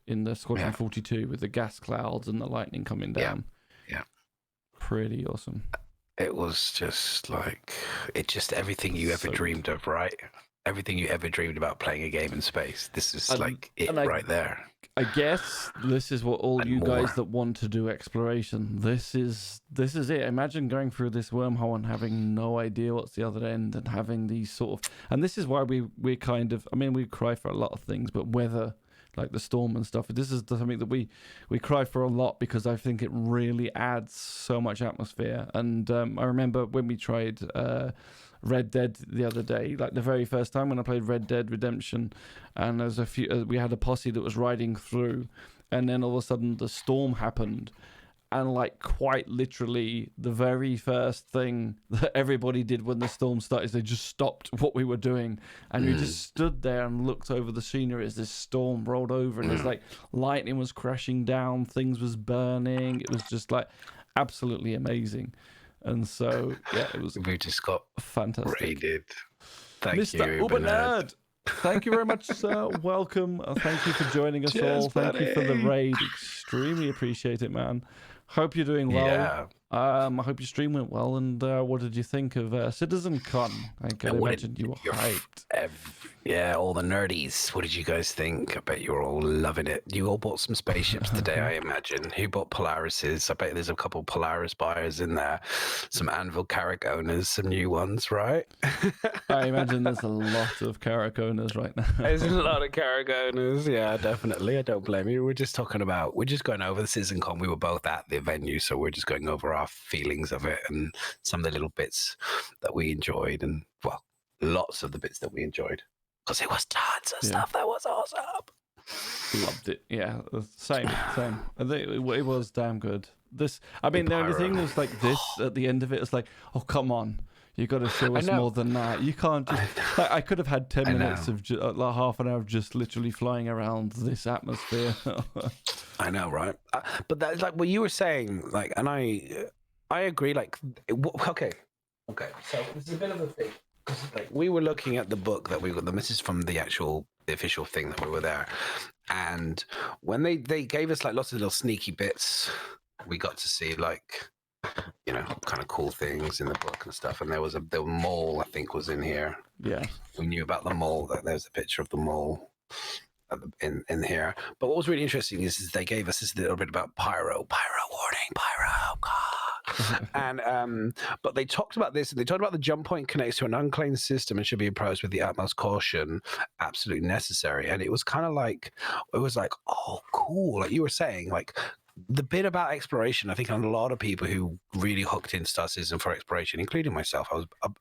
in the Squadron 42 with the gas clouds and the lightning coming down. Yeah. Pretty awesome. It was just like, everything you ever dreamed of, right? Everything you ever dreamed about playing a game in space. This is right there. I guess this is what all you guys that want to do exploration, this is it. Imagine going through this wormhole and having no idea what's the other end and having these sort of, and this is why we kind of, I mean, we cry for a lot of things, but weather, like the storm and stuff, this is something that we cry for a lot because I think it really adds so much atmosphere. And I remember when we tried Red Dead the other day, like the very first time when I played Red Dead Redemption, and there's we had a posse that was riding through, and then all of a sudden the storm happened. And like quite literally the very first thing that everybody did when the storm started is they just stopped what we were doing. And we just stood there and looked over the scenery as this storm rolled over. And it's like lightning was crashing down, things was burning. It was just like absolutely amazing. And so, yeah, it was we just got fantastic. Raided. Thank Mr. you, Ubernerd. Thank you very much, sir. Welcome. Thank you for joining us all. Thank you for the raid. Extremely appreciate it, man. Hope you're doing well. Yeah. I hope your stream went well. And what did you think of CitizenCon? I can imagine you were hyped. Yeah, all the nerdies. What did you guys think? I bet you're all loving it. You all bought some spaceships today, I imagine. Who bought Polarises? I bet there's a couple Polaris buyers in there. Some Anvil Carrack owners, some new ones, right? I imagine there's a lot of Carrack owners right now. There's a lot of Carrack owners. Yeah, definitely. I don't blame you. We're just going over the CitizenCon. We were both at the venue, so we're just going over our feelings of it and some of the little bits that we enjoyed, and well, lots of the bits that we enjoyed. because it was tons of stuff that was awesome. Loved it. Yeah, same. I think it was damn good. I mean, the only thing was like this at the end of it is like, oh come on, you got to show us more than that. You can't just. Like, I could have had 10 minutes of like half an hour of just literally flying around this atmosphere. I know, right? But that's like what you were saying, like, and I agree. Like, okay. So this is a bit of a thing. Like, we were looking at the book that we got. This is from the official thing that we were there, and when they gave us like lots of little sneaky bits, we got to see like, you know, kind of cool things in the book and stuff. And the mole, I think, was in here. Yeah, we knew about the mole. That there's a picture of the mole in here. But what was really interesting is they gave us this little bit about pyro warning, pyro. And but they talked about this, and they talked about the jump point connects to an unclaimed system and should be approached with the utmost caution, absolutely necessary. And it was kind of like, oh cool, like you were saying, like the bit about exploration. I think a lot of people who really hooked in Star Citizen for exploration, including myself,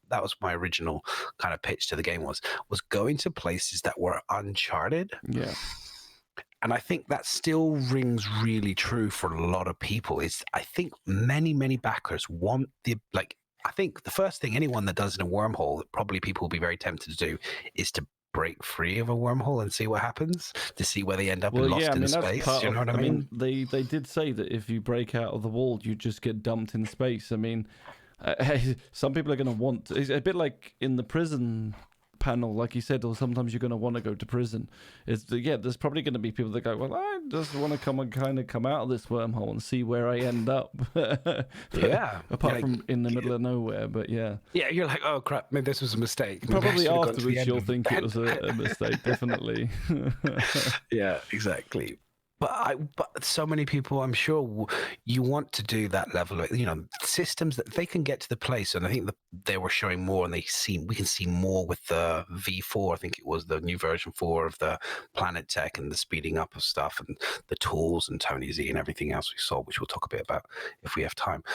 that was my original kind of pitch to the game, was going to places that were uncharted. Yeah. And I think that still rings really true for a lot of people. I think many, many backers want I think the first thing anyone that does in a wormhole that probably people will be very tempted to do is to break free of a wormhole and see what happens, to see where they end up lost in space. You know what I mean? They did say that if you break out of the wall, you just get dumped in space. I mean, some people are going to want... It's a bit like in the prison panel, like you said, or sometimes you're going to want to go to prison. There's probably going to be people that go, well, I just want to come out of this wormhole and see where I end up. Yeah. Apart from in the middle of nowhere, but yeah. Yeah, you're like, oh crap, maybe this was a mistake. Probably afterwards you'll think it was a mistake, definitely. Yeah, exactly. But so many people, I'm sure you want to do that level of, you know, systems that they can get to the place. And I think that they were showing more, and we can see more with the V4. I think it was the new version 4 of the Planet Tech and the speeding up of stuff and the tools and Tony Z and everything else we saw, which we'll talk a bit about if we have time,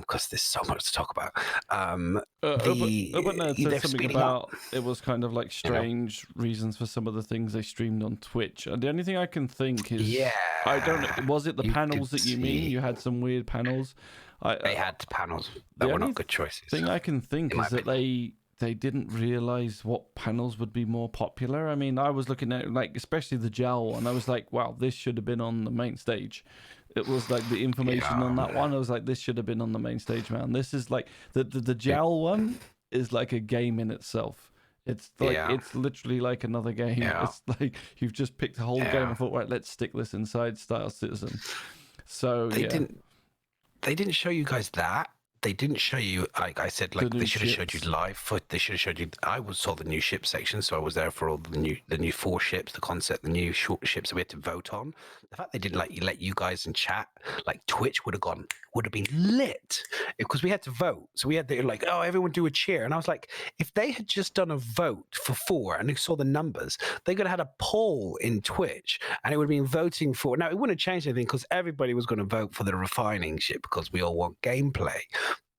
because there's so much to talk about. Said something about it was kind of like strange reasons for some of the things they streamed on Twitch. And the only thing I can think is, I don't know, was it the panels that you mean? You had some weird panels. They had panels that were not good choices. The thing I can think is that they didn't realize what panels would be more popular. I mean, I was looking at, like, especially the Jowl one. I was like, wow, this should have been on the main stage. It was like the information on that one. I was like, this should have been on the main stage, man. This is like the Jowl one is like a game in itself. It's like it's literally like another game. Yeah. It's like you've just picked a whole game and thought, right, let's stick this inside Star Citizen. So they didn't show you guys that. They didn't show you, like I said, like they should have showed you live foot. They should have showed you. Saw the new ship section, so I was there for all the new 4 ships, the concept, the new short ships that we had to vote on. The fact they didn't let you guys in chat, like Twitch would have been lit, because we had to vote. So we had to, like, oh, everyone do a cheer, and I was like, if they had just done a vote for 4 and they saw the numbers, they could have had a poll in Twitch, and it would have been voting for. Now it wouldn't have changed anything because everybody was going to vote for the refining ship because we all want gameplay.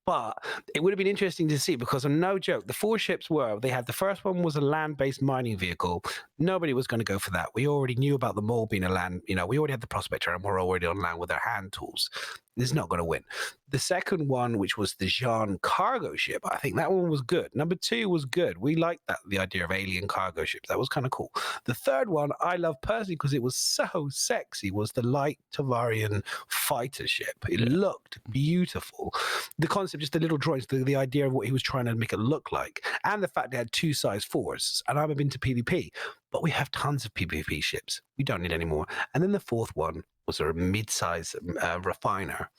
But it would have been interesting to see, because no joke, the 4 ships they had, the first one was a land-based mining vehicle. Nobody was going to go for that. We already knew about the mole being a land, we already had the prospector and we're already on land with our hand tools. This is not going to win. The second one, which was the Jean cargo ship, I think that one was good. Number 2 was good. We liked that, the idea of alien cargo ships. That was kind of cool. The third one I love personally because it was so sexy, was the light Tavarian fighter ship. It looked beautiful. The concept, just the little drawings, the idea of what he was trying to make it look like, and the fact they had 2 size 4s. And I'm into PvP, but we have tons of PvP ships. We don't need any more. And then the fourth one was a mid-size refiner.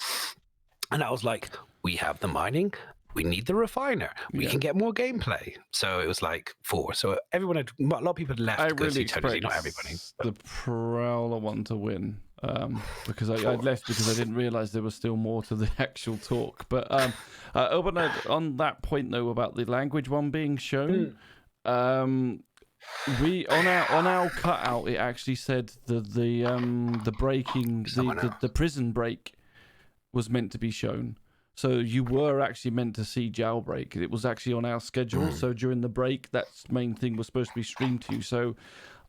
And I was like, we have the mining, we need the refiner, we can get more gameplay. So it was like 4. So a lot of people had left. I really expect not everybody. The Prowler one to win. Because I left because I didn't realize there was still more to the actual talk. But on that point though about the language one being shown, we on our cutout it actually said the breaking the prison break was meant to be shown. So you were actually meant to see Jailbreak. It was actually on our schedule. So during the break, that main thing was supposed to be streamed to you. So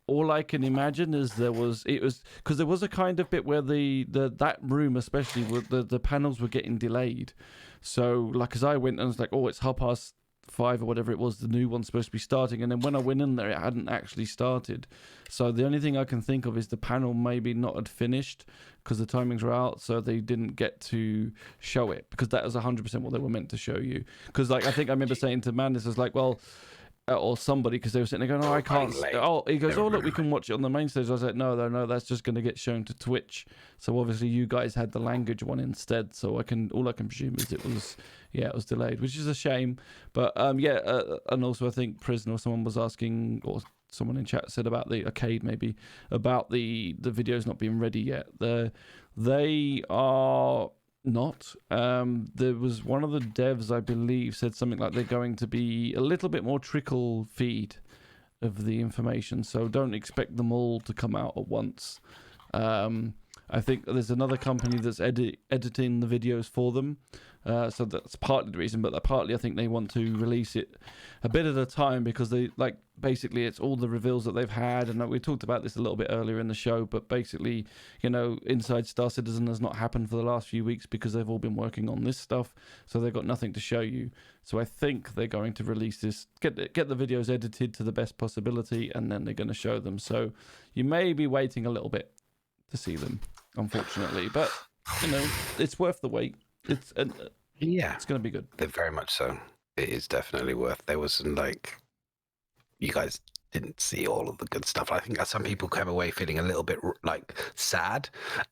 all I can imagine is because there was a kind of bit where that room especially the panels were getting delayed. So like as I went and was like, oh, it's 5:30 or whatever it was, the new one's supposed to be starting, and then when I went in there it hadn't actually started. So the only thing I can think of is the panel maybe not had finished because the timings were out, so they didn't get to show it, because that was 100% what they were meant to show you. Because like I think I remember saying to Madness, I was like, well, or somebody, because they were sitting there going, oh, I can't. Oh, he goes, oh, look, we can watch it on the main stage. I was like, no, that's just going to get shown to Twitch. So obviously you guys had the language one instead. So all I can presume is it was delayed, which is a shame. But and also I think Prison or someone was asking, or someone in chat said about the arcade, maybe about the videos not being ready yet. They are not. There was one of the devs, I believe, said something like they're going to be a little bit more trickle feed of the information, so don't expect them all to come out at once. I think there's another company that's editing the videos for them, so that's partly the reason, but partly I think they want to release it a bit at a time, because they basically it's all the reveals that they've had, and we talked about this a little bit earlier in the show, but basically, inside Star Citizen has not happened for the last few weeks because they've all been working on this stuff, so they've got nothing to show you. So I think they're going to release this, get the videos edited to the best possibility, and then they're going to show them. So you may be waiting a little bit to see them, unfortunately, but it's worth the wait. It's going to be good. They're very much so. It is definitely worth. There was some you guys didn't see all of the good stuff. I think some people came away feeling a little bit sad,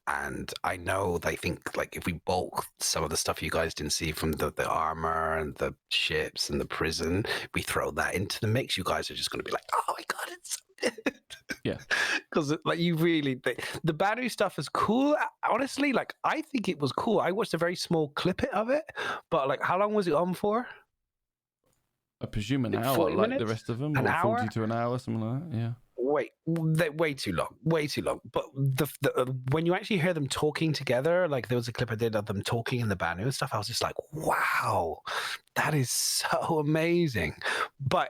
and I know they think if we bulk some of the stuff you guys didn't see from the armor and the ships and the prison, we throw that into the mix, you guys are just going to be like, oh my god, it's so good. Yeah, because you really the battery stuff is cool. Honestly, I think it was cool. I watched a very small clip of it, but how long was it on for? I presume an hour, like minutes? The rest of them, or 40 to an hour, something like that. Yeah. Way too long. But when you actually hear them talking together, there was a clip I did of them talking in the banner and stuff, I was just like, wow, that is so amazing. But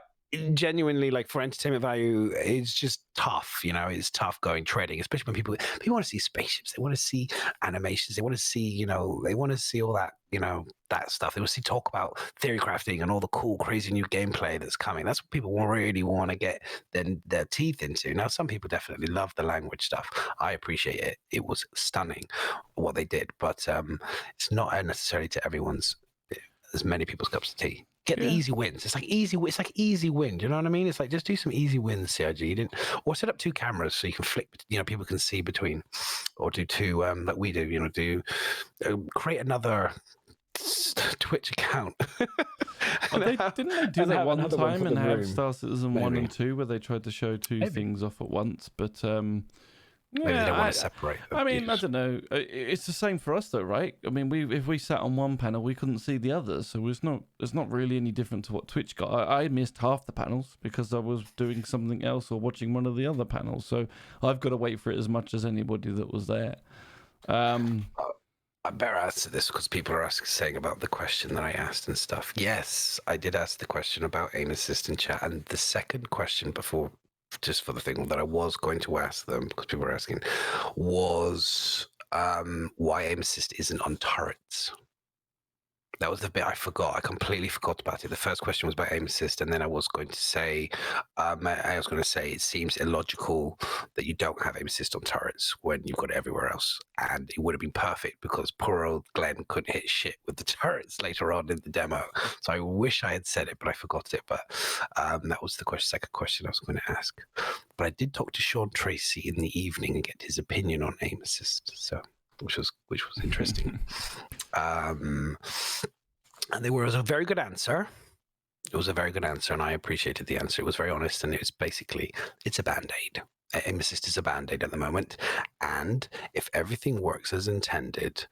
genuinely, for entertainment value, it's just tough. It's tough going trading, especially when people want to see spaceships, they want to see animations, they want to see they want to see all that that stuff. They want to see talk about theory crafting and all the cool crazy new gameplay that's coming. That's what people really want to get their teeth into. Now some people definitely love the language stuff. I appreciate it. It was stunning what they did, but it's not necessarily to everyone's, as many people's cups of tea. Get the easy wins. It's easy win. Do you know what I mean? It's just do some easy wins, CIG. Or set up 2 cameras so you can flick. People can see between, or do 2 like we do. Create another Twitch account. Didn't they do that one time and have Star Citizen 1 and 2 where they tried to show 2 things off at once? But maybe they don't want to separate them. I mean, I don't know. It's the same for us, though, right? I mean, if we sat on one panel, we couldn't see the others, so it's not really any different to what Twitch got. I missed half the panels because I was doing something else or watching one of the other panels, so I've got to wait for it as much as anybody that was there. I better answer this because people are saying about the question that I asked and stuff. Yes, I did ask the question about aim assist in chat, and the second question before, just for the thing that I was going to ask them, because people were asking, was why aim assist isn't on turrets. That was the bit I forgot. I completely forgot about it. The first question was about aim assist, and then I was going to say, it seems illogical that you don't have aim assist on turrets when you've got it everywhere else. And it would have been perfect because poor old Glenn couldn't hit shit with the turrets later on in the demo. So I wish I had said it, but I forgot it. But that was the second question I was going to ask. But I did talk to Sean Tracy in the evening and get his opinion on aim assist. So which was interesting. And there was a very good answer. It was a very good answer, and I appreciated the answer. It was very honest, and it was basically, it's a Band-Aid. Aim assist is a Band-Aid at the moment, and if everything works as intended,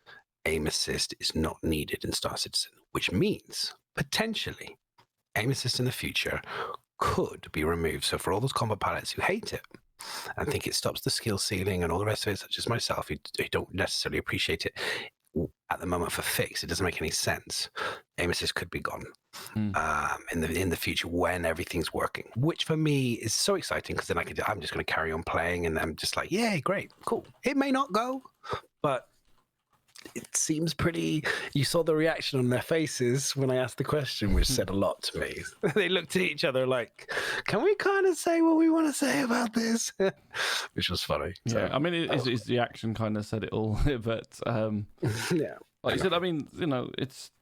aim assist is not needed in Star Citizen, which means, potentially, aim assist in the future could be removed. So for all those combat pilots who hate it, and think it stops the skill ceiling and all the rest of it, such as myself, who don't necessarily appreciate it, at the moment for fix. It doesn't make any sense. Aim assist could be gone in the future when everything's working, which for me is so exciting because then I'm just going to carry on playing, and I'm just like, yay, great, cool. It may not go, but it seems pretty. You saw the reaction on their faces when I asked the question, which said a lot to me. They looked at each other like, can we kind of say what we want to say about this? Which was funny. Yeah, So, I mean, it's the action kind of said it all. But yeah, like you said, I mean, you know, it's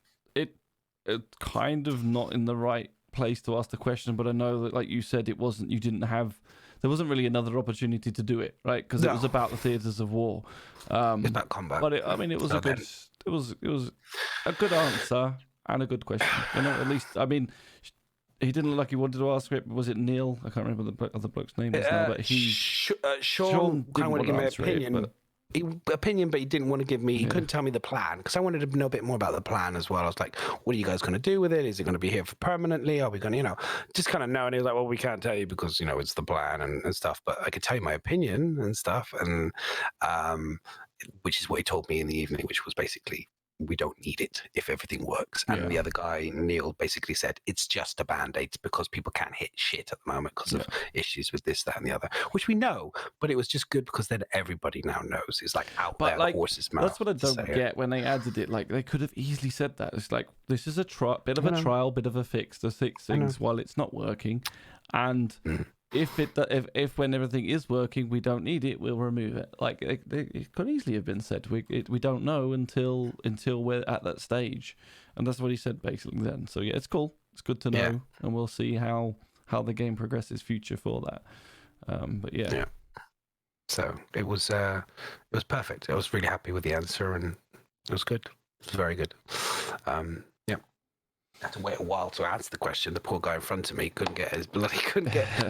kind of not in the right place to ask the question, but I know that, like you said, there wasn't really another opportunity to do it, right? Because it was about the theaters of war. it's about combat. But it was it was a good answer and a good question. You know, at least, I mean, he didn't look like he wanted to ask it. Was it Neil? I can't remember the other bloke's name is now, but Sean kind of wanted to give me an opinion, but he didn't want to give me. He couldn't tell me the plan because I wanted to know a bit more about the plan as well. I was like, "What are you guys going to do with it? Is it going to be here for permanently? Are we going to, just kind of know?" And he was like, "Well, we can't tell you because it's the plan and stuff. But I could tell you my opinion and stuff, and which is what he told me in the evening, which was basically." We don't need it if everything works. And the other guy, Neil, basically said it's just a band-aid because people can't hit shit at the moment because of issues with this, that, and the other, which we know. But it was just good because then everybody now knows. It's like out there, like, horse's mouth. That's what I don't get when they added it. Like they could have easily said that. It's like this is a bit of a trial, bit of a fix to fix things while it's not working, and. If when everything is working, we don't need it, we'll remove it. Like it could easily have been said. We don't know until we're at that stage, and that's what he said basically then. So yeah, it's cool. It's good to know, and we'll see how the game progresses future for that. But yeah. So it was perfect. I was really happy with the answer, and it was good. It was very good. Had to wait a while to answer the question. The poor guy in front of me couldn't get.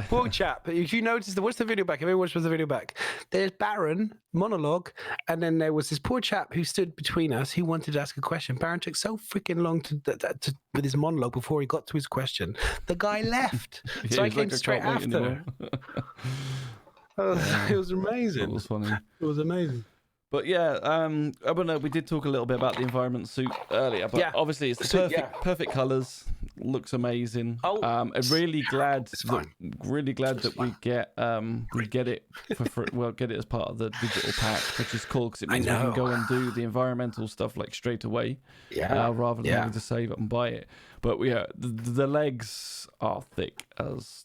Poor chap. If you notice, what's the video back? If everyone watched the video back, there's Baron monologue, and then there was this poor chap who stood between us who wanted to ask a question. Baron took so freaking long to with his monologue before he got to his question. The guy left, so I came straight after. It was amazing. It was funny. It was amazing. But yeah, I don't know. We did talk a little bit about the environment suit earlier, but obviously it's the perfect colors. Looks amazing. I'm really glad that we get it for free. Well, get it as part of the digital pack, which is cool because it means we can go and do the environmental stuff like straight away, rather than having to save up and buy it. But the legs are thick as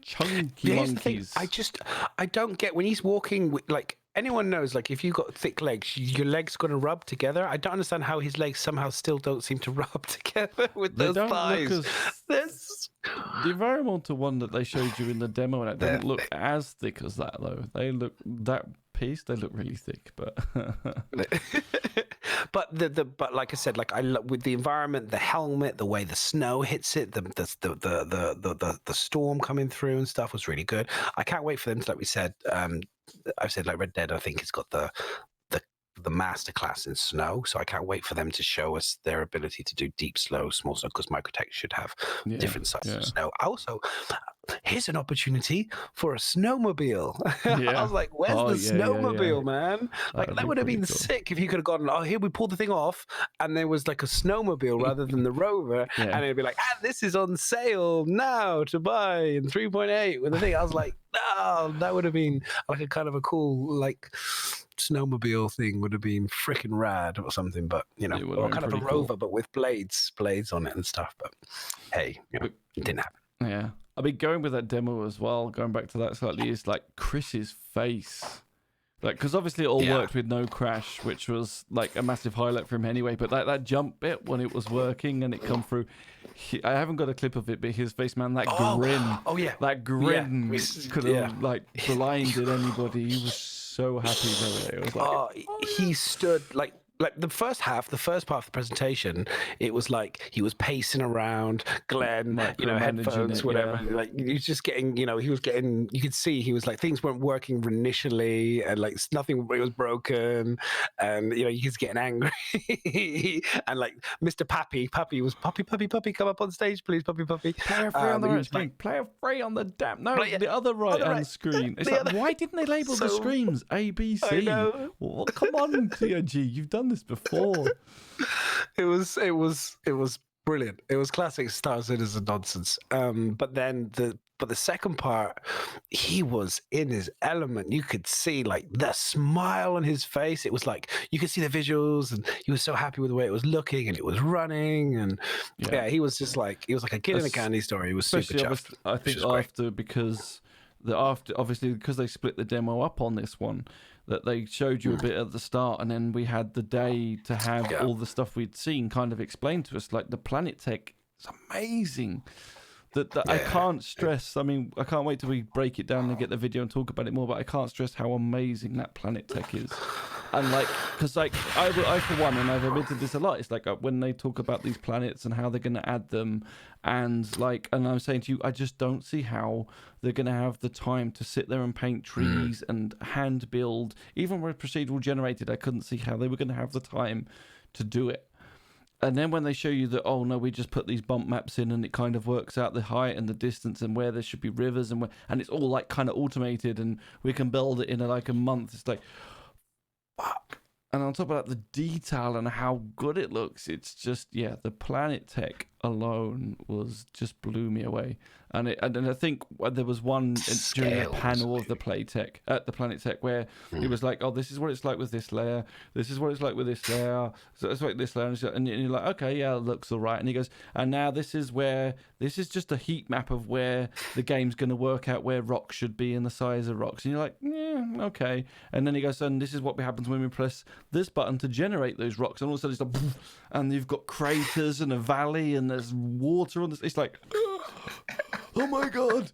chunky monkeys. I don't get when he's walking like. Anyone knows, like, if you've got thick legs, your legs going to rub together. I don't understand how his legs somehow still don't seem to rub together with those thighs. The environmental one that they showed you in the demo, and it doesn't look as thick as that, though. They look really thick, but but like I said, like with the environment, the helmet, the way the snow hits it, the storm coming through and stuff was really good. I can't wait for them to, like we said, I've said like Red Dead, I think it's got the masterclass in snow, so I can't wait for them to show us their ability to do deep, slow, small snow, because Microtech should have different sizes of snow. Also, here's an opportunity for a snowmobile. I was like, where's the snowmobile, man? Like, that would have been sick if you could have gone, oh, here we pulled the thing off, and there was like a snowmobile rather than the Rover, and it'd be like, this is on sale now to buy in 3.8 with the thing. I was like, no, that would have been like a kind of a cool, like, snowmobile thing would have been freaking rad or something, but or kind of a Rover but with blades on it and stuff. But hey, it didn't happen. Yeah, I mean, going with that demo as well, going back to that slightly, is like Chris's face, like, because obviously it all worked with no crash, which was like a massive highlight for him anyway. But that jump bit when it was working and it come through, I haven't got a clip of it, but his face, man, that grin could have like blinded anybody. He was so happy with it. It was like, he stood like the first part of the presentation, it was like he was pacing around, Glenn, headphones, whatever. Like he was just getting, he was getting. You could see he was like things weren't working initially, and like nothing was broken, and he was getting angry, and like Mr. Pappy was Puppy, come up on stage, please, Puppy. Player free on the right screen. Player free on the damn. No, the other right screen. It's like, why didn't they label the screens A, B, C? Well, come on, CryEngine, you've done done this before. It was brilliant. It was classic Star Citizen nonsense. But the second part, he was in his element. You could see like the smile on his face. It was like you could see the visuals, and he was so happy with the way it was looking and it was running. And he was just like a kid in a candy store. He was super chuffed. I think because obviously because they split the demo up on this one, that they showed you a bit at the start, and then we had the day to have all the stuff we'd seen kind of explained to us. Like the planet tech is amazing. I can't stress. I mean, I can't wait till we break it down and get the video and talk about it more. But I can't stress how amazing that planet tech is. And like, because like I for one, and I've admitted this a lot. It's like when they talk about these planets and how they're going to add them, and I'm saying to you, I just don't see how they're going to have the time to sit there and paint trees and hand build. Even with procedural generated, I couldn't see how they were going to have the time to do it. And then when they show you that, oh no, we just put these bump maps in and it kind of works out the height and the distance and where there should be rivers and it's all like kind of automated and we can build it in like a month. It's like, fuck. And on top of that, the detail and how good it looks, it's just, the planet tech alone just blew me away. And I think there was one during the panel of the planet tech where it was like, oh, this is what it's like with this layer. This is what it's like with this layer. So it's like this layer. And you're like, okay, yeah, it looks all right. And he goes, and now this is just a heat map of where the game's going to work out where rocks should be and the size of rocks. And you're like, yeah, okay. And then he goes, and this is what happens when we press this button to generate those rocks. And all of a sudden it's like, and you've got craters and a valley and there's water on this. It's like, oh my god,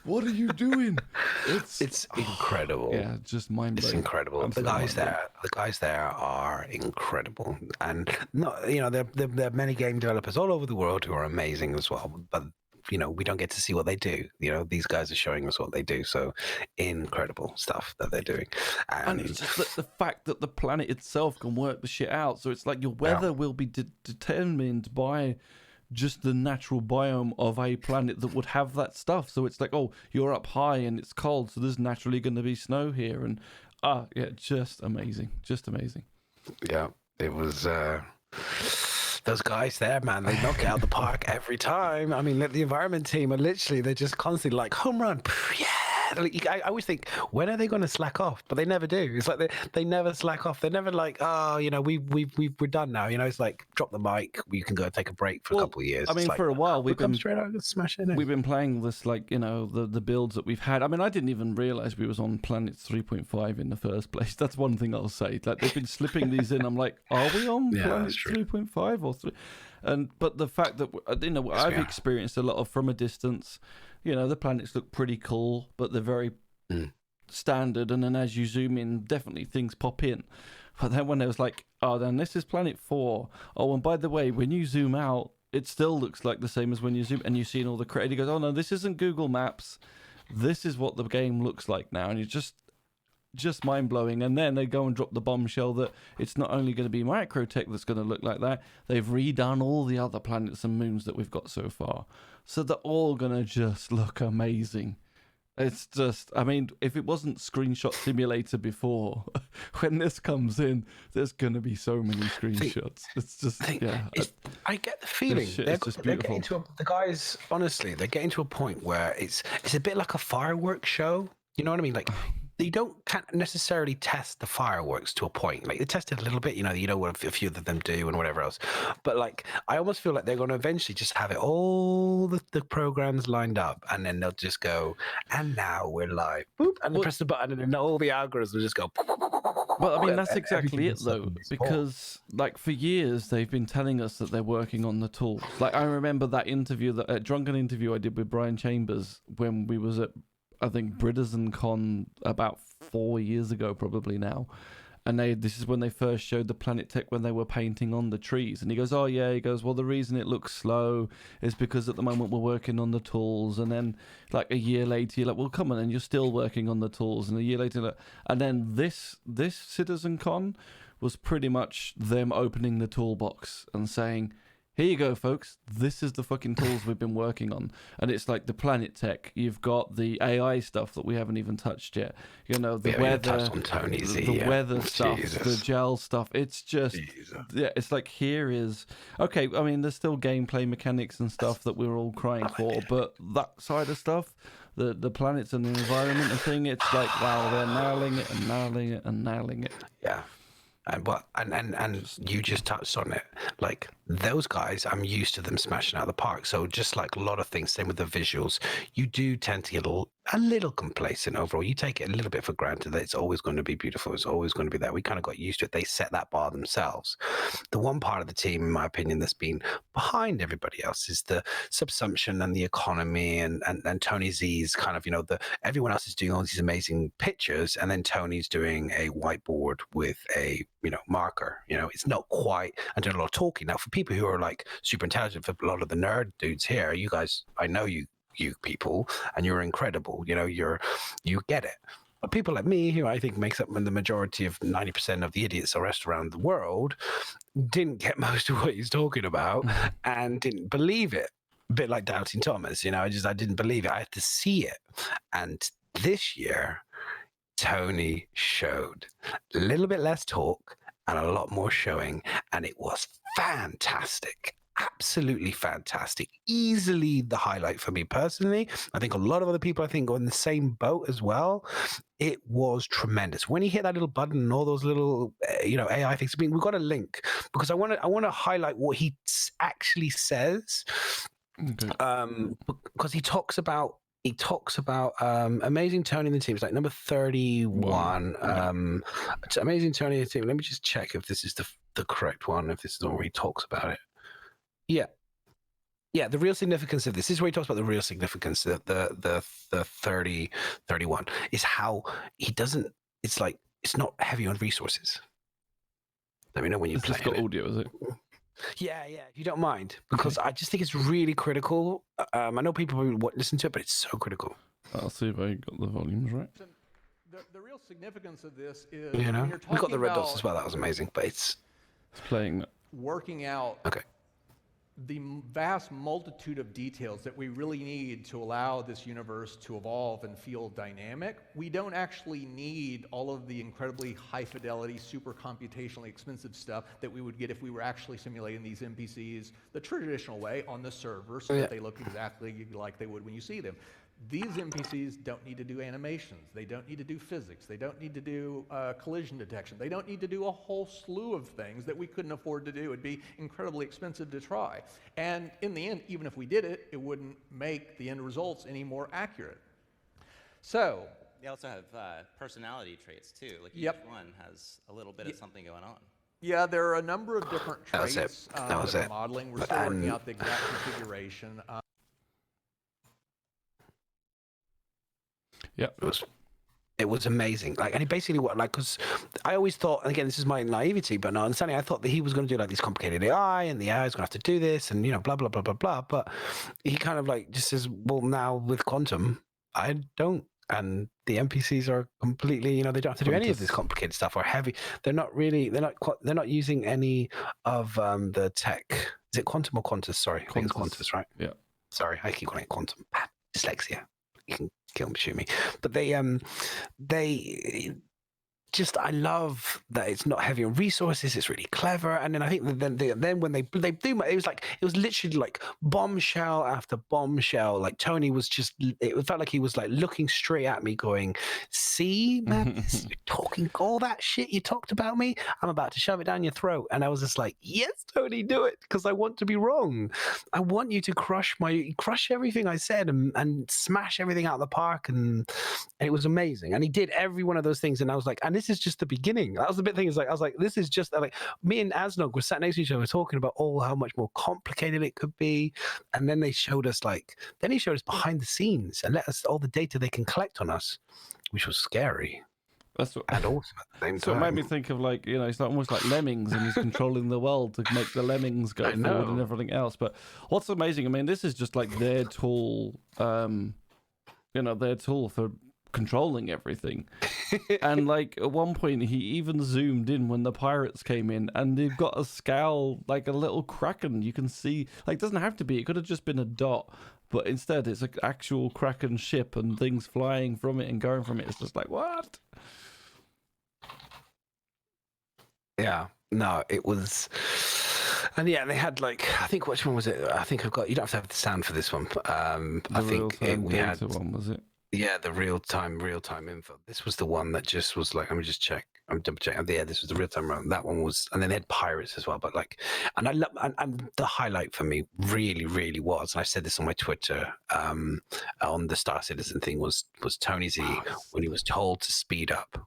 what are you doing? It's incredible. Yeah, just mind blowing. It's incredible. The guys there are incredible, and there are many game developers all over the world who are amazing as well. But we don't get to see what they do. These guys are showing us what they do. So incredible stuff that they're doing. And it's just the fact that the planet itself can work the shit out. So it's like your weather will be determined by just the natural biome of a planet that would have that stuff. So it's like, oh, you're up high and it's cold, so there's naturally going to be snow here. And just amazing. Yeah, it was those guys there, man, they knock it out the park every time. I mean, the environment team are literally, they're just constantly like, home run, yeah. I always think, when are they going to slack off? But they never do. It's like they never slack off. They're never like, oh, we're done now. It's like, drop the mic. We can go take a break for a couple of years. I mean, for a while we've been straight out and smash it in. We've been playing this like the builds that we've had. I mean, I didn't even realize we was on Planets 3.5 in the first place. That's one thing I'll say. Like they've been slipping these in. I'm like, are we on Planets 3.5 or 3? But the fact that I've experienced a lot of from a distance. The planets look pretty cool, but they're very standard. And then as you zoom in, definitely things pop in. But then when it was like, oh, then this is planet 4. Oh, and by the way, when you zoom out, it still looks like the same as when you zoom and you've seen all the credit. He goes, oh no, this isn't Google Maps. This is what the game looks like now. And you're just mind-blowing. And then they go and drop the bombshell that it's not only going to be microtech that's going to look like that, they've redone all the other planets and moons that we've got so far, so they're all going to just look amazing. It's just, I mean, if it wasn't Screenshot Simulator before, when this comes in, there's going to be so many screenshots. It's just, I get the feeling they're getting to the guys, honestly, they're getting to a point where it's a bit like a fireworks show. You know what I mean? Like, they can't necessarily test the fireworks to a point. Like, they test it a little bit, what a few of them do and whatever else. But, like, I almost feel like they're going to eventually just have it all the programs lined up, and then they'll just go, and now we're live. Boop, and they press the button, and then all the algorithms will just go. Well, I mean, that's exactly it, though, because, like, for years, they've been telling us that they're working on the tools. Like, I remember that interview, that drunken interview I did with Brian Chambers when we was at, I think, CitizenCon about 4 years ago, probably now. And this is when they first showed the Planet Tech when they were painting on the trees. And he goes, oh, yeah. He goes, well, the reason it looks slow is because at the moment we're working on the tools. And then, like, a year later, you're like, well, come on, and you're still working on the tools. And a year later, and then this CitizenCon was pretty much them opening the toolbox and saying, here you go, folks. This is the fucking tools we've been working on. And it's like the planet tech. You've got the AI stuff that we haven't even touched yet. You know, the weather, the weather stuff, the gel stuff. It's just, yeah, it's like here is, okay, I mean, there's still gameplay mechanics and stuff that we're all crying for, but that side of stuff, the planets and the environment and thing, it's like, wow, they're nailing it and nailing it and nailing it. Yeah. And you just touched on it. Like those guys, I'm used to them smashing out of the park. So just like a lot of things, same with the visuals, you do tend to get a little complacent overall. You take it a little bit for granted that it's always going to be beautiful. It's always going to be there. We kind of got used to it. They set that bar themselves. The one part of the team, in my opinion, that's been behind everybody else is the subsumption and the economy and Tony Z's kind of, everyone else is doing all these amazing pictures. And then Tony's doing a whiteboard with a, marker. It's not quite, and doing a lot of talking. Now, for people who are like super intelligent, for a lot of the nerd dudes here, you guys, I know you people, and you're incredible. You get it. But people like me, who I think makes up the majority of 90% of the idiots or rest around the world, didn't get most of what he's talking about and didn't believe it. A bit like doubting Thomas, I didn't believe it. I had to see it. And this year, Tony showed a little bit less talk and a lot more showing, and it was fantastic. Absolutely fantastic. Easily the highlight for me personally. I think a lot of other people are in the same boat as well. It was tremendous. When he hit that little button and all those little AI things. I mean, we've got a link because I want to highlight what he actually says. Okay. Because he talks about Amazing Tony and the team. It's like number 31. Amazing Tony and the team. Let me just check if this is the correct one, if this is the one where he talks about it. Yeah, the real significance of this is where he talks about the real significance of the 31 is how he doesn't, it's like, it's not heavy on resources. Let me know when you play it. It's just got audio, is it? Yeah, if you don't mind, because I just think it's really critical. I know people won't listen to it, but it's so critical. I'll see if I got the volumes right. The real significance of this is, we got the red dots as well. That was amazing, but it's playing working out. Okay. The vast multitude of details that we really need to allow this universe to evolve and feel dynamic. We don't actually need all of the incredibly high fidelity, super computationally expensive stuff that we would get if we were actually simulating these NPCs the traditional way on the server so that they look exactly like they would when you see them. These NPCs don't need to do animations. They don't need to do physics. They don't need to do collision detection. They don't need to do a whole slew of things that we couldn't afford to do. It'd be incredibly expensive to try. And in the end, even if we did it, it wouldn't make the end results any more accurate. So they also have personality traits too. Like each one has a little bit of something going on. Yeah, there are a number of different traits that was it. Modeling. We're still working out the exact configuration. Yeah, it was amazing. And he basically because I always thought, and again, this is my naivety, but not understanding. I thought that he was going to do like these complicated AI, and the AI is going to have to do this, and blah blah blah blah blah. But he kind of just says, well, now with quantum, I don't, and the NPCs are completely, they don't have to do any of this complicated stuff or heavy. They're not using any of the tech. Is it quantum or Qantas? Sorry, I think it's Qantas, right? Yeah. Sorry, I keep calling it quantum. Dyslexia. You can shoot me, but I love that it's not heavy on resources. It's really clever, and then I think that then when they do, it was literally like bombshell after bombshell. Like Tony was it felt like he was like looking straight at me, going, "See, man, you're talking all that shit you talked about me. I'm about to shove it down your throat." And I was just like, "Yes, Tony, do it, because I want to be wrong. I want you to crush everything I said and smash everything out of the park." And it was amazing, and he did every one of those things, and I was like, and this is just the beginning. That was the big thing. I was like, this is just like, me and Asnog were sat next to each other talking about how much more complicated it could be. And then they showed us he showed us behind the scenes and let us all the data they can collect on us, which was scary. That's what, and awesome at the same time. So it made me think of it's almost like lemmings, and he's controlling the world to make the lemmings go forward and everything else. But what's amazing, I mean, this is just like their tool, their tool for controlling everything. And like at one point he even zoomed in when the pirates came in, and they've got a scowl like a little kraken. You can see, like, it doesn't have to be, it could have just been a dot, but instead it's an actual kraken ship and things flying from it and going from it. It's just like, what? Yeah, no, it was, and yeah, they had like, I think, which one was it? I think I've got, you don't have to have the sound for this one. I think we had one, was it? Yeah, the real time info. This was the one that just was like, let me just check. I'm double checking. Yeah, this was the real time one. That one was, and then they had pirates as well. But like, and I love, and the highlight for me really, really was, and I said this on my Twitter, on the Star Citizen thing, was Tony Z when he was told to speed up.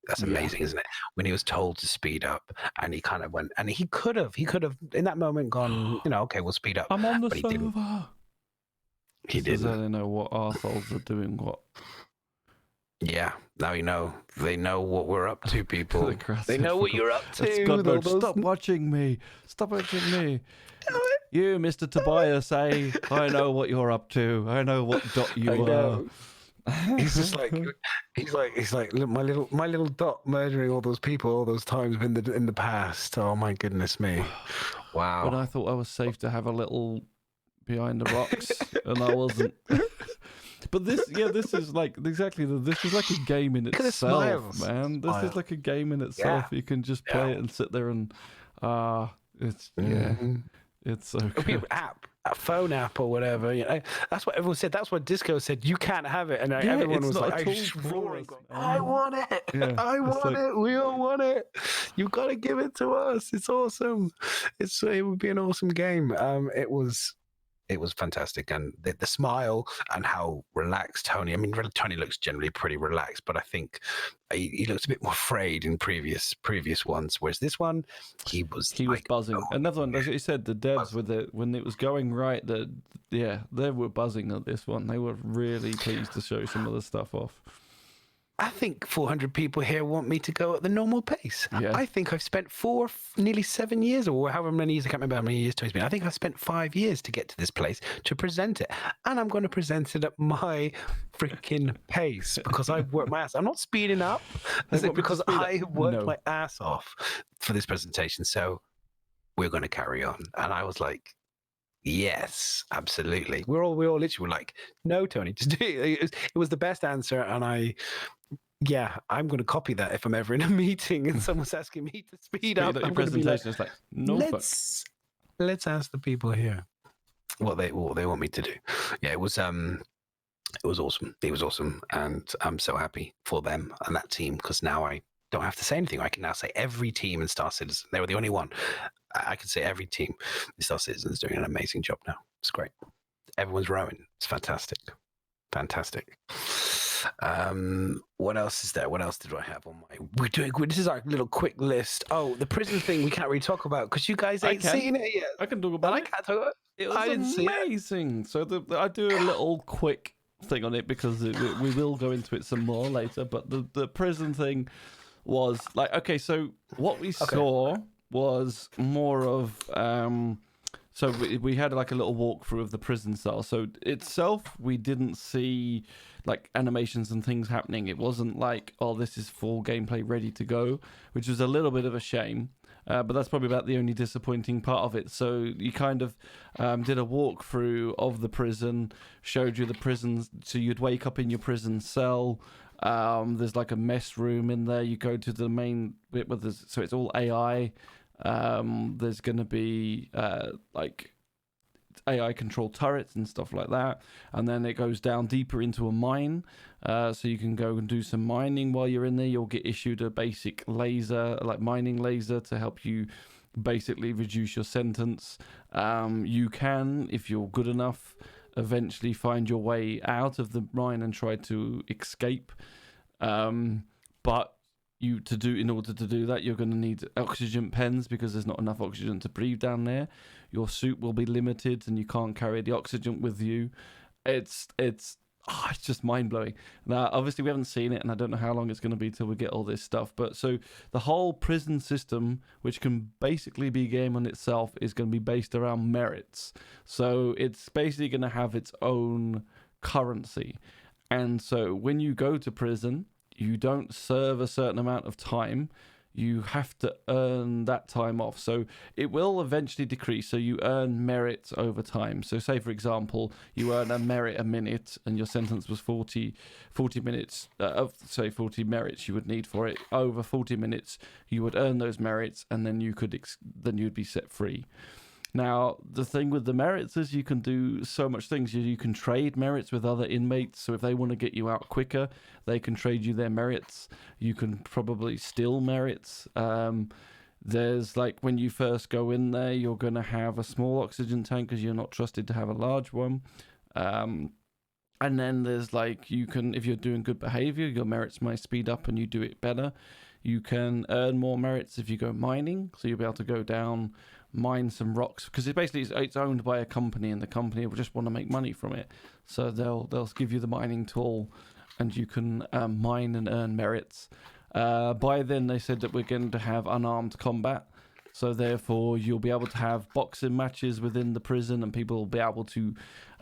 That's amazing, isn't it? When he was told to speed up, and he kind of went, and he could have in that moment gone, okay, we'll speed up. I'm on the but server. He didn't. He Because didn't. they know what arseholes are doing what. Yeah, now you know. They know what we're up to, people. They know what you're up to. God, no, stop watching me. Stop watching me. You, Mr. Tobias, say, I know what you're up to. I know what dot you are. He's just like, he's like, look, my little dot murdering all those people all those times in the past. Oh my goodness me! Wow. When I thought I was safe to have a little behind the rocks, and I wasn't. But this is like exactly this is like a game in itself, man. This is like a game in itself. You can just play it and sit there and it's it's so good. A phone app or whatever. That's what everyone said. That's what Disco said. You can't have it, and everyone was like, I want it. Yeah, I want it. We all want it. You got to give it to us. It's awesome. It would be an awesome game. It was fantastic, and the smile and how relaxed Tony. I mean, Tony looks generally pretty relaxed, but I think he looks a bit more afraid in previous ones. Whereas this one, he was buzzing. Another one, as you said, the devs with it when it was going right. They were buzzing at this one. They were really pleased to show some of the stuff off. I think 400 people here want me to go at the normal pace. Yeah. I think I've spent nearly 7 years, or however many years, I can't remember how many years Tony's been. I think I've spent 5 years to get to this place to present it. And I'm going to present it at my freaking pace because I've worked my ass. I'm not speeding up. Because I worked my ass off for this presentation. So we're going to carry on. And I was like, yes, absolutely. We all literally were like, no, Tony, just do it. It was the best answer. And I'm going to copy that if I'm ever in a meeting and someone's asking me to speed up. Your presentation is like, no, let's ask the people here what they want me to do. Yeah, it was awesome. It was awesome, and I'm so happy for them and that team because now I don't have to say anything. I can now say every team in Star Citizen. They were the only one. I can say every team in Star Citizen is doing an amazing job now. It's great. Everyone's rowing. It's fantastic. What else is there? What else did I have on my? This is our little quick list. Oh, the prison thing we can't really talk about because you guys ain't seen it yet. I can talk about it. I can't talk about it. It was amazing. So I do a little quick thing on it because we will go into it some more later. But the prison thing was like, okay, so what we saw was more of so we had like a little walkthrough of the prison cell. So itself, we didn't see like animations and things happening. It wasn't like, oh, this is full gameplay ready to go, which was a little bit of a shame. But that's probably about the only disappointing part of it. So you kind of did a walkthrough of the prison, showed you the prisons. So you'd wake up in your prison cell. There's like a mess room in there. You go to the main bit where so it's all AI. There's going to be like AI controlled turrets and stuff like that, and then it goes down deeper into a mine, so you can go and do some mining while you're in there. You'll get issued a basic laser, like mining laser, to help you basically reduce your sentence. You can, if you're good enough, eventually find your way out of the mine and try to escape, but in order to do that, you're going to need oxygen pens because there's not enough oxygen to breathe down there. Your suit will be limited and you can't carry the oxygen with you. It's just mind-blowing. Now, obviously, we haven't seen it, and I don't know how long it's going to be till we get all this stuff. But so the whole prison system, which can basically be a game on itself, is going to be based around merits. So it's basically going to have its own currency. And so when you go to prison, you don't serve a certain amount of time. You have to earn that time off. So it will eventually decrease. So you earn merit over time. So say, for example, you earn a merit a minute and your sentence was 40 minutes of, say, 40 merits you would need for it. Over 40 minutes, you would earn those merits and then you'd be set free. Now, the thing with the merits is you can do so much things. You can trade merits with other inmates. So if they want to get you out quicker, they can trade you their merits. You can probably steal merits. There's like when you first go in there, you're going to have a small oxygen tank because you're not trusted to have a large one. And then there's like, you can, if you're doing good behavior, your merits might speed up and you do it better. You can earn more merits if you go mining. So you'll be able to go down, mine some rocks, because it's owned by a company and the company will just want to make money from it. So they'll give you the mining tool and you can mine and earn merits. By then they said that we're going to have unarmed combat. So therefore you'll be able to have boxing matches within the prison and people will be able to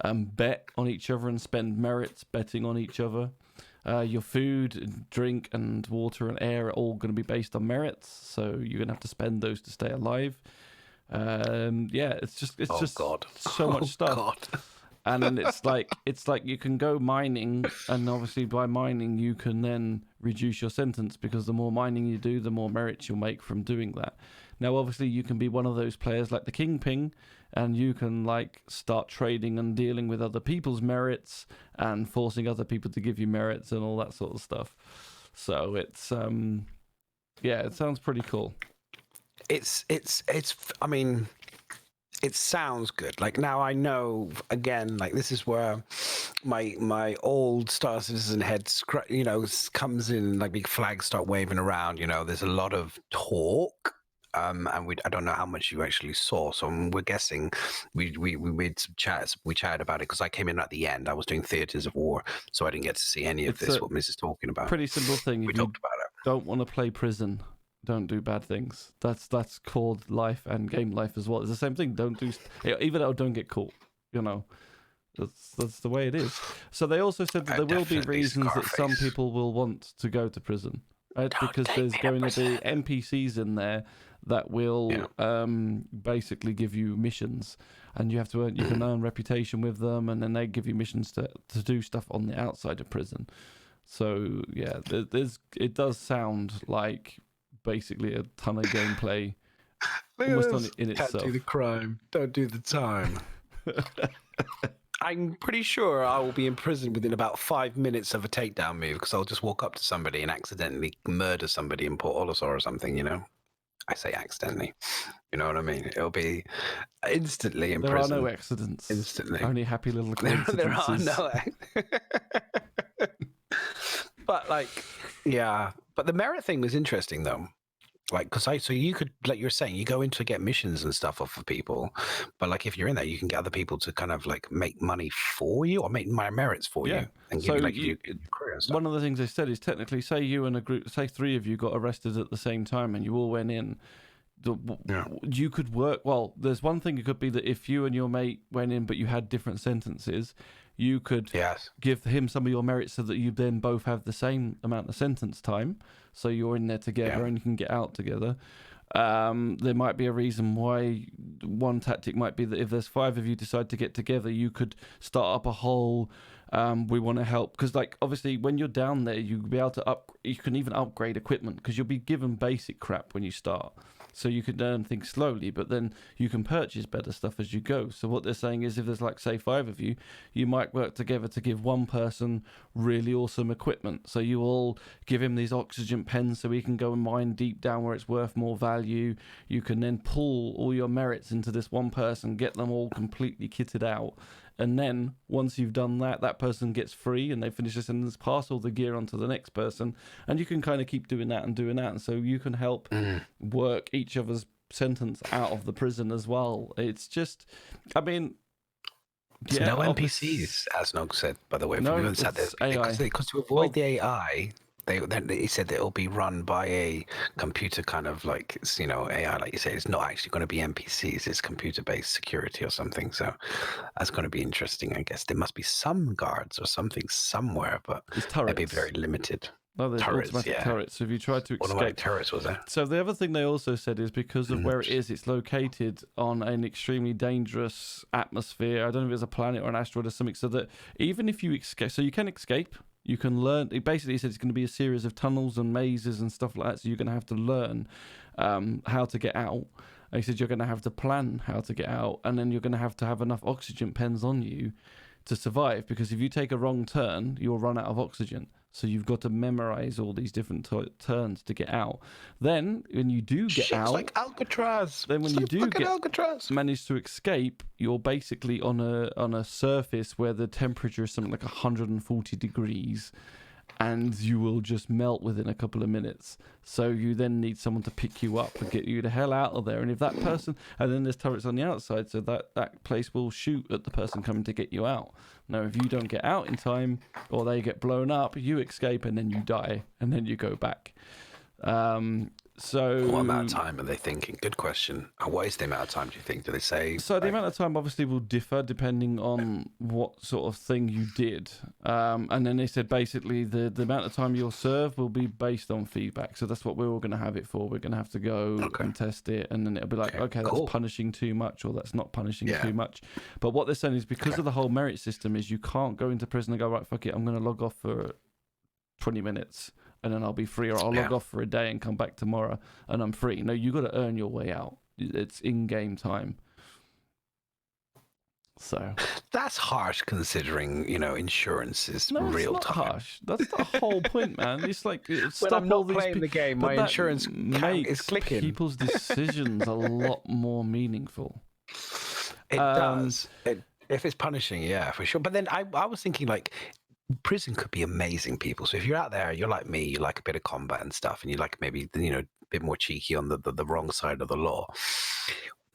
bet on each other and spend merits betting on each other. Your food, drink, and water and air are all going to be based on merits. So you're going to have to spend those to stay alive. It's just so much stuff. God. And then it's like you can go mining, and obviously by mining you can then reduce your sentence because the more mining you do, the more merits you'll make from doing that. Now, obviously, you can be one of those players like the Kingpin, and you can like start trading and dealing with other people's merits and forcing other people to give you merits and all that sort of stuff. So it's it sounds pretty cool. I mean, it sounds good. Like now I know, again, like this is where my old Star Citizen head, comes in, like big flags start waving around, there's a lot of talk. And I don't know how much you actually saw. So we're guessing we made some chats. We chatted about it because I came in at the end. I was doing Theatres of War, so I didn't get to see any of this, what Miz is talking about. Pretty simple thing. We talked about it. Don't want to play prison. Don't do bad things. That's called life and game life as well. It's the same thing. Don't get caught. That's the way it is. So they also said that there will be reasons that some people will want to go to prison, right? Because there's going to be NPCs in there that will basically give you missions, and you can earn reputation with them, and then they give you missions to do stuff on the outside of prison. So yeah, it does sound like basically a ton of gameplay almost in itself. Can't do the crime, don't do the time. I'm pretty sure I will be in prison within about 5 minutes of a takedown move because I'll just walk up to somebody and accidentally murder somebody in Port Olisar or something, I say accidentally. You know what I mean? It'll be instantly in prison. There are no accidents. Instantly. Only happy little coincidences. There are no But but the merit thing was interesting though. Like, so you could, like you're saying, you go in to get missions and stuff off of people, but like if you're in there, you can get other people to kind of like make money for you or make merits for you and give you career and stuff. One of the things they said is technically, say you and a group, say 3 of you got arrested at the same time and you all went in, you could work. Well, there's one thing. It could be that if you and your mate went in, but you had different sentences, you could give him some of your merits so that you then both have the same amount of sentence time. So you're in there together and you can get out together. There might be a reason why one tactic might be that if there's 5 of you decide to get together, you could start up a whole we want to help, because like obviously when you're down there you'll be able to you can even upgrade equipment because you'll be given basic crap when you start. So you can learn things slowly, but then you can purchase better stuff as you go. So what they're saying is if there's like, say, 5 of you, you might work together to give one person really awesome equipment. So you all give him these oxygen pens so he can go and mine deep down where it's worth more value. You can then pull all your merits into this one person, get them all completely kitted out. And then once you've done that, that person gets free and they finish this and pass all the gear onto the next person. And you can kind of keep doing that. And so you can help work each other's sentence out of the prison as well. It's just, I mean... There's no NPCs, as Nog said, by the way. No, it's AI. Because to avoid the AI, he said that it'll be run by a computer kind of like, AI, like you say. It's not actually going to be NPCs. It's computer-based security or something. So that's going to be interesting, I guess. There must be some guards or something somewhere, but they'd be very limited. No, there's Turrets, automatic turrets. So if you try to escape, automatic turrets was there? So the other thing they also said is because of where it is, it's located on an extremely dangerous atmosphere. I don't know if it's a planet or an asteroid or something. So that even if you escape, so you can escape, you can learn. It basically said it's going to be a series of tunnels and mazes and stuff like that. So you're going to have to learn how to get out. And he said you're going to have to plan how to get out, and then you're going to have enough oxygen pens on you to survive. Because if you take a wrong turn, you'll run out of oxygen. So you've got to memorize all these different turns to get out. Then, when you do get out, like Alcatraz. Then when you do manage to escape, you're basically on a surface where the temperature is something like 140 degrees, and you will just melt within a couple of minutes. So you then need someone to pick you up and get you the hell out of there. And if that person, and then there's turrets on the outside, so that place will shoot at the person coming to get you out. Now, if you don't get out in time, or they get blown up, you escape and then you die, and then you go back. So what amount of time are they thinking? Good question. What is the amount of time, do you think? Do they say? So the amount of time obviously will differ depending on what sort of thing you did. And then they said basically the amount of time you'll serve will be based on feedback. So that's what we're all going to have it for. We're going to have to go and test it, and then it'll be like, okay, that's punishing too much, or that's not punishing too much. But what they're saying is because of the whole merit system is you can't go into prison and go, right, fuck it, I'm going to log off for 20 minutes. And then I'll be free, or I'll log off for a day and come back tomorrow, and I'm free. No, you got to earn your way out. It's in-game time. So that's harsh, considering insurance is real time. Harsh. That's the whole point, man. It's like when I'm not playing the game, my insurance is clicking. People's decisions a lot more meaningful. It does. If it's punishing, yeah, for sure. But then I was thinking like, prison could be amazing, people. So if you're out there, you're like me, you like a bit of combat and stuff, and you like maybe a bit more cheeky on the wrong side of the law.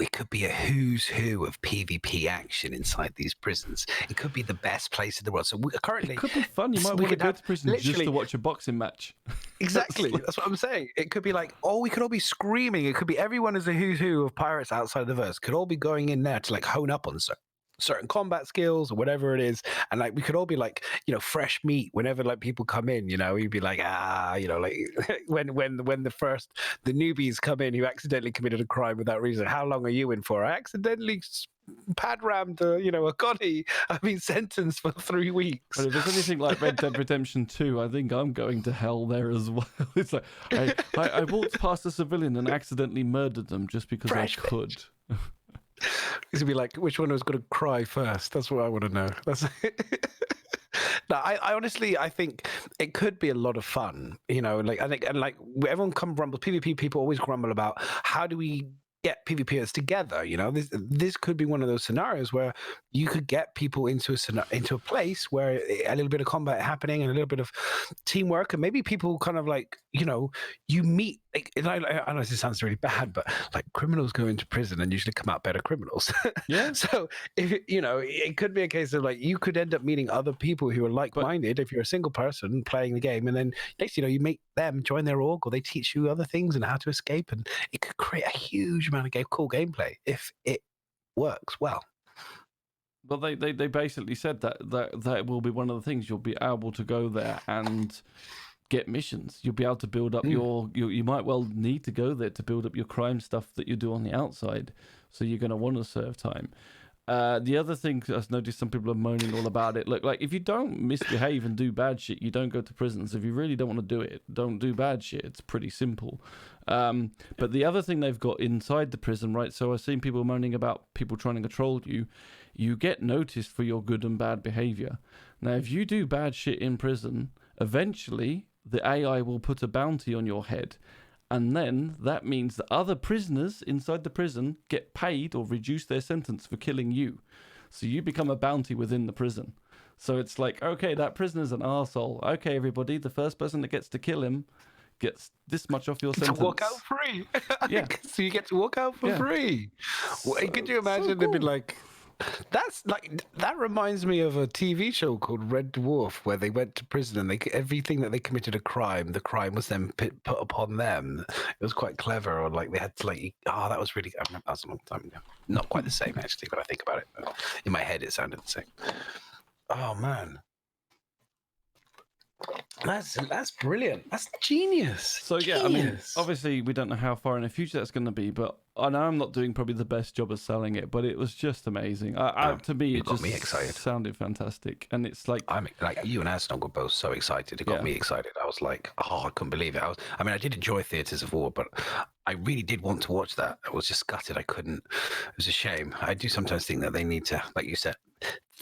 It could be a who's who of PvP action inside these prisons. It could be the best place in the world. So currently, it could be fun. You might want to go to prison just to watch a boxing match. Exactly. That's what I'm saying. It could be like, we could all be screaming. It could be everyone is a who's who of pirates outside the verse. Could all be going in there to like hone up on certain combat skills or whatever it is, and like we could all be like fresh meat whenever like people come in. We'd be like like when the newbies come in who accidentally committed a crime without reason. How long are you in for? I accidentally pad rammed a Connie. I've been sentenced for 3 weeks. But if there's anything like Red Dead Redemption 2, I think I'm going to hell there as well. It's like I walked past a civilian and accidentally murdered them just because I could. It's gonna be like, which one was going to cry first? That's what I want to know. No, I honestly, I think it could be a lot of fun. I think, and like everyone grumbles. PvP people always grumble about how do we get PvPers together. This could be one of those scenarios where you could get people into a place where a little bit of combat happening and a little bit of teamwork, and maybe people kind of like you meet. I know this sounds really bad, but like criminals go into prison and usually come out better criminals. Yeah. So if it could be a case of like you could end up meeting other people who are like-minded if you're a single person playing the game, and then next you make them join their org, or they teach you other things and how to escape, and it could create a huge amount of cool gameplay if it works well. Well, they basically said that will be one of the things. You'll be able to go there and get missions. You'll be able to build up you might well need to go there to build up your crime stuff that you do on the outside. So you're going to want to serve time. The other thing I've noticed, some people are moaning all about it. Look, like if you don't misbehave and do bad shit, you don't go to prison. So if you really don't want to do it, don't do bad shit. It's pretty simple. But the other thing they've got inside the prison, right? So I've seen people moaning about people trying to control you. You get noticed for your good and bad behavior. Now, if you do bad shit in prison, eventually the AI will put a bounty on your head. And then that means that other prisoners inside the prison get paid or reduce their sentence for killing you. So you become a bounty within the prison. So it's like, okay, that prisoner's an arsehole. Okay, everybody, the first person that gets to kill him gets this much off your sentence. To walk out free. Yeah. So you get to walk out for free. Well, could you imagine they'd be like, That reminds me of a TV show called Red Dwarf, where they went to prison and everything that they committed the crime was then put upon them. It was quite clever, or like they had to that was really. I remember that was a long time ago. Not quite the same actually, but I think about it. In my head, it sounded the same. Oh man. That's brilliant. That's genius. So yeah, I mean, obviously we don't know how far in the future that's going to be, but I know I'm not doing probably the best job of selling it, but it was just amazing. To me, it just me excited. Sounded fantastic, and it's like I'm like you and Aston were both so excited. It got me excited. I was like, I couldn't believe it. I did enjoy Theatres of War, but I really did want to watch that. I was just gutted I couldn't. It was a shame. I do sometimes think that they need to, like you said,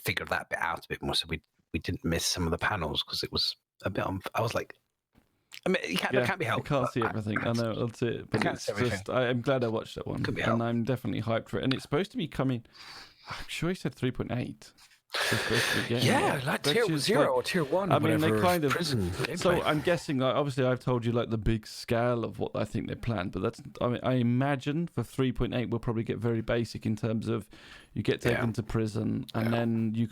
figure that bit out a bit more, so we didn't miss some of the panels because it was a bit I was like, it can't be helped. I can't see everything. I know, that's it. But it's just, I'm glad I watched that one. And I'm definitely hyped for it. And it's supposed to be coming, I'm sure he said 3.8. Yeah, like tier 0 or tier 1. I mean, they kind of. Prison so I'm guessing, obviously, I've told you like the big scale of what I think they planned, but that's. I imagine for 3.8, we'll probably get very basic in terms of you get taken to prison, and then you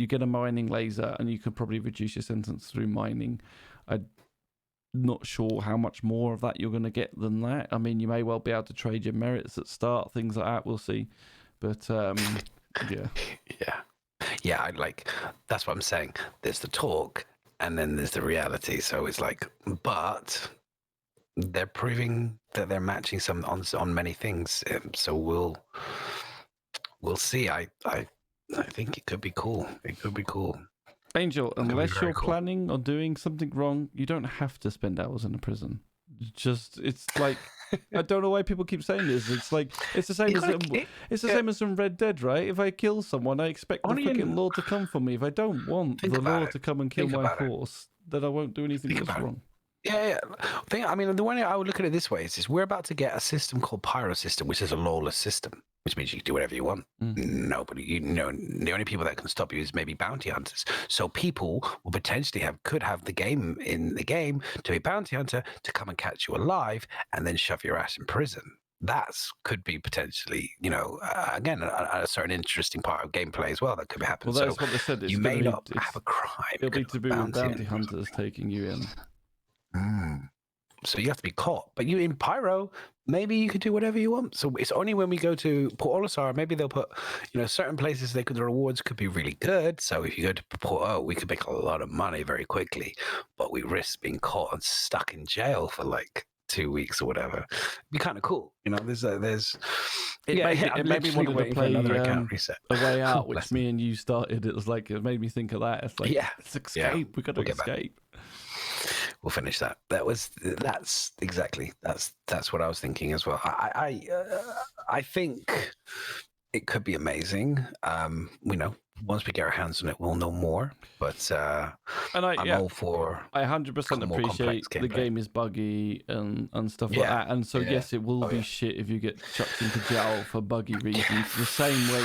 get a mining laser, and you can probably reduce your sentence through mining. I'm not sure how much more of that you're going to get than that. I mean, you may well be able to trade your merits at start, things like that. We'll see, but yeah. Yeah, that's what I'm saying. There's the talk, and then there's the reality. So it's like, but they're proving that they're matching some on many things. So we'll see. I think it could be cool. It could be cool. Angel, unless you're planning on doing something wrong, you don't have to spend hours in a prison. It's like, I don't know why people keep saying this. It's like it's the same as in Red Dead, right? If I kill someone, I expect the fucking law to come for me. If I don't want the law to come and kill my horse, then I won't do anything that's wrong. Yeah. The one I would look at it this way is we're about to get a system called Pyro System, which is a lawless system, which means you can do whatever you want. Nobody, the only people that can stop you is maybe bounty hunters. So people will potentially could have the game to be bounty hunter to come and catch you alive and then shove your ass in prison. That could be potentially, again, a certain interesting part of gameplay as well that could be happening. Well, that's what they said. You may not have a crime. It'll be to be with bounty hunters taking you in. So you have to be caught. But you in Pyro, maybe you could do whatever you want. So it's only when we go to Port Olisar, maybe they'll put, certain places the rewards could be really good. So if you go to Port we could make a lot of money very quickly, but we risk being caught and stuck in jail for like 2 weeks or whatever. It'd be kind of cool. It made me want to play A Way Out, which Bless me and you started. It was like, it made me think of that. It's like, let's escape. We got to escape. We'll finish that. That's what I was thinking as well. I think it could be amazing. Once we get our hands on it, we'll know more. But I'm all for. I 100% appreciate the game is buggy and stuff like that. And so yes, it will be shit if you get chucked into jail for buggy reasons. The same way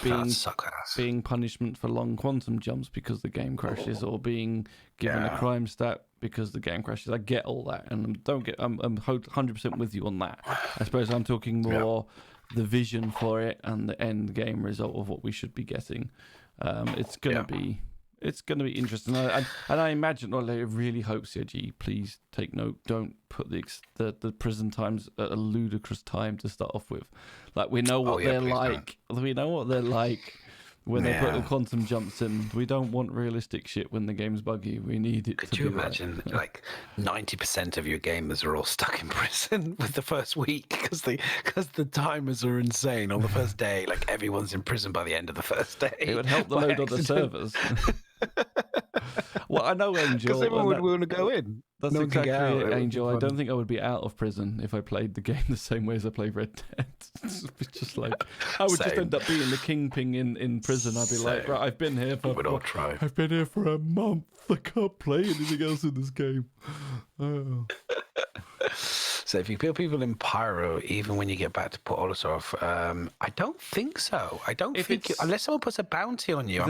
as being punishment for long quantum jumps because the game crashes, or being given a crime stat because the game crashes. I get all that, and I'm 100% with you on that. I suppose I'm talking more the vision for it and the end game result of what we should be getting. It's gonna be interesting, and I imagine, I really hope CIG, please take note, don't put the prison times at a ludicrous time to start off with. Like, we know what they're like. We know what they're like when they put the quantum jumps in. We don't want realistic shit when the game's buggy. We need it to be. Could you imagine, like 90% of your gamers are all stuck in prison with the first week because the timers are insane on the first day. Like, everyone's in prison by the end of the first day. It would help the load on the servers. Well, I know, Angel. Because everyone would want to go in. That's exactly it, Angel. I don't think I would be out of prison if I played the game the same way as I played Red Dead. It's just like, I would just end up being the kingpin in prison. I'd be like, right, I've been here for I've been here for a month. I can't play anything else in this game. Oh. So if you kill people in Pyro, even when you get back to Port Olisov, I don't think so. I don't think unless someone puts a bounty on you.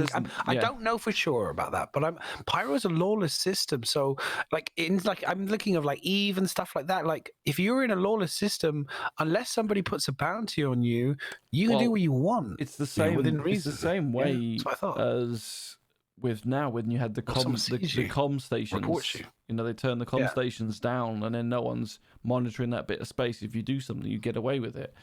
I don't know for sure about that, but Pyro is a lawless system. So I'm looking of like Eve and stuff like that. Like if you're in a lawless system, unless somebody puts a bounty on you, you can do what you want. It's the same within reason. It's the same way that's what I thought. As with now when you had the comm stations. They turn the comm stations down, and then no one's monitoring that bit of space. If you do something, you get away with it.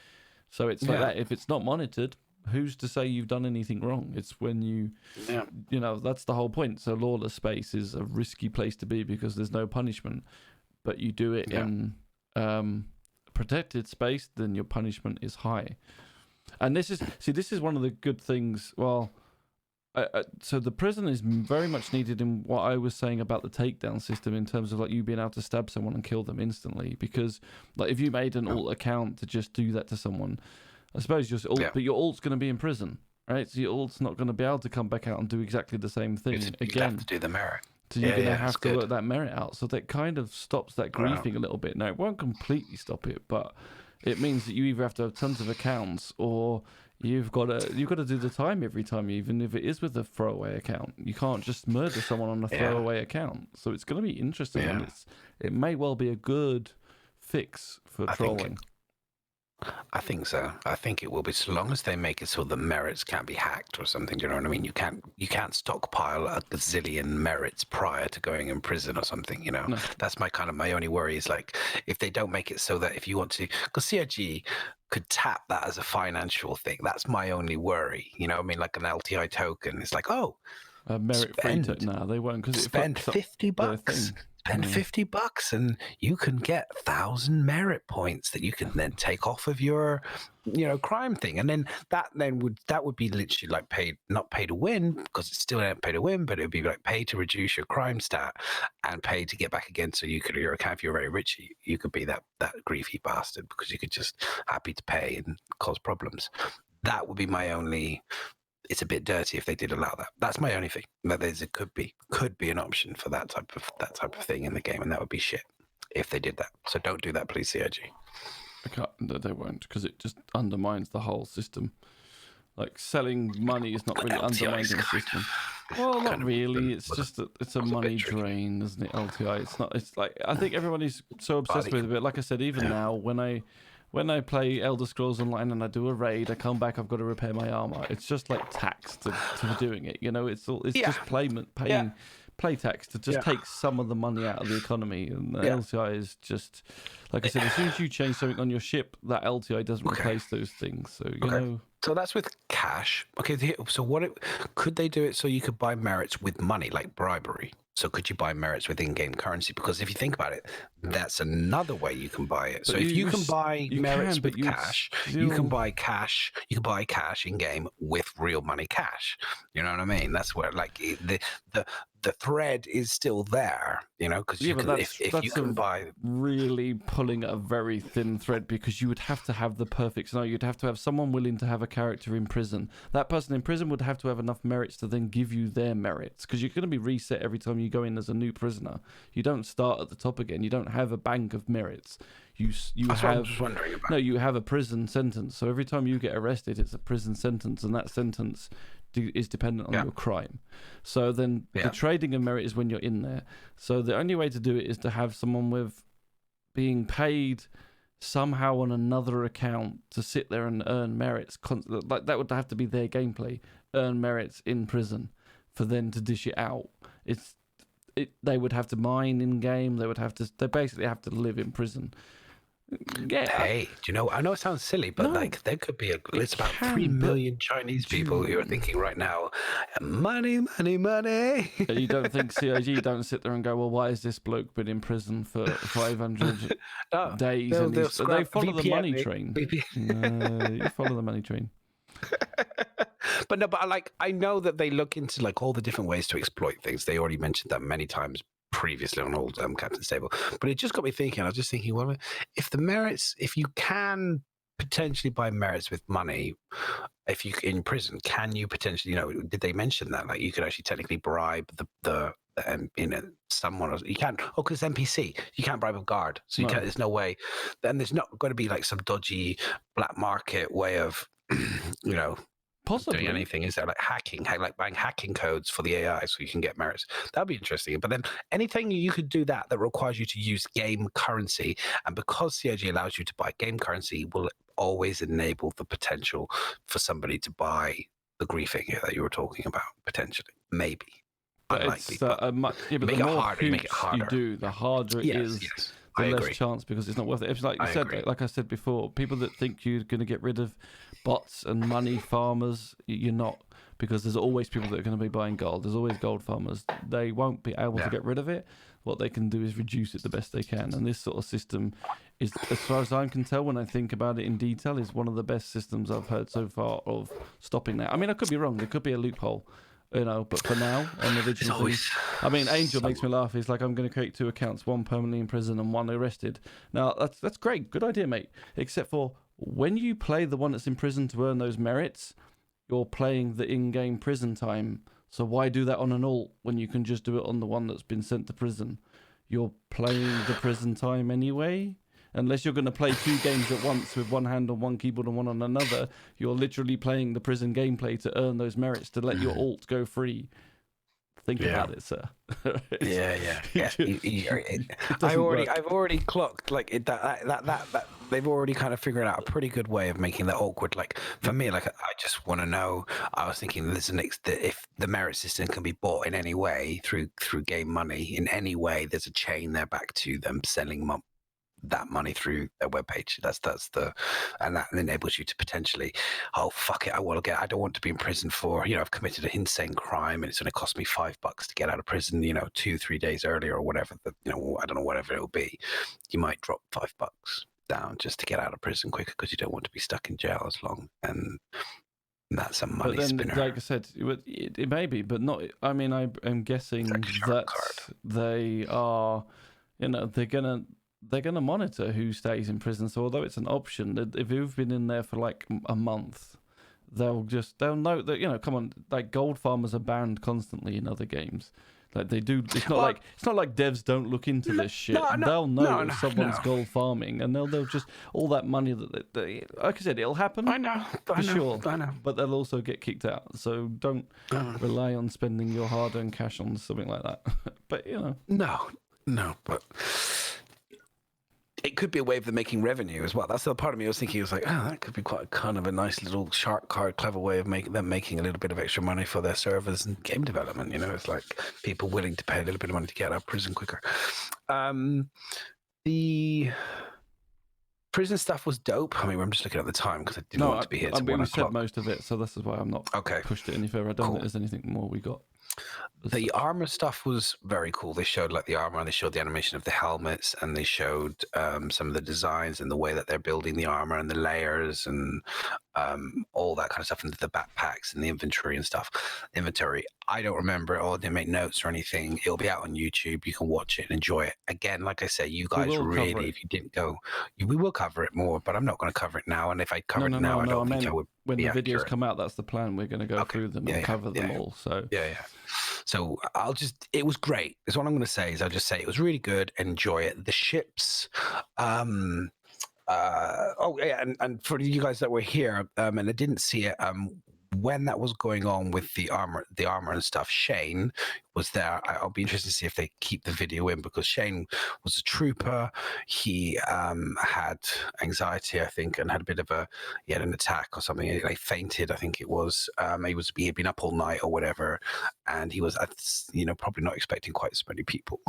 So it's like that. If it's not monitored, who's to say you've done anything wrong? It's when you that's the whole point. So lawless space is a risky place to be because there's no punishment, but you do it in protected space, then your punishment is high. And this is one of the good things. Well, so the prison is very much needed in what I was saying about the takedown system in terms of like you being able to stab someone and kill them instantly. Because like if you made an alt account to just do that to someone, I suppose but your alt's going to be in prison, right? So your alt's not going to be able to come back out and do exactly the same thing again. You have to do the merit. So you're going to have to work that merit out. So that kind of stops that griefing a little bit. Now, it won't completely stop it, but it means that you either have to have tons of accounts or you've got to do the time every time, even if it is with a throwaway account. You can't just murder someone on a throwaway account. So it's going to be interesting. And it may well be a good fix for trolling. I think so. I think it will be, so long as they make it so the merits can't be hacked or something. Do you know what I mean? You can't stockpile a gazillion merits prior to going in prison or something. You know, that's my only worry is like if they don't make it so that if you want to, because CRG could tap that as a financial thing. That's my only worry. You know, I mean, like an LTI token. It's like, merit free. No, they won't because spend $50. Spend $50 and you can get 1,000 merit points that you can then take off of your, crime thing. And then that would be literally like not pay to win because it's still not pay to win, but it would be like pay to reduce your crime stat and pay to get back again. So you could, if you're very rich, you could be that griefy bastard because you could just happy to pay and cause problems. That would be my only. It's a bit dirty if they did allow that. That's my only thing. That it could be an option for that type of thing in the game, and that would be shit if they did that. So don't do that, please, CRG. They won't, because it just undermines the whole system. Like selling money is not really undermining the system. Well, not really. It's just it's a money drain, isn't it? LTI. It's not. It's like I think everybody's so obsessed with it. Like I said, even now when I play Elder Scrolls Online and I do a raid, I come back, I've got to repair my armor. It's just like tax to doing it. It's just play tax to just take some of the money out of the economy. And the LTI is just, like I said, as soon as you change something on your ship, that LTI doesn't replace those things. So, you know. So that's with cash. Okay, so could they do it so you could buy merits with money, like bribery? So could you buy merits with in-game currency? Because if you think about it, that's another way you can buy it. So if you can buy merits with cash, you can buy cash. You can buy cash in-game with real money cash. You know what I mean? That's where like the thread is still there. Because if you can buy really pulling a very thin thread, because you would have to have the perfect scenario. You'd have to have someone willing to have a character in prison. That person in prison would have to have enough merits to then give you their merits, because you're going to be reset every time you go in as a new prisoner. You don't start at the top again. You don't have a bank of merits. That's what I'm just wondering about. No, you have a prison sentence. So every time you get arrested, it's a prison sentence, and that sentence is dependent on your crime. So then the trading of merit is when you're in there. So the only way to do it is to have someone with being paid somehow on another account to sit there and earn merits. Like that would have to be their gameplay. Earn merits in prison for them to dish it out. They would have to mine in game. They basically have to live in prison. Yeah. Hey, do you know? I know it sounds silly, but like there could be it's about 3 million Chinese people who are thinking right now, money, money, money. You don't think CIG don't sit there and go, well, why has this bloke been in prison for 500 days? They follow the money train. You follow the money train. But I know that they look into like all the different ways to exploit things. They already mentioned that many times previously on old Captain's Table. But it just got me thinking. I was just thinking, well, if the merits, if you can potentially buy merits with money if you in prison? Can you potentially, did they mention that? Like you could actually technically bribe the someone else. You can't. Oh, because NPC, you can't bribe a guard, so you can't. There's no way. Then there's not going to be like some dodgy black market way of, Possibly doing anything. Is there like hacking, like buying hacking codes for the AI so you can get merits? That'd be interesting. But then anything you could do that requires you to use game currency, and because CIG allows you to buy game currency, will always enable the potential for somebody to buy the griefing that you were talking about potentially, maybe. But Unlikely, it's but make the it more harder, make it hoops harder. you do, the harder it is. Yes. The I less agree. chance, because it's not worth it. It's like you I said, agree. like I said before, people that think you're going to get rid of bots and money farmers, you're not, because there's always people that are going to be buying gold. There's always gold farmers. They won't be able to get rid of it. What they can do is reduce it the best they can. And this sort of system is, as far as I can tell, when I think about it in detail, is one of the best systems I've heard so far of stopping that. I mean, I could be wrong. There could be a loophole. But for now, on the original thing, I mean, Angel makes me laugh. He's like, I'm going to create 2 accounts, one permanently in prison and one arrested. Now, that's great. Good idea, mate. Except for when you play the one that's in prison to earn those merits, you're playing the in-game prison time. So why do that on an alt when you can just do it on the one that's been sent to prison? You're playing the prison time anyway. Unless you're going to play 2 games at once with one hand on one keyboard and one on another, you're literally playing the prison gameplay to earn those merits to let your alt go free. Think about it, sir. I've already clocked like that. They've already kind of figured out a pretty good way of making that awkward. Like for me, like I just want to know. I was thinking if the merit system can be bought in any way through game money in any way, there's a chain there back to them selling that money through their webpage. And that enables you to potentially, oh fuck it, I don't want to be in prison for, I've committed an insane crime and it's going to cost me $5 to get out of prison, 2-3 days earlier or whatever. I don't know, whatever it'll be. You might drop $5 down just to get out of prison quicker because you don't want to be stuck in jail as long. And that's a money spinner. Like I said, it may be, but not. I mean, I'm guessing that they are, they're gonna monitor who stays in prison. So although it's an option, if you've been in there for like a month, they'll note that come on, like gold farmers are banned constantly in other games. Like they do. It's not like devs don't look into this shit. They'll know if someone's gold farming, and they'll just all that money that they, like I said, it'll happen. I know. Sure. But they'll also get kicked out. So don't rely on spending your hard-earned cash on something like that. But No, but it could be a way of them making revenue as well. That's the part of me I was thinking. It was like, that could be quite kind of a nice little shark card, clever way of making a little bit of extra money for their servers and game development. It's like people willing to pay a little bit of money to get out of prison quicker. The prison stuff was dope. I mean, I'm just looking at the time because I didn't want to be here. We said most of it, so this is why I'm not pushed it any further. I don't think there's anything more we got. The armor stuff was very cool. They showed like the armor, and they showed the animation of the helmets, and they showed some of the designs and the way that they're building the armor and the layers and all that kind of stuff, into the backpacks and the inventory. I don't remember it all. I didn't make notes or anything. It'll be out on YouTube. You can watch it and enjoy it. Again, like I say, you guys really, if you didn't go, we will cover it more, but I'm not going to cover it now. And if I cover it now, I don't think I would. When the videos come out, that's the plan. We're going to go through them and cover them all. So So it was great. That's what I'm going to say. I'll just say it was really good. Enjoy it. The ships. And for you guys that were here and I didn't see it, when that was going on with the armor and stuff, Shane was there. I'll be interested to see if they keep the video in, because Shane was a trooper. He had anxiety, I think, and had an attack or something. He fainted, I think it was. He had been up all night or whatever, and he was, probably not expecting quite so many people.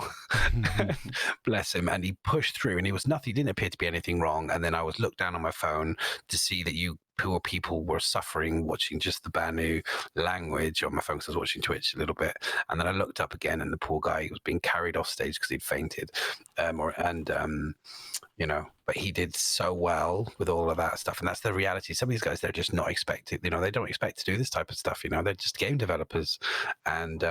Bless him. And he pushed through, and he didn't appear to be anything wrong. And then I looked down on my phone to see that poor people were suffering watching just the Banu language on my phone, because I was watching Twitch a little bit, and then I looked up again, and the poor guy was being carried off stage because he'd fainted, but he did so well with all of that stuff, and that's the reality. Some of these guys, they're just not expected. They don't expect to do this type of stuff. They're just game developers, and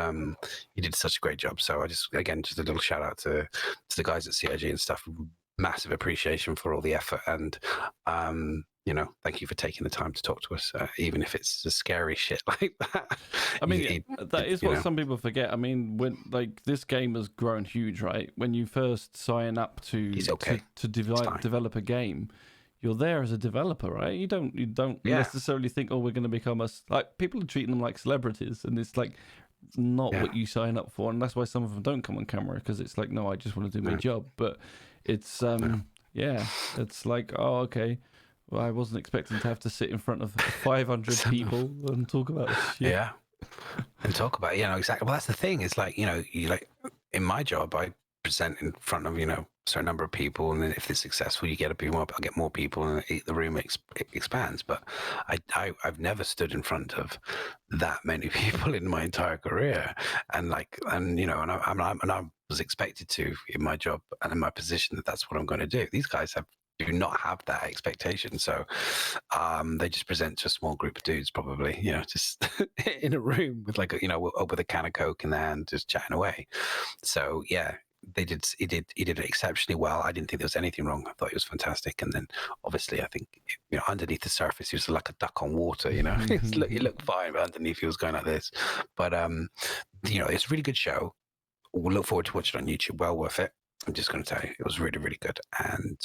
he did such a great job. So just a little shout out to the guys at CIG and stuff. Massive appreciation for all the effort, and thank you for taking the time to talk to us, even if it's a scary shit like that. I mean, that is what some people forget. I mean, when this game has grown huge, right? When you first sign up to develop a game, you're there as a developer, right? You don't necessarily think, oh, we're going to become people are treating them like celebrities, and it's like not what you sign up for, and that's why some of them don't come on camera, because it's like, no, I just want to do my job. But it's it's like, oh, okay. Well, I wasn't expecting to have to sit in front of 500 people and talk about shit. Yeah, and talk about exactly. Well, that's the thing. It's like you in my job, I present in front of a certain number of people, and then if it's successful, you get I'll get more people, and the room expands. But I've never stood in front of that many people in my entire career, and I was expected to in my job and in my position that's what I'm going to do. These guys do not have that expectation, so they just present to a small group of dudes, probably, just in a room with with a can of Coke in their hand, just chatting away. So yeah, he did exceptionally well. I didn't think there was anything wrong. I thought he was fantastic. And then obviously, I think underneath the surface, he was like a duck on water. He looked fine, but underneath he was going like this. But it's a really good show. We'll look forward to watching it on YouTube. Well worth it. I'm just going to tell you, it was really, really good. And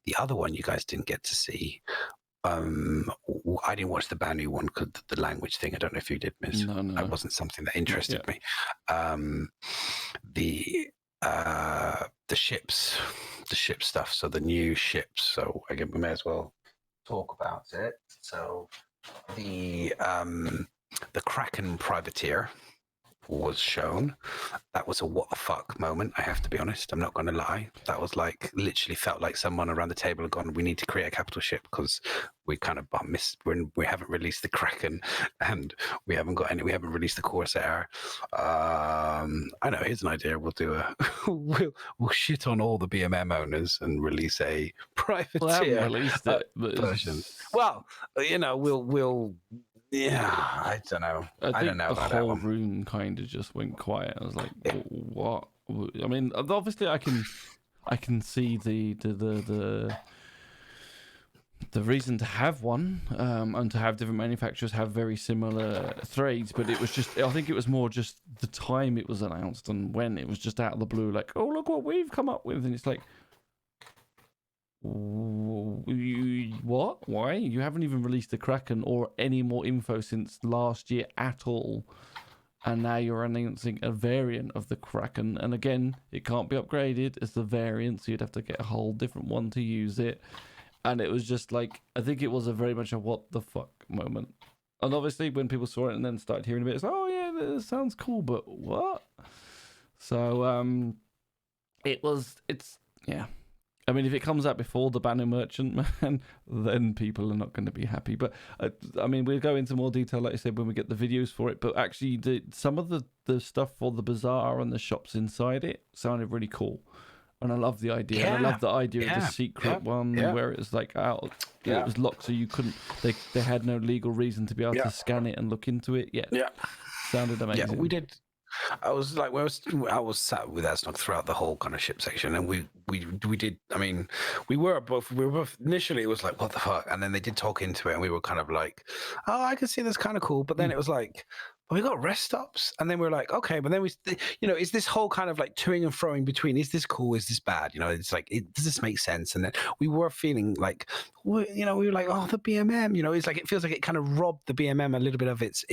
the other one you guys didn't get to see. I didn't watch the brand new one because the language thing. I don't know if you did, Miz. No. That wasn't something that interested me. The ship stuff. So the new ships. So again, we may as well talk about it. So the Kraken privateer was shown. That was a what the fuck moment, I have to be honest. I'm not going to lie. That was like, literally felt like someone around the table had gone, we need to create a capital ship because we kind of we haven't released the Kraken and we haven't released the Corsair. I know, here's an idea. We'll do we'll shit on all the BMM owners and release a privateer. Well, I haven't released it, but version. Well, we'll yeah, I don't know. I don't know about that one. The whole room kind of just went quiet. I was like, what? I mean, obviously, I can see the reason to have one, and to have different manufacturers have very similar trades, but it was just, I think it was more just the time it was announced and when it was just out of the blue, like, oh, look what we've come up with, and it's like, what? Why? You haven't even released the Kraken or any more info since last year at all, and now you're announcing a variant of the Kraken, and again, it can't be upgraded as the variant, so you'd have to get a whole different one to use it. And it was just like, I think it was a very much a what the fuck moment. And obviously when people saw it and then started hearing a bit, it's like, oh yeah, that sounds cool, but what? So yeah. I mean, if it comes out before the Banner Merchant, man, then people are not going to be happy. But, I mean, we'll go into more detail, like I said, when we get the videos for it. But actually, some of the stuff for the bazaar and the shops inside it sounded really cool. And I love the idea. Yeah. And I love the idea of the secret one where it was like out. Yeah. It was locked, so you couldn't. They had no legal reason to be able to scan it and look into it. Yeah. Sounded amazing. Yeah, we did. I was sat with Asnog throughout the whole kind of ship section, and we did. I mean, we were both initially. It was like, what the fuck, and then they did talk into it, and we were kind of like, oh, I can see that's kind of cool. But then it was like, we got rest stops, and then we were like, okay, but then is this whole kind of like toing and froing between, is this cool, is this bad? It's like, does this make sense? And then we were feeling like, we were like, oh, the BMM, it's like, it feels like it kind of robbed the BMM a little bit of its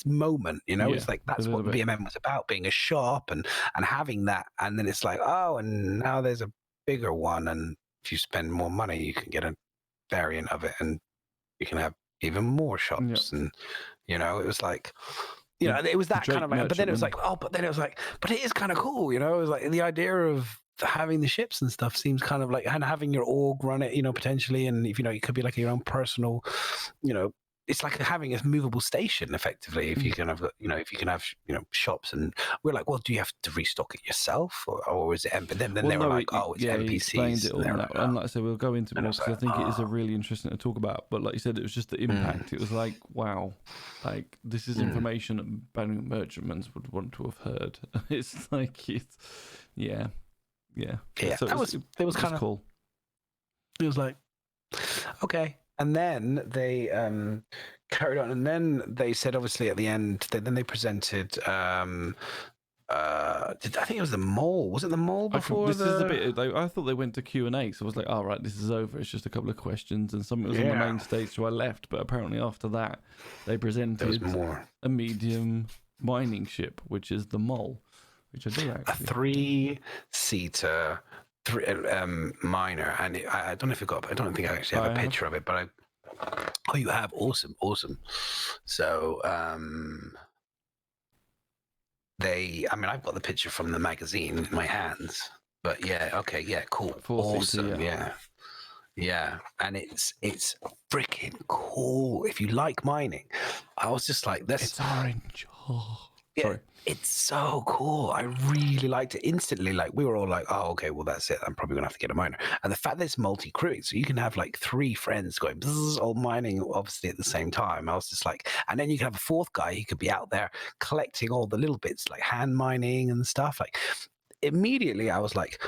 moment, it's like, that's what the BMM was about, being a shop and having that. And then it's like, oh, and now there's a bigger one, and if you spend more money, you can get a variant of it, and you can have even more shops. And it was like, it was that kind of, but then it was like, but it is kind of cool, it was like the idea of having the ships and stuff seems kind of like, and having your org run it, potentially, and if it could be like your own personal, it's like having a movable station effectively. If you can have, shops, and we're like, well, do you have to restock it yourself, or is it? But then they were like, oh, it's NPCs. He explained it all and, and like I said, we'll go into it more because I think it is a really interesting to talk about. But like you said, it was just the impact. It was like, wow, like this is information that Banner Merchantmans would want to have heard. It's like yeah. So it was kind of cool. It was like, okay. And then they carried on, and then they said, obviously, at the end, then they presented. I think it was the mole. Was it the mole before? This is the bit. I thought they went to Q&A, so I was like, "All right, this is over. It's just a couple of questions, and something was on the main stage, so I left." But apparently, after that, they presented a medium mining ship, which is the mole, which I do actually. A 3-seater miner, and I don't know if you got. I don't think I actually have a picture of it, but oh, you have. Awesome. So I've got the picture from the magazine in my hands, but cool, awesome, yeah, and it's freaking cool. If you like mining, I was just like, it's orange. Oh, yeah, sorry. It's so cool. I really liked it instantly. Like, we were all like, oh, okay, well, that's it. I'm probably going to have to get a miner. And the fact that it's multi-crewing, so you can have like 3 friends going, all mining, obviously, at the same time. I was just like, and then you can have a 4th guy who could be out there collecting all the little bits, like hand mining and stuff. Like, immediately I was like,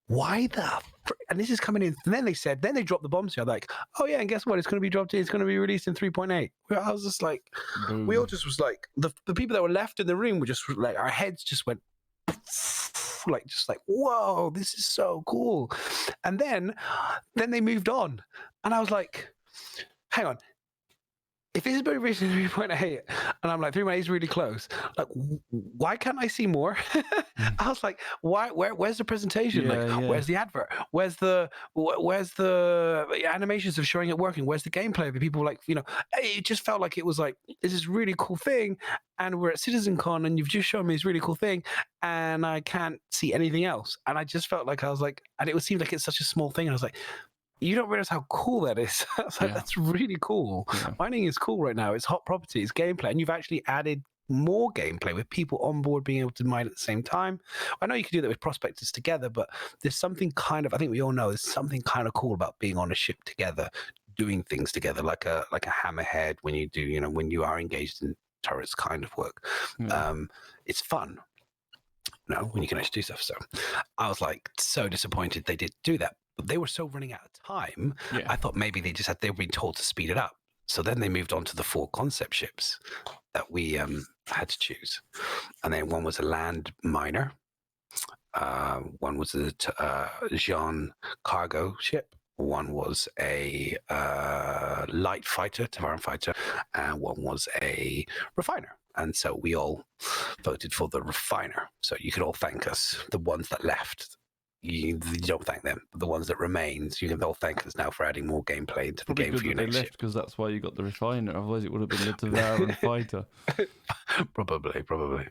why the and this is coming in. And then they dropped the bombs here. Like, oh yeah, and guess what? It's going to be dropped in. It's going to be released in 3.8. I was just like, we all just was like, the people that were left in the room were just like, our heads just went like, whoa, this is so cool. And then they moved on, and I was like, hang on. If this is going to be 3.8, and I'm like, 3.8 is really close, like, why can't I see more? I was like, where's the presentation? Where's the advert? Where's the animations of showing it working? Where's the gameplay? The people were like, it just felt like it was like, this is a really cool thing, and we're at CitizenCon, and you've just shown me this really cool thing, and I can't see anything else. And I just felt like I was like, and it seemed like it's such a small thing, and I was like, you don't realize how cool that is. I was like, that's really cool. Yeah. Mining is cool right now. It's hot property, it's gameplay, and you've actually added more gameplay with people on board being able to mine at the same time. I know you can do that with prospectors together, but there's something kind of, I think we all know, there's something kind of cool about being on a ship together, doing things together, like a hammerhead when you do, when you are engaged in turrets kind of work. It's fun. When you can actually do stuff. So I was like so disappointed they didn't do that. But they were so running out of time. Yeah. I thought maybe they were being told to speed it up. So then they moved on to the 4 concept ships that we had to choose. And then one was a land miner. One was a Jean cargo ship. One was a light fighter, Tavaran fighter. And one was a refiner. And so we all voted for the refiner. So you could all thank us, the ones that left. You don't thank them. But the ones that remained, you can all thank us now for adding more gameplay into the game for you next year. They left because that's why you got the refiner. Otherwise, it would have been the Tavaran fighter. Probably.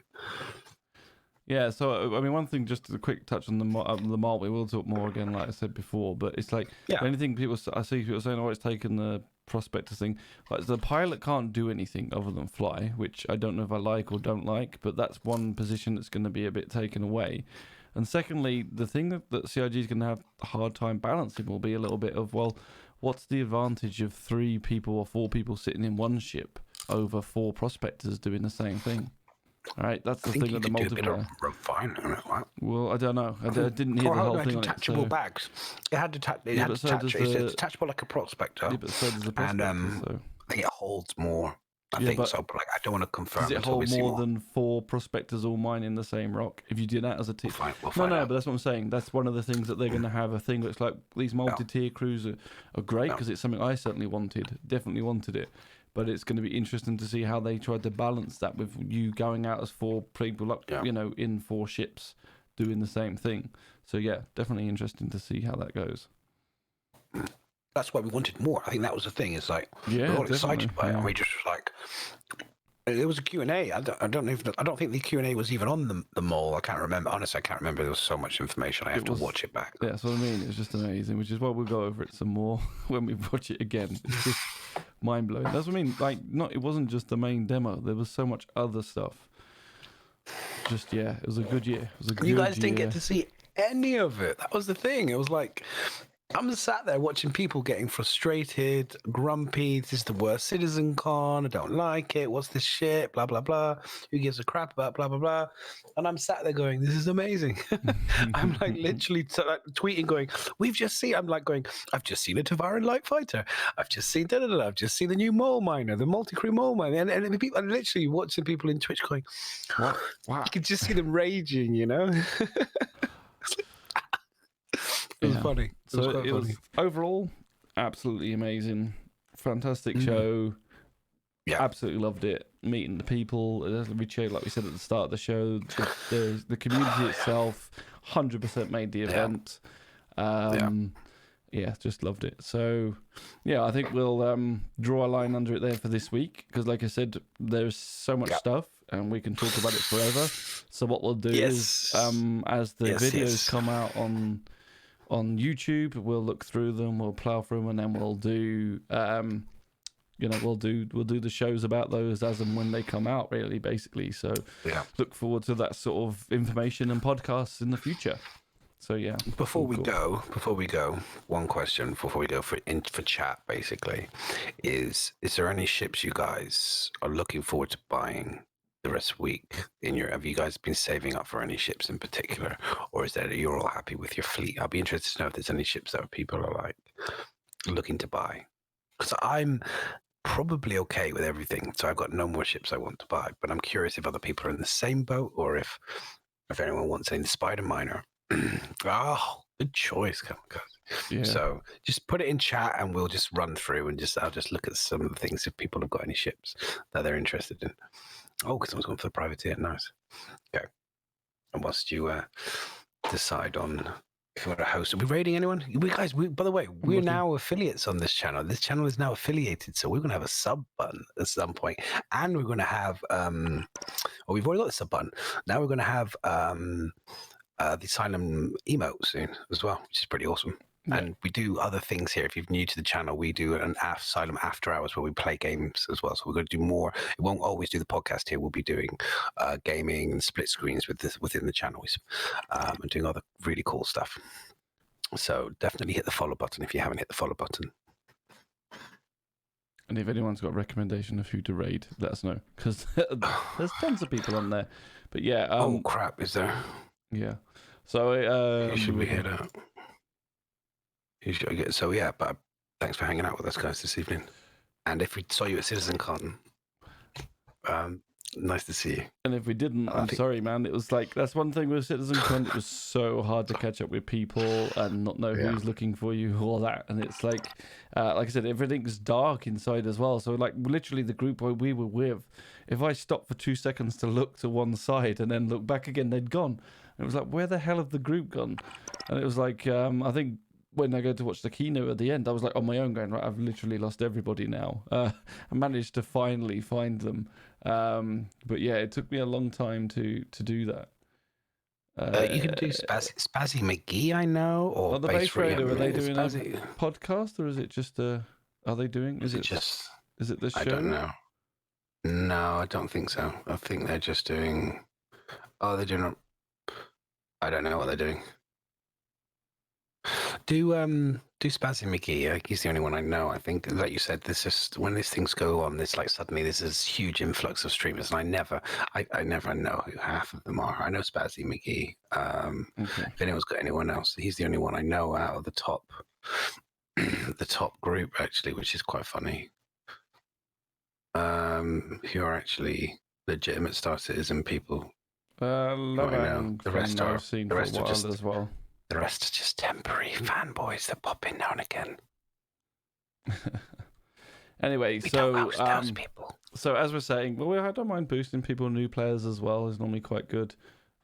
Yeah. So I mean, one thing, just a quick touch on the mall. We will talk more again, like I said before. But it's like anything I see people saying, "Oh, it's taken the prospector thing." Like, the pilot can't do anything other than fly, which I don't know if I like or don't like. But that's one position that's going to be a bit taken away. And secondly, the thing that CIG is going to have a hard time balancing will be a little bit of, well, what's the advantage of 3 people or 4 people sitting in one ship over 4 prospectors doing the same thing? All right, that's the thing that the multiplayer. Well, I don't know. I didn't hear the whole thing. Detachable bags. It had it's detachable like a prospector. Yeah, but so does the prospector. And I think it holds more. I think so, but I don't want to confirm. Does it hold more than 4 prospectors all mining the same rock? If you do that as a team, we'll find out. But that's what I'm saying. That's one of the things that they're going to have a thing that's like, these multi-tier crews are great because it's something I certainly wanted, definitely wanted it. But it's going to be interesting to see how they try to balance that with you going out as 4 people up, in 4 ships doing the same thing. So yeah, definitely interesting to see how that goes. That's why we wanted more. I think that was the thing. It's like we're all excited by it. And we just like, it was a Q&A. I don't think the Q&A was even on the mall. I can't remember. Honestly, I can't remember. There was so much information. I have to watch it back. Yeah, that's what I mean. It was just amazing, which is why we'll go over it some more when we watch it again. It's just mind blowing. That's what I mean. Like, it wasn't just the main demo. There was so much other stuff. Just it was a good year. It was a good You guys didn't get to see any of it. That was the thing. It was like, I'm sat there watching people getting frustrated, grumpy. This is the worst CitizenCon. I don't like it. What's this shit? Blah, blah, blah. Who gives a crap about blah, blah, blah? And I'm sat there going, this is amazing. I'm like literally tweeting going, we've just seen, I'm like going, I've just seen a Tavaran light fighter. I've just seen da-da-da-da. I've just seen the new mole miner, the multi-crew mole miner. And people, I'm literally watching people in Twitch going, Wow. you can just see them raging, you know? It was funny. It was funny. Overall absolutely amazing, fantastic show. Yeah, absolutely loved it. Meeting the people, like we said at the start of the show, the community itself, 100% made the event. Yeah, just loved it. So, yeah, I think we'll draw a line under it there for this week because, like I said, there's so much stuff and we can talk about it forever. So what we'll do is, as the videos come out on YouTube, we'll look through them, we'll plow through them, and then we'll do, we'll do the shows about those as and when they come out, really, basically. So look forward to that sort of information and podcasts in the future. So yeah. Before we go, one question before we go for chat, basically, is there any ships you guys are looking forward to buying the rest of the week? Have you guys been saving up for any ships in particular, or is that you're all happy with your fleet? I'll be interested to know if there's any ships that people are like looking to buy, because I'm probably okay with everything, so I've got no more ships I want to buy. But I'm curious if other people are in the same boat, or if anyone wants any Spider Miner. Oh, good choice, guys. Yeah. So just put it in chat and we'll just run through and I'll just look at some of the things if people have got any ships that they're interested in. Oh, because someone's going for the privateer. Nice. Okay. And whilst you decide on if you want to host, are we raiding anyone? By the way, we're now affiliates on this channel. This channel is now affiliated, so we're going to have a sub button at some point, and we're going to have we've already got the sub button. Now we're going to have the Asylum emote soon as well, which is pretty awesome. Yeah. And we do other things here. If you're new to the channel, we do an Asylum after hours where we play games as well. So we're going to do more. We won't always do the podcast here. We'll be doing gaming and split screens within the channel and doing other really cool stuff. So definitely hit the follow button if you haven't hit the follow button. And if anyone's got a recommendation of who to raid, let us know, because there's tons of people on there. But yeah. Oh crap! Is there? Yeah. So you should be here now. So yeah, but thanks for hanging out with us guys this evening. And if we saw you at CitizenCon, nice to see you. And if we didn't, I'm sorry, man. It was like, that's one thing with CitizenCon. It was so hard to catch up with people and not know who's looking for you, all that. And it's like I said, everything's dark inside as well. So like literally the group we were with, if I stopped for 2 seconds to look to one side and then look back again, they'd gone. And it was like, where the hell have the group gone? And it was like, I think when I go to watch the keynote at the end, I was like on my own going, right, I've literally lost everybody now. I managed to finally find them. But yeah, it took me a long time to do that. You can do Spazzy McGee, I know, or the Base Raider. Are they doing a podcast, or is it just are they doing? Is it this show? I don't know. No, I don't think so. I think they're just doing. Oh, they're doing. I don't know what they're doing. Do Spazzy McGee? He's the only one I know. I think, like you said, this is when these things go on. This like suddenly there's this huge influx of streamers, and I never know who half of them are. I know Spazzy McGee. If anyone's got anyone else, he's the only one I know out of the top, the top group actually, which is quite funny. Who are actually legitimate Star Citizen people? The rest are just as well. The rest are just temporary fanboys that pop in now and again. Anyway, so as we're saying, I don't mind boosting people, new players as well. Is normally quite good.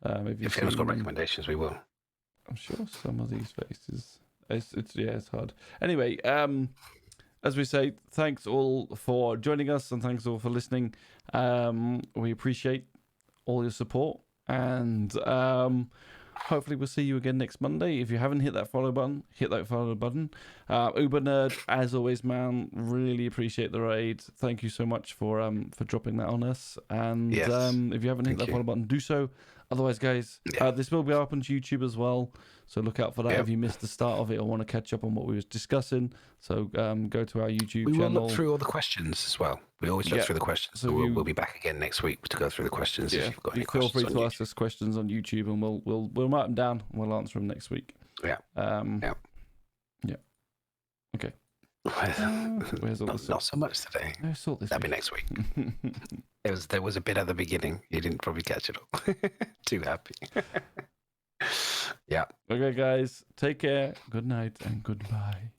If anyone's got recommendations, we will. I'm sure some of these faces. It's hard. Anyway, as we say, thanks all for joining us and thanks all for listening. We appreciate all your support, and hopefully we'll see you again next Monday. If you haven't hit that follow button, hit that follow button. Uber Nerd, as always, man, really appreciate the raid. Thank you so much for dropping that on us. And if you haven't hit that follow button, do so. Otherwise, guys, this will be up on YouTube as well. So look out for that if you missed the start of it or want to catch up on what we was discussing. So go to our YouTube channel. We will look through all the questions as well. We always look through the questions. So we'll be back again next week to go through the questions. If you've got any questions, feel free to ask us questions on YouTube, and we'll mark them down and we'll answer them next week. Yeah. Yeah. Okay. Where's all not so much today. No, sort this. That'll be next week. There was a bit at the beginning. You didn't probably catch it all. Too happy. Yeah. Okay, guys. Take care. Good night and goodbye.